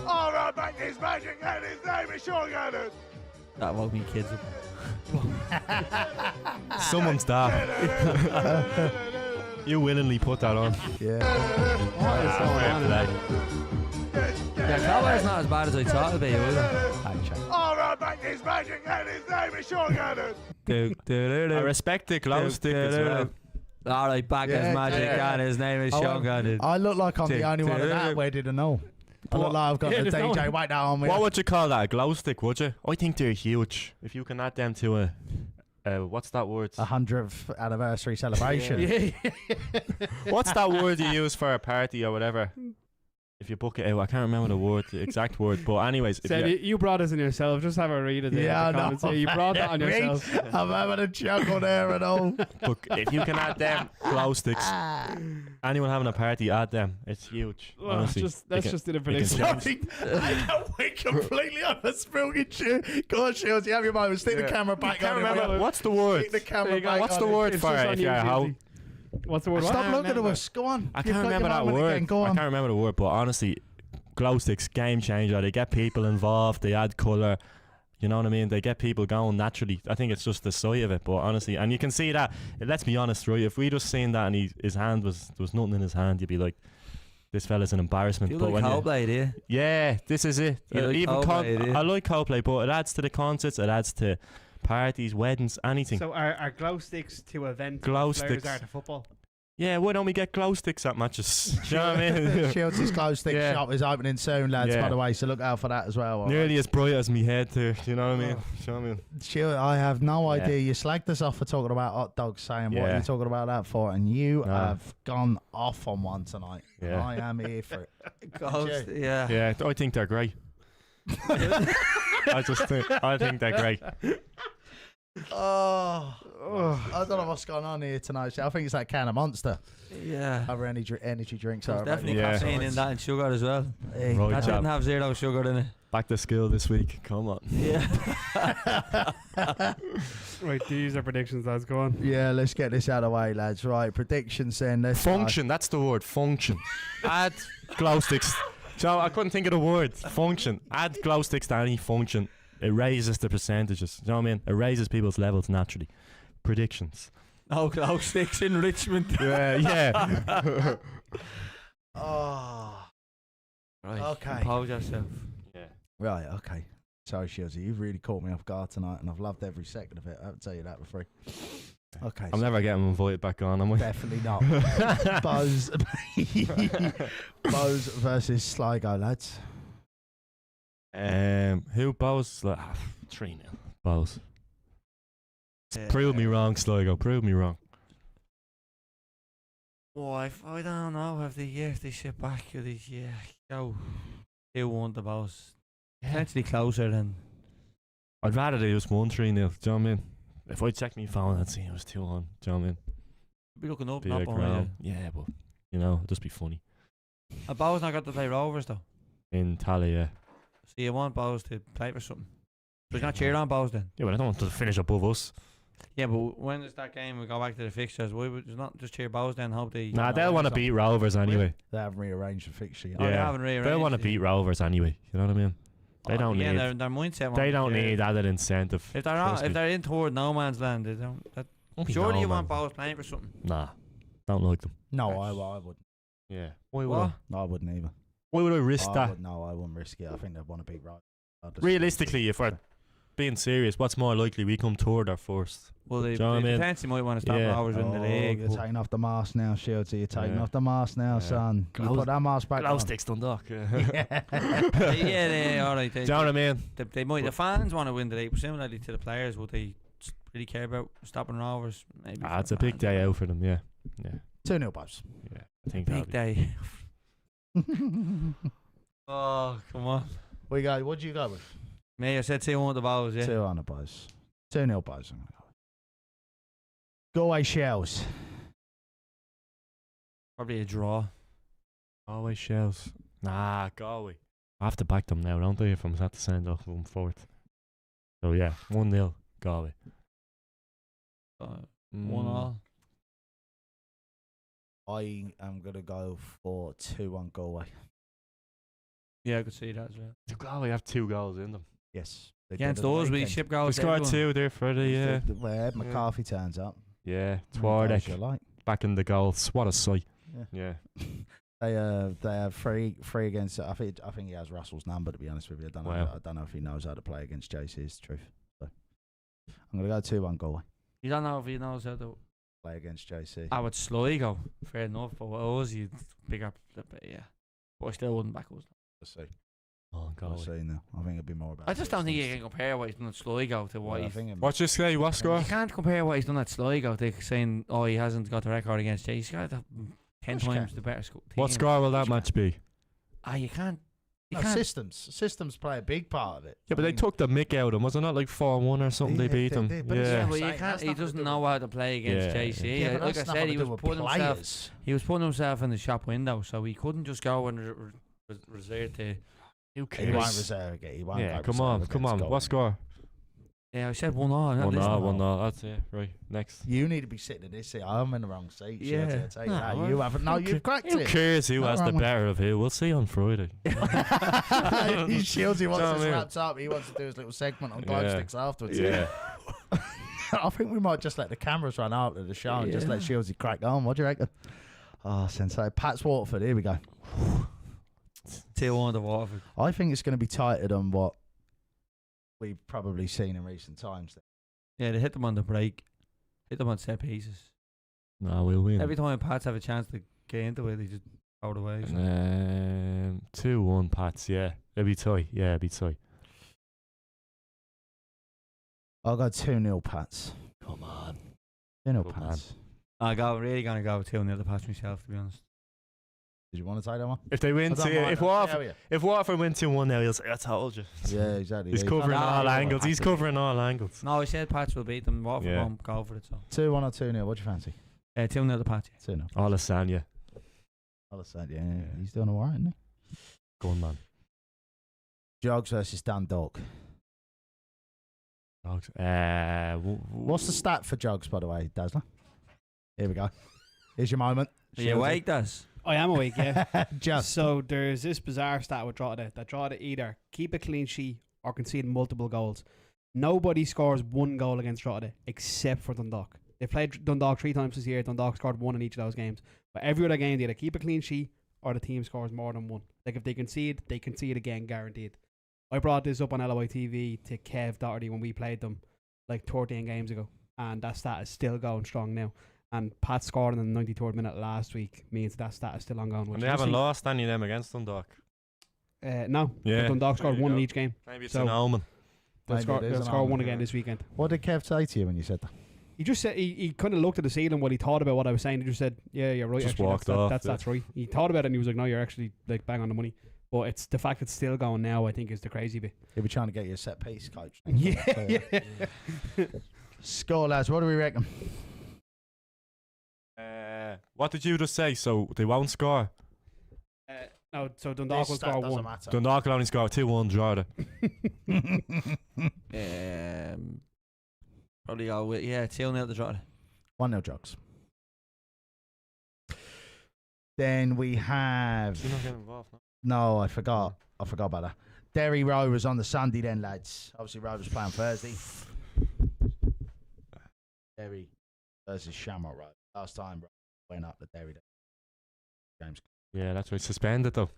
Alright, back his magic and his name is Sean Gannon. That woke me kids up. Someone's daft. You willingly put that on. Yeah. What is going on? Yeah, Galway's not as bad as I thought it'd be, either. Alright, back his magic and his name is Sean Gannon. I respect the glow stick as well. Alright, back his Yeah, magic yeah. and his name is I Sean won't- Gannon. I look like I'm the only one at that where did I know? I look like I've got Yeah, the there's no DJ one. right now on me. What would you call that? A glow stick, would you? I think they're huge. If you can add them to a what's that word? 100th anniversary celebration. Yeah. What's that word you use for a party or whatever? if you book it out, I can't remember the exact word, but anyways, if Said you, you brought us in yourself. Just have a read of it. Yeah, I the know. comments here. You brought that on yourself. I'm having a chuckle there and all. book, if you can add them glow sticks, anyone having a party, add them. It's huge. Oh, Honestly, that's just in a prediction. change. I know we're completely on a spilling shit. Go on, Shields, you have your moment. Stick the camera back can't on. remember what's the word. Stick the camera There you go. back What's on the it. word It's for just it? on If you, you're a hoe? Shieldsy. What's the word? Stop can't looking at remember. us. Go on. I You've can't got your remember that moment word. again. Go I on. can't remember the word, but honestly, glow sticks, game changer. They get people involved. They add colour. You know what I mean? They get people going naturally. I think it's just the sight of it, but honestly, and you can see that. Let's be honest, right? If we just seen that and his hand there was nothing in his hand, you'd be like, this fella's an embarrassment. Do you but like when Coldplay, do you? yeah, this is it. You like Coldplay, do you? I like Coldplay, but it adds to the concerts. It adds to parties, weddings, anything. So are glow sticks to event? Glow what players sticks. are to football. Yeah, why don't we get glow sticks at matches? Do you know what I mean? Shields' glow stick Yeah. shop is opening soon, lads, Yeah. by the way, so look out for that as well. all Nearly as bright as me head too. Do you know what I mean? Oh. Do you know what I mean? Shield, I have no Yeah. idea. You slagged us off for talking about hot dogs, saying what are Yeah. you talking about that for? And you No. have gone off on one tonight. And Yeah. I am here for it. Ghost, yeah. Yeah, I think they're great. I think they're great. Oh, I don't know what's going on here tonight. I think it's that can of Monster. Yeah. Other energy drinks There's are definitely Yeah. caffeine in that and sugar as well. Hey, Right, That chap. didn't have 0 sugar in it. Back to school this week. Come on. Yeah. Right, these are predictions. Let's go on. yeah, let's get this out of the way, lads. Right, predictions then. Let's go. Function. That's the word. Function. Add glow sticks. So I couldn't think of the word. Function. Add glow sticks to any function. It raises the percentages. You know what I mean? It raises people's levels naturally. Predictions. No glow sticks in Richmond. Yeah. Oh, Right. Okay. Compose yourself. Yeah. right, okay. Sorry, Shieldsy, you've really caught me off guard tonight, and I've loved every second of it. I have to tell you that for free. Okay, I'm so never getting invited back on, am I? definitely not. Buzz, Buzz versus Sligo, lads. Who Bows? 3-0. Bows. Prove me wrong, Sligo. Prove me wrong. Oh, I don't know if they sit back or they go 2-1 the boss. Potentially closer than. I'd rather they just won 3-0. Do you know what I mean? If I check my phone, I'd see it was 2-1. Do you know what I mean? Be looking up Be and like, up on yeah, but you know, it'd just be funny. A Bowes not got to play Rovers though. In Tally, yeah. So you want Bowes to play for something. So you're not cheering on Bowes then? Yeah, but I don't want to finish above us. Yeah, but when is that game? We go back to the fixtures. Why would you not just cheer Bowes then? Hope they. Nah, they'll want to beat Rovers anyway. They haven't rearranged the fixture yet. Oh, they Yeah. haven't rearranged They'll want to it. beat Rovers anyway. You know what I mean? They don't yeah, need. their mindset. They don't yeah. need added incentive. If they're Trust if me. they're in toward no man's land, they don't. Surely you want Bowes playing for something. Nah, don't like them. No, I wouldn't. Yeah. Why would What? I? No, I wouldn't either. Why would I risk I that? would, no, I wouldn't risk it. I think they'd want to beat right. Realistically, if we're being serious, what's more likely? We come third or first. Well, they, Do you know what I mean? potentially might want to stop Yeah. Rovers in the league. You're but- taking off the mask now, Shieldsy. You're taking Yeah. off the mask now, Yeah. son. You Glow- put that mask back on. sticks, Dundalk. Yeah. yeah, all right. Do you know what I mean? They might. The fans want to win the league, similarly to the players. Would they really care about stopping Rovers? Maybe. Ah, it's a big day out for them. Yeah, yeah, 2-0 Buzz. yeah. I think Big that'll be- day. Oh, come on. What do you go with? Me, I said 2-1 the Bowes, yeah. 2 on the Buzz. 2-0 Buzz. I'm gonna go with. Go away, Shells. Probably a draw. Galway Shells. Nah, Galway. I have to back them now, don't I? If I'm had to send off them fourth. So yeah, 1-0 Galway. 1-1. I am going to go for 2-1 Galway. Yeah, I could see that as well. Do Galway have 2 goals in them? Yes. They Against did at the us, we weekend. ship They goals. scored 2 there for the yeah. Where McCarthy turns up. Yeah, Goals you Twardek like. back in the goals. What a sight. Yeah. Yeah. They have three against. I think he has Russell's number, to be honest with you. Wow. I don't know if he knows how to play against JC. Is the truth. So I'm gonna go 2-1 Galway. You don't know if he knows how to. Play against JC. I would Sligo. Fair enough. But with us, you'd pick up. Yeah. But I still wouldn't back us. Let's see. Oh, We'll Galway. see now. I think it'd be more about. I just don't think you distance. can compare what he's done at Sligo to what Well, I he's. think it- What's you say? What score? You can't compare what he's done at Sligo to saying, oh, he hasn't got the record against Jay. He's got 10 Course you times can. the better score. What score will that match be? You can't. You No, can't. systems play a big part of it. Yeah, but they took the mick out of him. Was it not like 4-1 or something? Yeah, they beat they them. did, but it's Yeah, Yeah. not- but you Saying can't. that's He nothing to doesn't do know with- how to play against Yeah, JC. Yeah, but Like that's I nothing said, to he do was with putting himself. players. He was putting himself in the shop window, so he couldn't just go and resort to. Who He won't cares? reserve it. He won't Yeah, go come reserve on. against What Scotland. score? Yeah, I said 1-0. 1-0. That's it. Right. Next. You need to be sitting in this seat. I'm in the wrong seat. Yeah. Shieldsy, I tell you No, that. well, You haven't. No, you've cracked Who it. cares who Not has the wrong one. better of who? We'll see on Friday. Shieldsy wants Tell this me. wrapped up. He wants to do his little segment on glow Yeah. sticks afterwards. Yeah. I think we might just let the cameras run out of the show and just let Shieldsy crack on. What do you reckon? Oh, sensei. Pat's Waterford. Here we go. 2-1 to Waterford. I think it's going to be tighter than what we've probably seen in recent times. Yeah, they hit them on the break. Hit them on set pieces. No, we'll win. Every time Pats have a chance to get into it, they just throw it away. So. 2-1 Pats. Yeah, it'll be tight. Yeah, it'll be tight. I'll go 2-0 Pats. Come on. 2-0 Good Pats. Really going to go 2-0 to Pats myself, to be honest. Did you want to take that one? If they win, I don't mind, if Waterford win 2-1 now, he'll say, I told you. Yeah, exactly. He's yeah, covering can't- all no, angles. He's covering all angles. No, I said Pats will beat them. Waterford Yeah. won't go for it. So 2-1 or 2-0. What do you fancy? 2-0 to Pats. 2-0. All Lasagna. I'll say, yeah, he's doing all right, isn't he? Go on, man. Jogs versus Dundalk. Dogs. What's the stat for Jogs, by the way, Dazzler? Here we go. Here's your moment. Are you awake, Daz? I am awake, yeah. Just. So there's this bizarre stat with Drogheda that Drogheda either keep a clean sheet or concede multiple goals. Nobody scores one goal against Drogheda except for Dundalk. They played Dundalk 3 times this year. Dundalk scored 1 in each of those games. But every other game, they either keep a clean sheet or the team scores more than 1. Like if they concede again, guaranteed. I brought this up on LOIB to Kev Doherty when we played them like 13 games ago. And that stat is still going strong now. And Pat scored in the 93rd minute last week means that stat is still ongoing. And which they is haven't interesting. lost any of them against Dundalk. No. Yeah. Dundalk There scored you 1 in go. each game. Maybe it's So- an omen. They'll Maybe score, it is they'll an score omen, 1 yeah. again this weekend. What did Kev say to you when you said that? He just said he kind of looked at the ceiling while he thought about what I was saying. He just said, "Yeah, you're right." Just actually, walked that's, off, That's right. He thought about it and he was like, "No, you're actually like bang on the money." But it's the fact it's still going now. I think is the crazy bit. He'll be trying to get you a set piece, coach. Yeah. Score, lads. What do we reckon? What did you just say? So they won't score. No, so Dundalk will This stat score doesn't 1. matter. Dundalk will only score 2-1 Drogheda. Probably go with 2-0 to Drogheda. 1-0 Jogs. Then we have. You're not getting involved, no? No, I forgot. I forgot about that. Derry Rovers on the Sunday then, lads. Obviously, Rovers playing Thursday. Derry versus Shamrock Rovers. Last time, bro, went up the Derry. James. Yeah, that's right. Suspended though.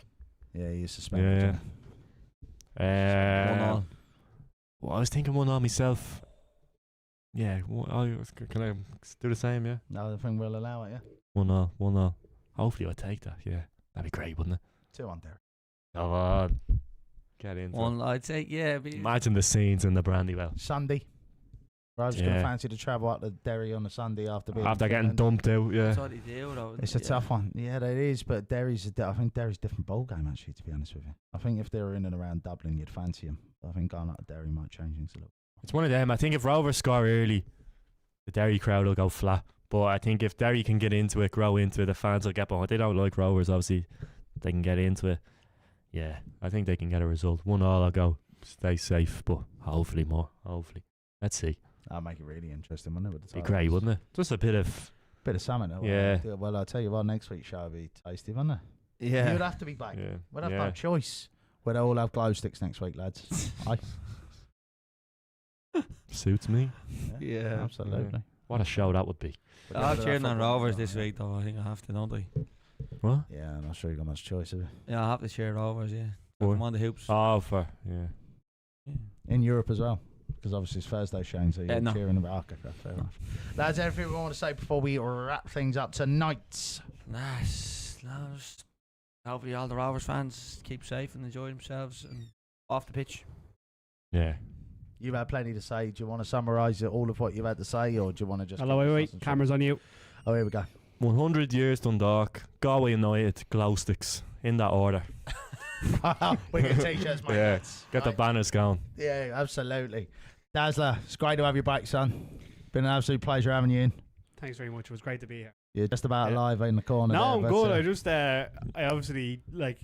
Yeah, he's suspended. Yeah. Yeah. 1-1. Well, I was thinking 1-0 myself. Yeah, can I do the same? Yeah. No, I think we'll allow it, yeah. 1-0. Hopefully, I'll take that. Yeah, that'd be great, wouldn't it? 2-1 Derry. Come on, get into One, it. I'd say, yeah. Imagine the scenes in the Brandywell Sunday. Rovers going Yeah. to fancy to travel up to Derry on the Sunday after being after getting defeated. dumped out. Yeah. That's what they do, though. It's a tough one. Yeah, that is. But Derry's, I think Derry's a different ball game, actually, to be honest with you. I think if they were in and around Dublin, you'd fancy them. I think going up to Derry might change things a little. It's one of them. I think if Rovers score early, the Derry crowd will go flat. But I think if Derry can get into it, grow into it, the fans will get behind. They don't like Rovers, obviously. They can get into it. Yeah, I think they can get a result. 1-1, I'll go. Stay safe, but hopefully more. Hopefully. Let's see. That'd make it really interesting, wouldn't it? With the Be great, wouldn't it? Just a bit of... Bit of salmon, though. Yeah. Well, I'll tell you what, next week's show will be tasty, wouldn't it? Yeah. You'd have to be back. Yeah. We'd have no choice. We'd all have glow sticks next week, lads. Suits me. Yeah. Absolutely. What a show that would be. But I'm yeah, cheering on football Rovers on, this yeah. week, though. I think I have to, don't I? What? Yeah, I'm not sure you got much choice of it. Yeah, I have to cheer Rovers, yeah. Why? I'm on the hoops. Oh, for... Yeah. In Europe as well. Because obviously it's Thursday, Shane, so you're No. cheering about. Okay, fair enough. That's everything we want to say before we wrap things up tonight. Nice. Hopefully all the Rovers fans keep safe and enjoy themselves and off the pitch. Yeah. You've had plenty to say. Do you want to summarise all of what you've had to say, or do you want to just... Hello, wait. Camera's on you. Oh, here we go. 100 years Dundalk, Galway United, glow sticks. In that order. We get t-shirts, mate. Yeah, get the Right. banners going. Yeah, absolutely. Dazzler, it's great to have you back, son. Been an absolute pleasure having you in. Thanks very much. It was great to be here. You're just about Yeah. live in the corner. No, there, I'm but, good. I just I obviously like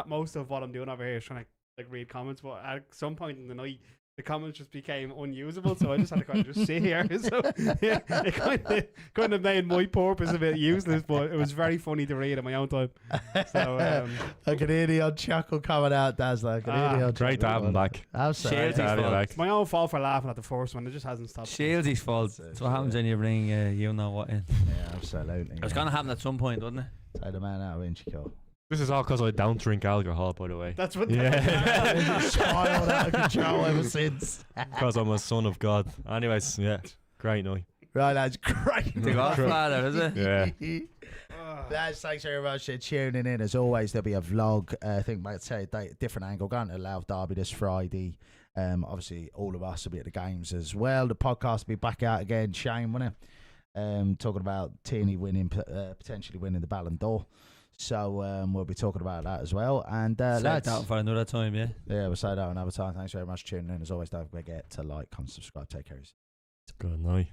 most of what I'm doing over here is trying to like read comments, but at some point in the night the comments just became unusable, so I just had to kind of just sit here. So yeah, it kind of made my purpose a bit useless, but it was very funny to read at my own time. So I can hear the odd chuckle coming out, Dazzler. I can hear the odd Great to chuckle have him coming back. out. Absolutely. Shields To have you fault. back. it's my own fault for laughing at the first one. It just hasn't stopped. Shieldy's fault. That's what happens when you bring you know what in. Yeah, absolutely. It was going to happen at some point, wasn't it? Take the man out of Inchico. This is all because I don't drink alcohol, by the way. That's what. Yeah. Spiraled out of control ever since. Because I'm a son of God. Anyways, yeah, great night. Right, that's great. The Godfather, is it? Yeah. Lads, thanks very much for tuning in. As always, there'll be a vlog. I think, might say a different angle. Going to Louth Derby this Friday. Obviously, all of us will be at the games as well. The podcast will be back out again. Shane, won't it? Talking about Tierney winning, potentially winning the Ballon d'Or. So we'll be talking about that as well. And Save lads, that for another time, yeah. yeah, we'll say that another time. Thanks very much for tuning in. As always, don't forget to like, comment, subscribe. Take care. Good night.